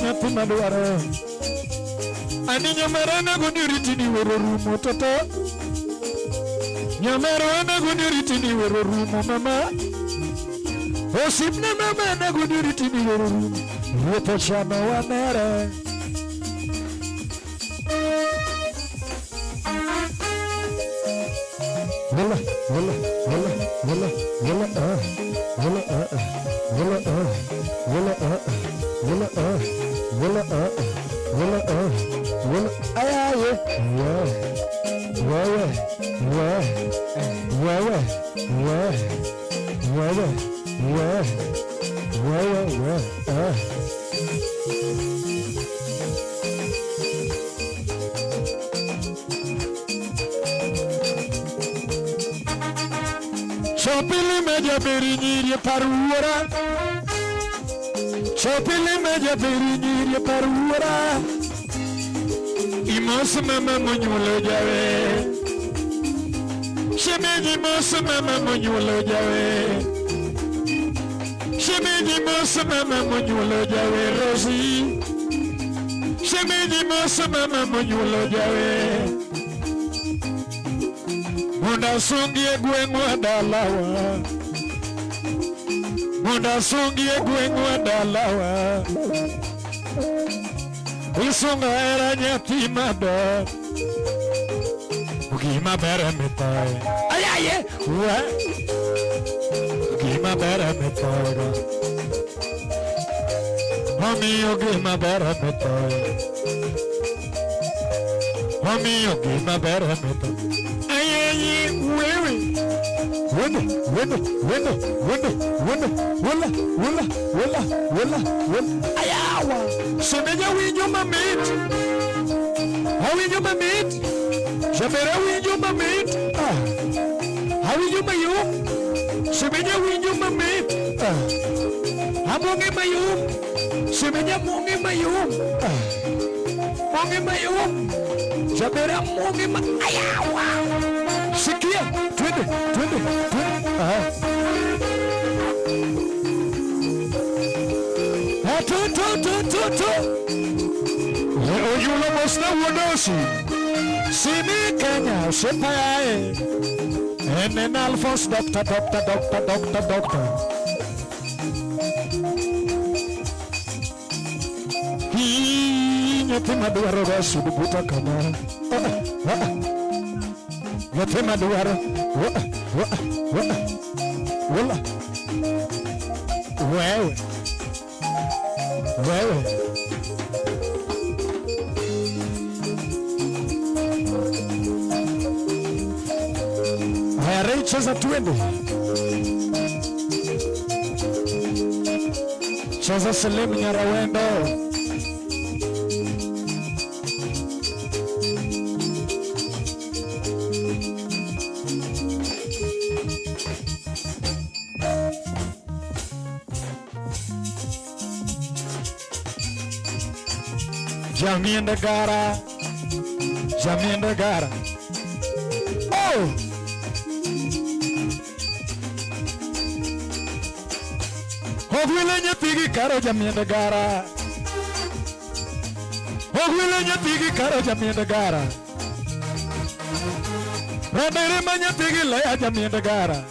nyathi madwaro ani nyamera nego ni ritini wero rumo toto nyamera nego ni ritini wero rumo mama osipne mama nego ni ritini wero rumo rupo chama wanere wala Chopili meja berinyiri paruora Chopili meja berinyiri paruora Imos mama monyulo jawe Shemeji mos mama monyulo jawe Shemeji mos mama monyulo jawe Rosi Shemeji mos mama monyulo jawe Munda sungi egwengwa dalawa Munda sungi egwengwa dalawa Isunga era nyathi mado Ugima bere mitoy Ayaye Uwe Ugima bere mitoy Mami ugima bere mitoy Mami ugima bere mitoy Ayawa Semeja winyo mamit Hawinyo mamit Shabera winyo mamit Hawinyo mayum Semeja winyo mamit Hamongi mayum Semeja mongi mayum Mongi mayum Shabera mongi mayum Ayawa Sikia, twende. To. Oyulo mosna wonosi. Sini Kenya, sepae. Enen Alphonse, doctor. Nyathi madwaro rasu buta kama. Nyathi madwaro. Wala. Wewe. Haya cheza twende. Cheza Slim Nyarawendo. Jamienda gara. Oh! Hogwile nyapigi karo jamienda gara. Radere manyapigi laya jamienda gara.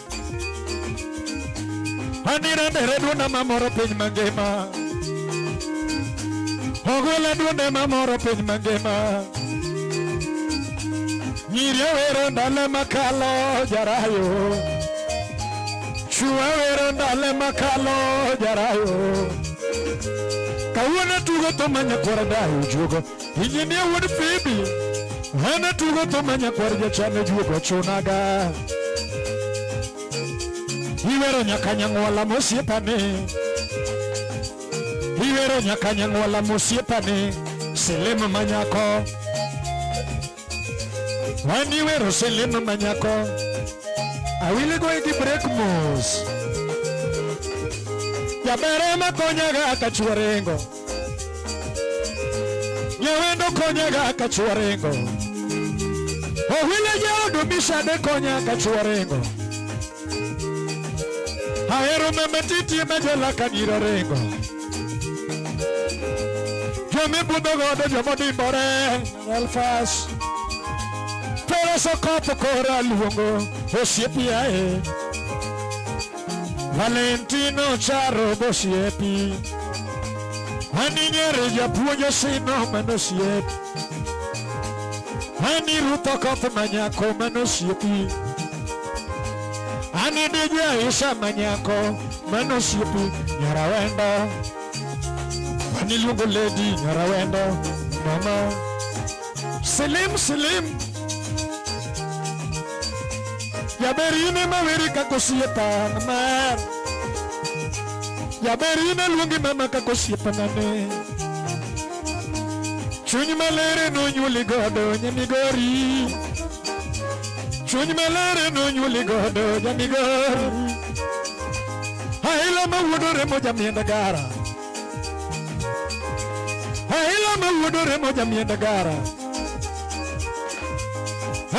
Anirandere duna mamoro piny mangima. Ogwela duna mamoro piny mangima. Nyiri wero ndale makalo jarayo. Chua wero ndale makalo jarayo. Kawana tugo to manya kwara dayo jugo. Injini wad Phoebe. Hana tugo to manya kwara jachane jugo chunaga. Iwero nyakanya ngwala musiepane. Iwero nyakanya ngwala musiepane. Selema manyako. Wani wero selema manyako. I will go to break moves. Yabere makonyaga kachuarengo. Nyawendo konyaga kachuarengo. Owile yao dumisha de konya kachuarengo. Aero memetiti majela kaniro rengo. Jomi budogo de jomodi bore alfas. Pero sokopo kora luongo osiepiae. Valentino Charo bosiepi. Ani nyere japuonjo sino manosiepi. Ani ruto kopo manyako manosiepi. Ani DJ Isha manyako manosiepi. Nyarawendo. Ani luongo lady nyarawendo. Mama Selim Yaberine maweri kakosiepa namar. Yaberine luongi mama kakosiepa nane. Chuny malere no nyuli godo nyamigori. Chuny malere no nyuli godo nyamigori. Haila mawudore moja mienda gara. Haila mawudore moja mienda gara.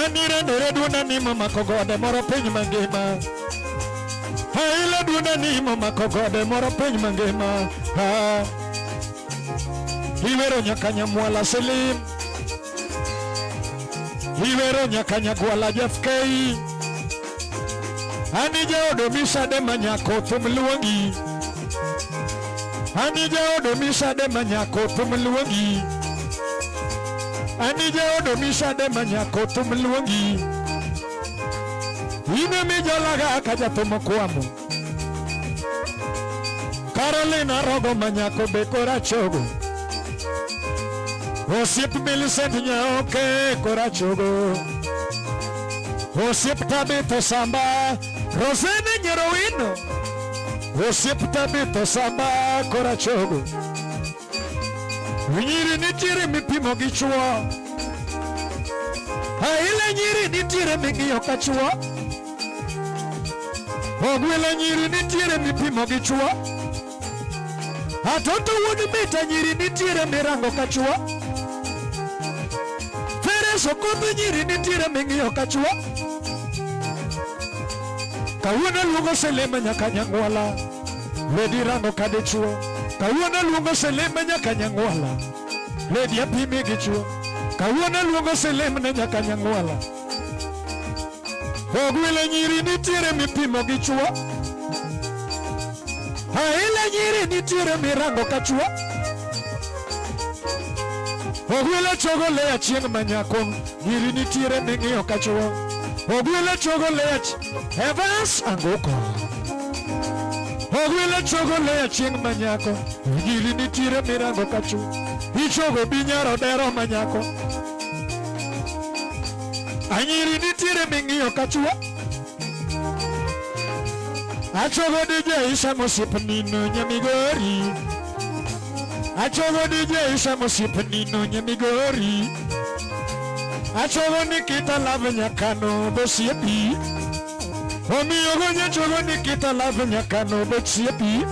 Anira ndere duna ni mama kogode moro piny mangima. Haila duna ni mama kogode moro piny mangima. Iwero nyakanya mwala Selim. Iwero nyakanya gwala JFK. Anija odomisha de manyako tumluongi. Anija odomisha de manyako tumluongi. Anija odomisha de manyako tumluongi. Ine mijolaga kaja tumokwamo. Carolina rogo manyako bekora chogo. Osiep Millicent nyaoke kora chogo. Osiep Tabito Samba Rosene Nyerowino. Osiep Tabito Samba kora chogo. Nyiri nitire mipimo gichua. Haile nyiri nitire mingiyo kachua. Ogwele nyiri nitire mipimo gichua. Atoto wudi mita nyiri nitire mirango kachua. Fere sokoto nyiri nitire mingiyo kachua. Kawuna luongo Selema nyakanya ngwala. Ledi rango kadechuo. Kawuna luongo Selema nyakanya ngwala. Ledi apimi gichuo. Kawuna luongo Selema nyakanya ngwala. Ogwele nyiri nitire mipimo gichuo. Haile nyiri nitire mirango kachua. Ogwele chogo lea chieng manyako. Nyiri nitire mingiyo kachua. Ogwele chogo lea Evans Angoko. Ogwele chogo lea chieng manyako. Nyiri nitire mirango kachua. Ichogo binyaro dero manyako. Anyiri nitire mingiyo kachua. Achogo DJ Isha Mosipnino nyamigori. Achogo DJ Isha Mosipnino nyamigori. Achogo Nikita Love nyakano bosiepi. Omiyogo nyachogo Nikita Love nyakano bosiepi.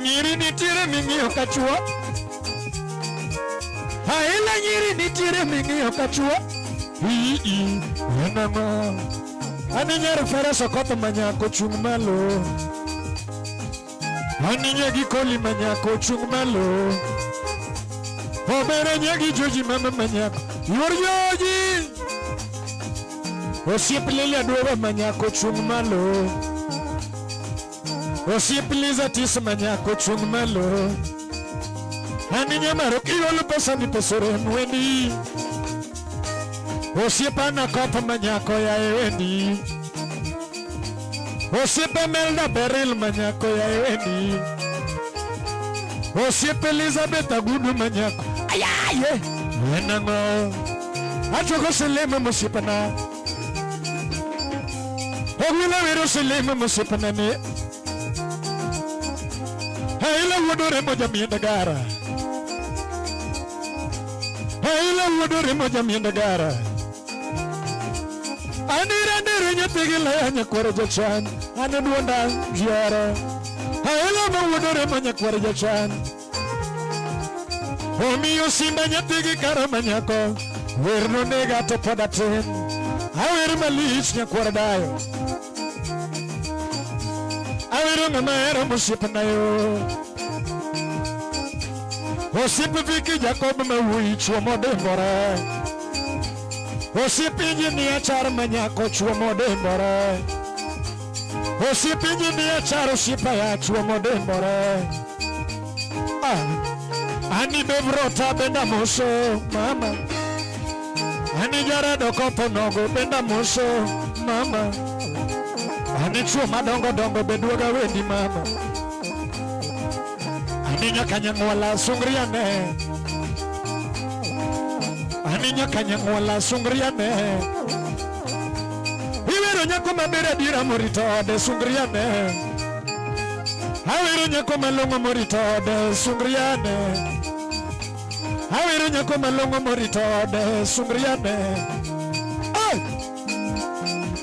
Nyiri nitire mingiyo kachua. Haila nyiri nitire mingiyo kachua. Enama Ani nyere fere sokoto manyako chung malo. Ani nyegi koli manyako chung malo. Obere nyegi joji mama manyako. Yor joji Osiep lili adoba manyako chung malo. Osiepiliza tis manyako chung malo. Ani nyamaro kiolo pesa ni pesore mwendi. Osiepa na kopa manyako ya ewendi. Osiepa Melda Beril manyako ya ewendi. Osiepa Elizabeth Agudu manyako. Ayaye. Wenango. Achoko selema mosiepa na. Ogwila wero selema mosiepa na ne. Haila wodore moja mienda gara. Haila wodore moja mienda gara. Anira nyategila ya nyakwara jachan. Anaduanda jiara. Haila wodore moja kwara jachan. Omiyo simba nyategi kara manyako. Werno nega to podaten. Awer malich nyakwara dayo. Awero ngamaero mosiepa na yo. Osiepe Viki Jacob mawui chuo modembore. Osiepe Injinia Char manyako chuo modembore. Osiepe Injinia Char osiepa ya chuo modembore. Ani bevrota benda moso mama. Ani jarado kopo nogo benda moso mama. Ani chuo madongo dongo beduoga wendi mama. Ani nyakanyangwala sungriane. Ani nyakanyangwala sungriane. Iwero nyako mabere dira morito de sungriane. Awero nyako malongo morito de sungriane. Awero nyako malongo morito de sungriane.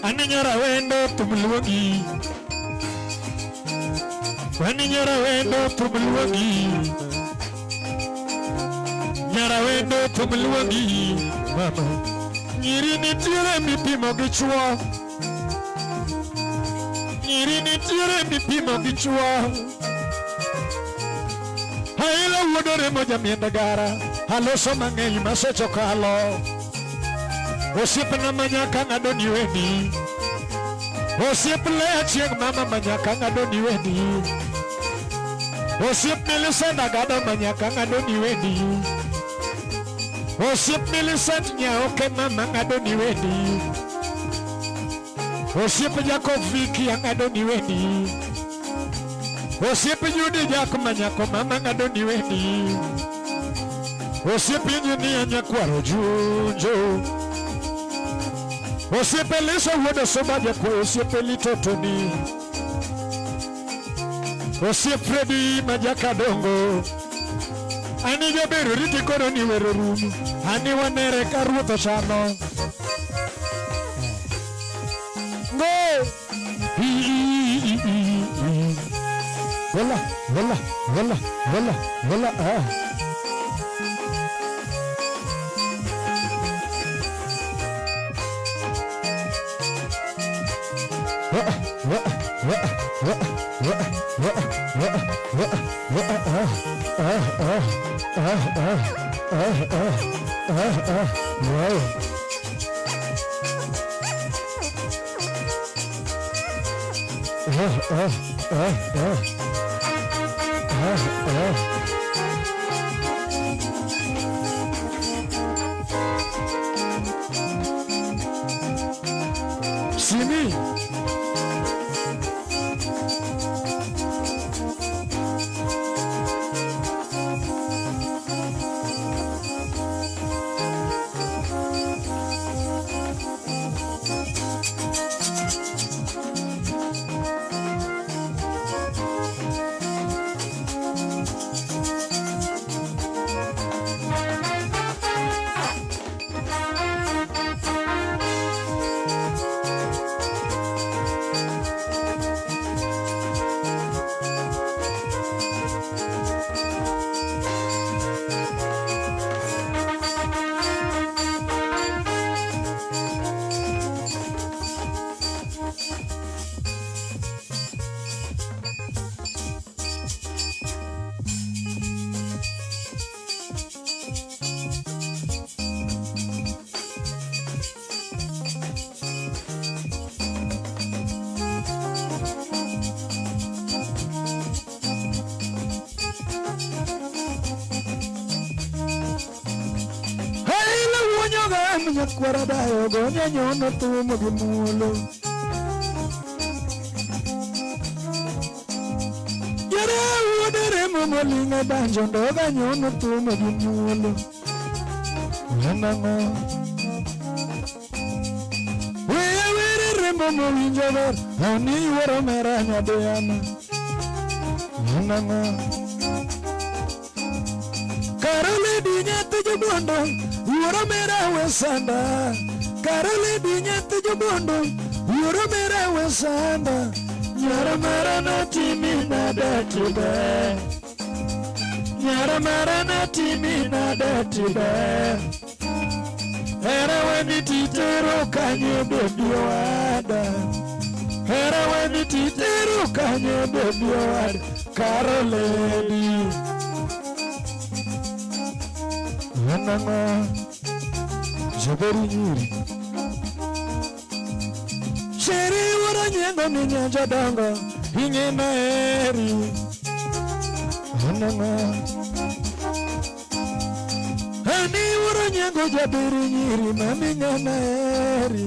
Ani nyara wendo tumluongi. Ani nyara wendo tumluongi. Nyara wendo tumluongi. Mama. Nyiri nitiere mipimo gi chuo. Nyiri nitiere mipimo gi chuo. Haila wodore moja mienda gara. Haloso mang'eny masechokalo. Osiepe na manyaka ng'ado ni wendi. Osiepe Lea chieng mama manyaka ng'ado ni wendi. Osiepe Millicent Agado manyaka ng'ado ni wendi. Osiepe Millicent Nyaoke mama ng'ado ni wendi. Osiepe Jacob Viki ng'ado ni wendi. Osiepe Judy Jack manyako mama ng'ado ni wendi. Osiepe Injinia Nyakwaro Junjo. Osiepe Lisa wodo sobaja kwa osiepe litotoni. Osiepe Freddy Majaka Dongo. Ani jaberu riti koro ni wero rumu. Ani wanere karuto chano. Ngo. Vola, vola, vola, vola, vola, Simi. kuom nyakwara dayo go nyanyono thumo gi muolo. Yara wuode remo molinga banjo ndoga nyono thumo gi muolo. Nanang'o weya were rembo mowinjo ber oni yuoro mera nyadiyana. Nanang'o Karole di nyathi jobondo yuoro mera wesanda. Karole di nyathi jobondo yuoro mera wesanda. Nyara mara no timi nada tibe. Nyara mara no timi nada tibe. Era weni titero kanye bebi wada. Era weni titero kanye bebi wada. Karole di Nanang'o jaberi nyiri. Sheri wara nyengo ni nyanja dongo inge maeri. Nanang'o ani wara nyengo jaberi nyiri mami ngana eri.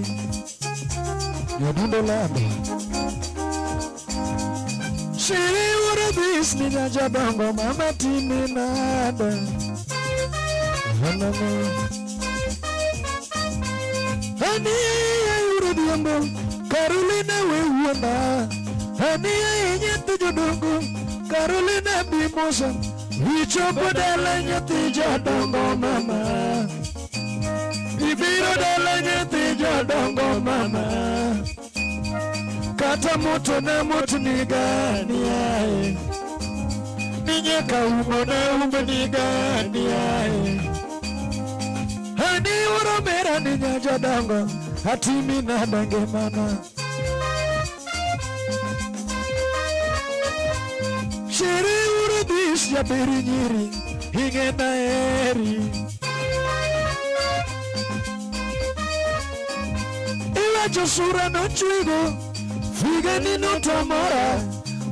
Nyadundo lambe Sheri wara bis ni nyanja dongo mama tini nada. Ani ayuro diambo Carolina we wona. Ani ayanyati jodongo Carolina bimosa. Wichopo dala nyati jodongo mama. Ibiro dala nyati jodongo mama. Kata moto na moto ni gani ae. Ninyeka umo na umo ni gani ae. Hani wuro mera ni nyaja dongo hatimi na dange mana. Shiri wuro bis ya beri nyiri hinge na eri. Iwa josura no chwigo figa ni no tomora.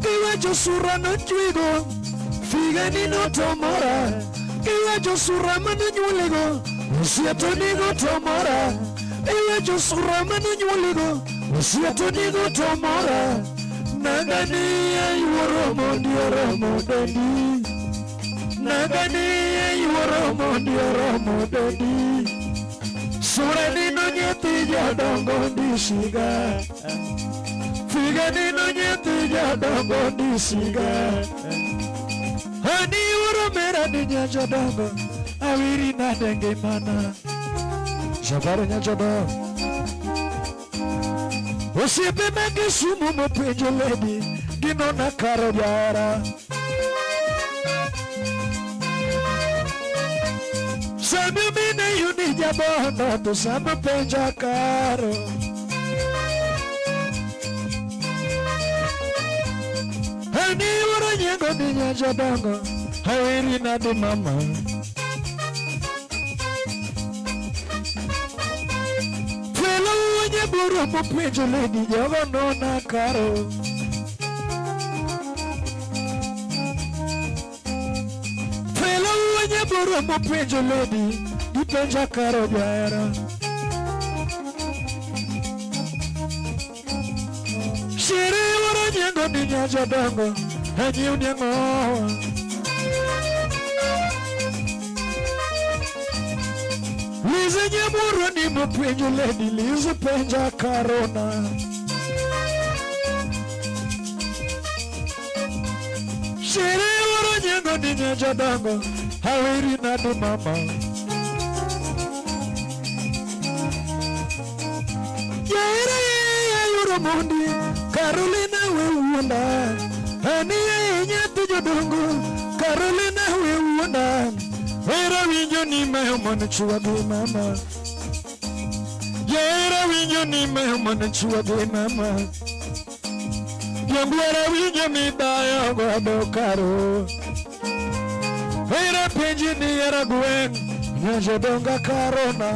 Iwa josura no chwigo figa ni no tomora. Iwa josura manu nyuligo usiatonigo tomora. Iwe josura manu nyuligo usiatonigo tomora. Nagani ayuoro mondioro modeni. Nagani ayuoro mondioro modeni. Sura nino nyeti jadongo disiga. Figa nino nyeti jadongo disiga. Hani wuro mera ninya jadongo awiri na denge mana. Shabaro nyajodo Osiepe mege sumu mopenjo lady Gino na karo jara. Sami mine yuni jabono to sama penja karo. Hani wuro nyengo ni nyajodongo awiri na di mama. Buru mopenjo lady jogo nona karo. Felo wenye buru mopenjo lady dipenja karo jaera. Shiri waro nyengo ni nyaja dongo hanyi unyango. Lize nyamuro ni mopenjo lady lize penja karona. Shiri waro nyengo ni nyaja dongo hawiri na di mama. Yaira ya yuro mundi Carolina we wunda. Hani ya nyati jodongo Carolina we wunda. Era winyo ni mehomone chua de mama. Era winyo ni mehomone chua de mama. Yambwera winyo mi dayo gwado karo. Era penji ni era gwen nyajo donga karona.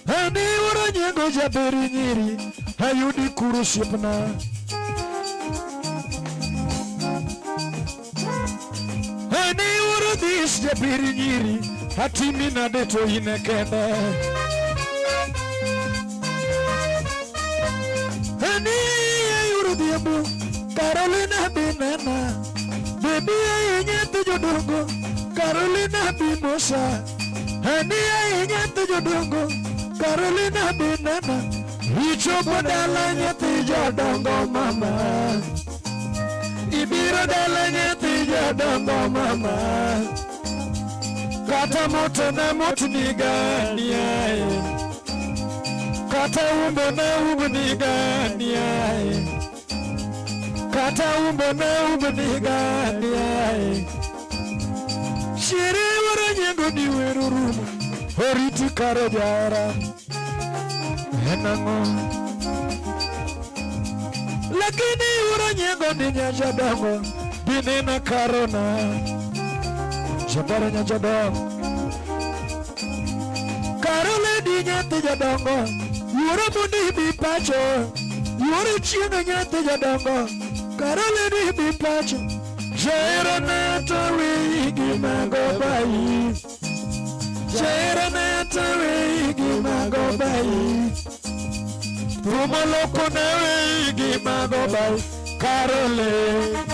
Hani wara nyengo jaberi nyiri hayudi kurushipna. Hani wuro Yuro this de biri nyiri hatimi na deto inekende Hani yuro diabu Carolina binana Baby yenyete jodongo Carolina bimosa Hani yenyete jodongo Carolina binana Icho podala nyete jodongo mama Ibiro dala nyete jodongo mama Kata moto na moto ni gani ae Kata umbo na umbo ni gani ae Kata umbo na umbo ni gani ae Shiri wara nyengo ni werurumu Horiti karo jara Enango Lakini wara nyengo ni nyajadongo Binena karona Jabara nyajadongo Karole di nyate jadongo Yura mundi bipacho Yura chinga nyate jadongo Karole di bipacho Jaira neta wigi magobai Jaira neta wigi magobai Rumaloko na wigi magobai Karole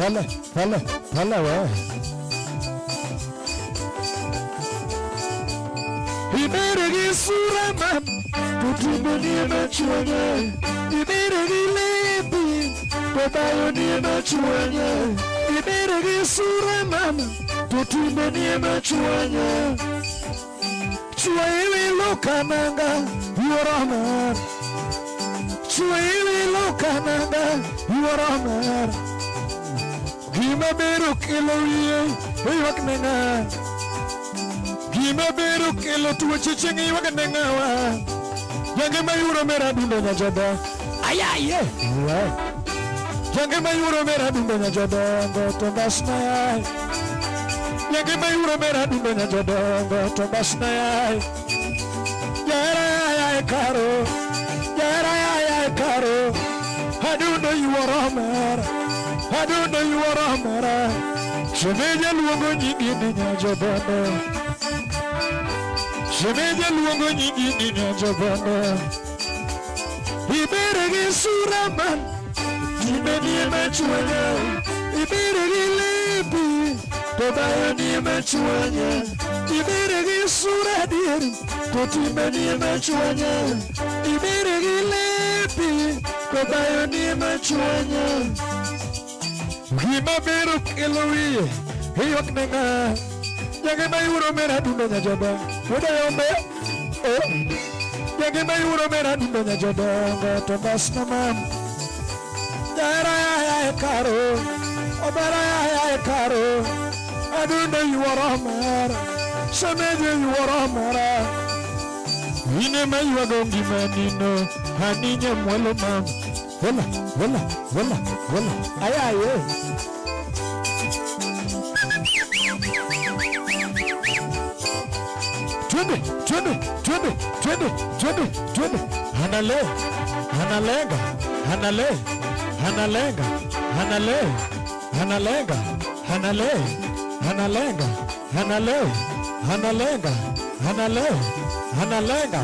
Pala we Iberegi sura mam Kutubuni machuanye Iberegi lebi Babayoni machuanye Iberegi sura mam Kutubuni machuanye Chuaili lokananga Yorama Chuaili lokananga Yorama Gima beru kilo ye Iwak nenga Gima beru kilo tuwa chichengi iwak nenga wa Yange mayuro mera dundo na jada Ayaye Yange mayuro mera dundo na jada Ngoto basna ya Yange mayuro mera dundo na jada Ngoto basna ya Yara ya karo Yara ya karo I don't know you are a man I don't know you are a man Shemeja luongo nyingi ni nyajabana Shemeja luongo nyingi ni nyajabana Iberegi suraman Jimeni emechuanya Iberegi lepi Tobayo ni emechuanya Iberegi suradiri Totimeni emechuanya Iberegi lepi Tobayo ni emechuanya Gima beru kilowie Hiyok nenga Yange mayuro mera dundo nyajaba Uda yombe Yange mayuro mera dundo nyajaba Ngato basna mam Yara ya karo Obara ya karo Adundo yuwara mara Sameje yuwara mara Ine maywa gongi manino Haninya mwelo mam Wala Ayaye Twende Analenga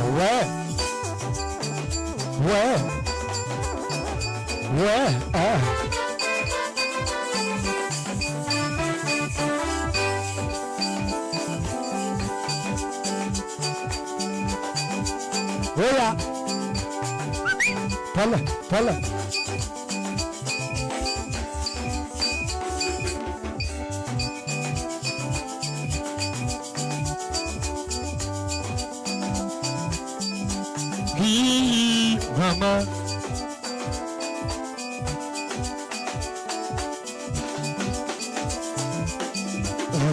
Oya Pala Hii mama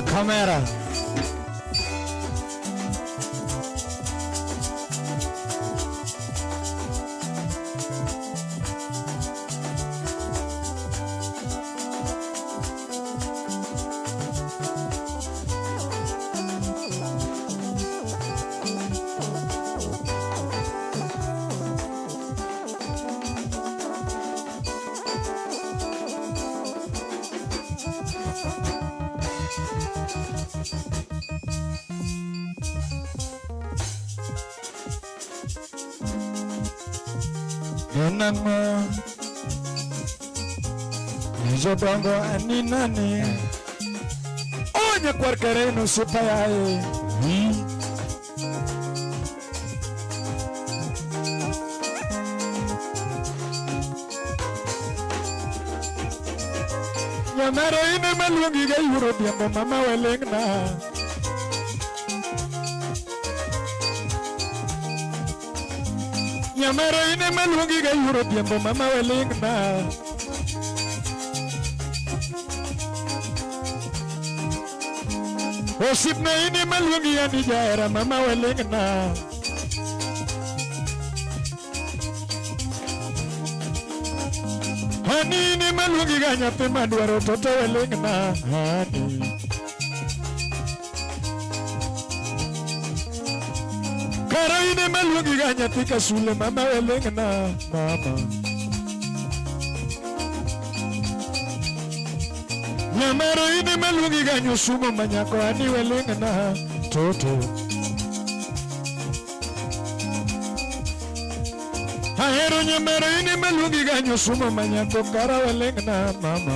Kamera Nenangwa Jodongo aninane Onya kwarkere no sipayae Nyamara ine maluongi ga yuro biambo mama welengna Nyamara ine maluongi ga yuro biambo mama welengna Osipna ine maluongi ya nijaera mama welengna Hani ine maluongi ga nyathi madwaro toto welengna Hani Kara ine maluongi ga nyathi kasule mama welengna Mama Nyamara ine maluongi ga nyosumo manyako ani welengna Toto Ahero nyamara ine maluongi ga nyosumo manyako kara welengna mama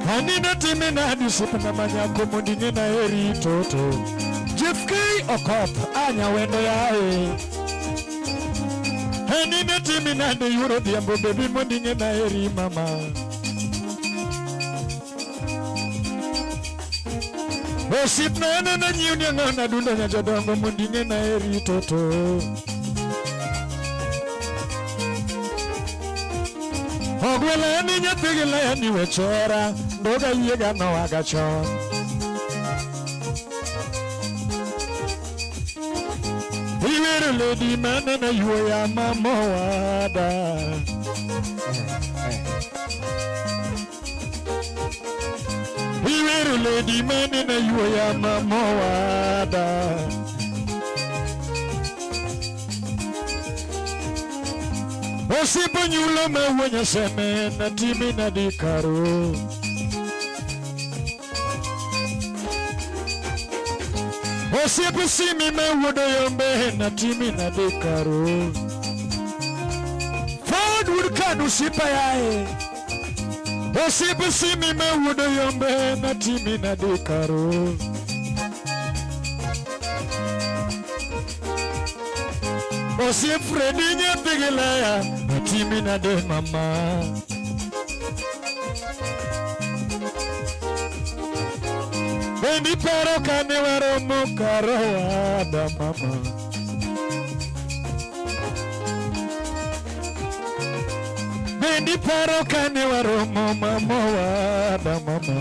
Hani natime na adisipna manyako mondinge na eri Toto JFK Okoth anya wendo yae Hani natime na de yuro diambo baby mondinge na eri mama Osipna na nyunya ngana dunda nya jodongo mondinge na eri Toto Ogwela ni nyathigila ya ni wechera Ndoga yega no agachon Iweru lady mana na yuwa ya mama wada Iweru lady mana na yuwa ya mama wada Osipo nyulo mewanya seme na timi na dikaro Osipo simi mewudo yombe na timi na dikaro Forward wood kanu sipa yae Osipo simi mewudo yombe na timi na dikaro Osip Freddy nyathigilaya Natimi na de mama Bendi paro kane waromo karo wada mama Bendi paro kane waromo mama wada mama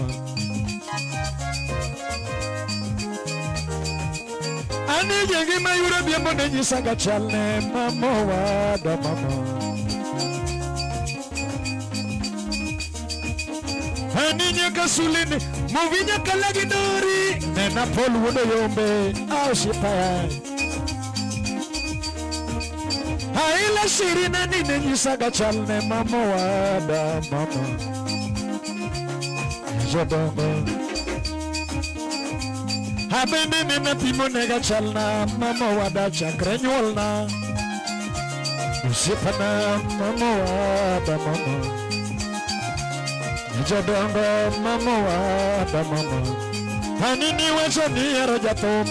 Ani jengi mayura biambo ne nyisanga chalne mama wada mama Ani nyaka sulini muvinya kalagi dori Nena polu wudo yombe au shipaya Haila shirina nine nyisanga chalne mama wada mama Jodongo Habene nena pimo nega chalna mama wada chakre nyolna Usipana mama wada mama Jodongo mama wada mama Hanini wecho ni yero jatom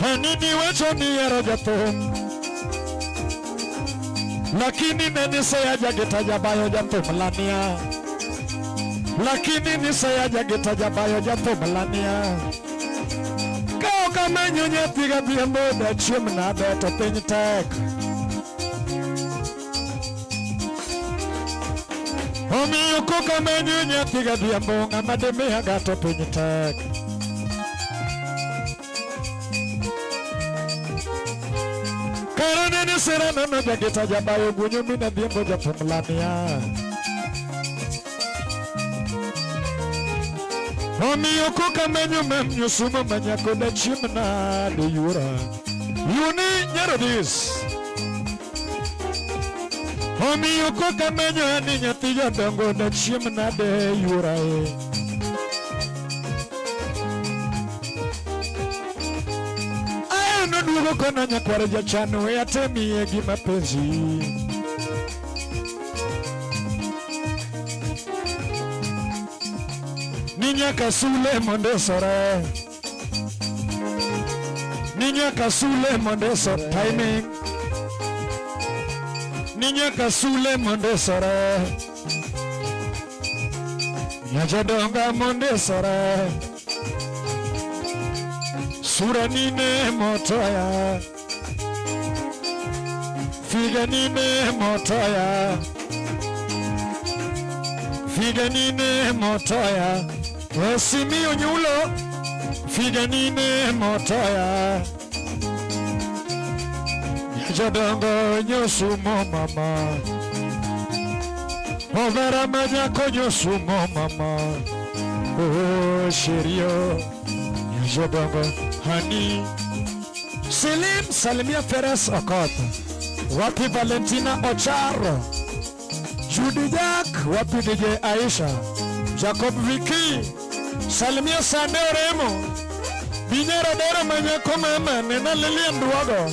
Hanini wecho ni yero jatom Lakini neni saya jagita jabayo jatom lania Lakini ni saya jagita jabayo jato malania Kao kama nyonya tiga biambo da chum na beto pintek Omi yuko kama nyonya tiga biambo ngamade meha gato pintek Karane ni serana na jagita jabayo gunyo mina biambo jato malania Omi yoko kamenyo memnyo sumo manyako da chimna de yura Yuni nyarodis Omi yoko kamenyo ani nyati jodongo da chimna de yura Aduoko na nyakwara jachano e atemie gi mapenzi. Ninyaka sule mondesore. Ninyaka sule mondesore. Timing. Ninyaka sule mondesore. Nyajodonga mondesore. Sura nine motoya. Figa nine motoya. Figa nine motoya. Wesimi onyulo. Figa nine motoya. Nyajodongo nyosumo mama. Overa manyako nyosumo mama. Oh sherio. Nyajodongo honey. Selim Salimia Ferres Okoth. Wapi Valentina Ocharo. Judy Jack. Wapi DJ Aisha. Jacob Vicky. Salimia Sande Oremo. Binyara Dera Manyako Mama. Nena Lilian Duago.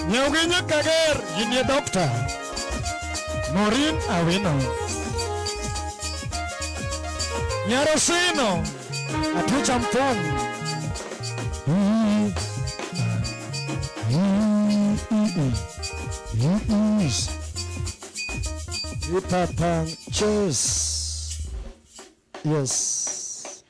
Nyauginya Kager. Yinie Doctor. Maureen Awino. Nyarosino. Atucha Mpong. Papa, cheers. Yes.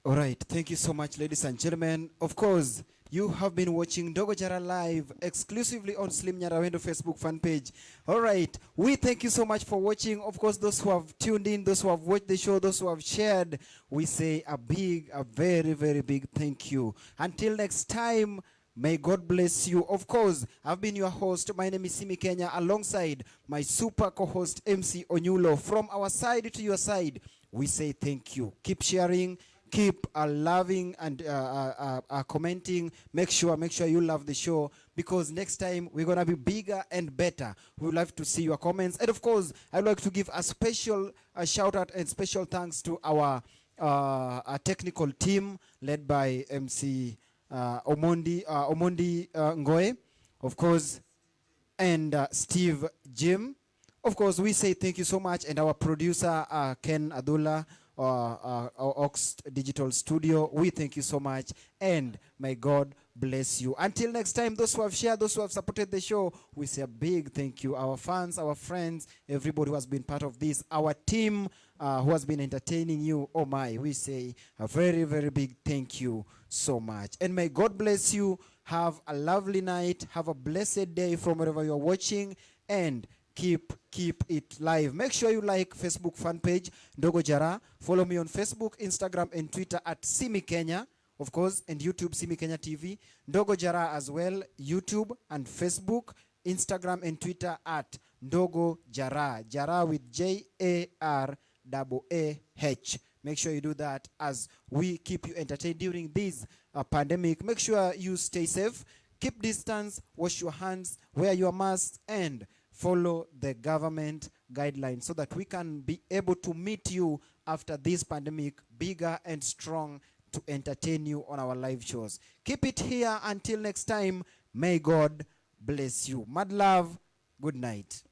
All right, thank you so much, ladies and gentlemen. Of course, you have been watching Ndogo Jara live exclusively on Slim Nyarawendo Facebook fan page. All right, we thank you so much for watching. Of course, those who have tuned in, those who have watched the show, those who have shared, we say a very, very big thank you. Until next time, may God bless you. Of course, I've been your host. My name is Simi Kenya, alongside my super co-host MC Onyulo. From our side to your side, we say thank you. Keep sharing, keep loving and commenting. Make sure you love the show, because next time we're gonna be bigger and better. We would like to see your comments, and of course, I'd like to give a special shout out and special thanks to our technical team led by MC Omondi Ngoe, of course, and Steve Jim. Of course, we say thank you so much, and our producer Ken Adula, Ox Digital Studio. We thank you so much, and may God bless you. Until next time, those who have shared, those who have supported the show, we say a big thank you. Our fans, our friends, everybody who has been part of this, our team who has been entertaining you, oh my, we say a very, very big thank you so much. And may God bless you. Have a lovely night. Have a blessed day from wherever you're watching, and keep it live. Make sure you like Facebook fan page Ndogo Jara. Follow me on Facebook, Instagram, and Twitter at Simi Kenya, of course, and YouTube Simi Kenya TV. Ndogo Jara as well, YouTube and Facebook, Instagram, and Twitter at Ndogo Jara. Jara with JARAAH. Make sure you do that as we keep you entertained during this pandemic. Make sure you stay safe, keep distance, wash your hands, wear your mask, and follow the government guidelines so that we can be able to meet you after this pandemic bigger and strong to entertain you on our live shows. Keep it here until next time. May God bless you. Mad love. Good night.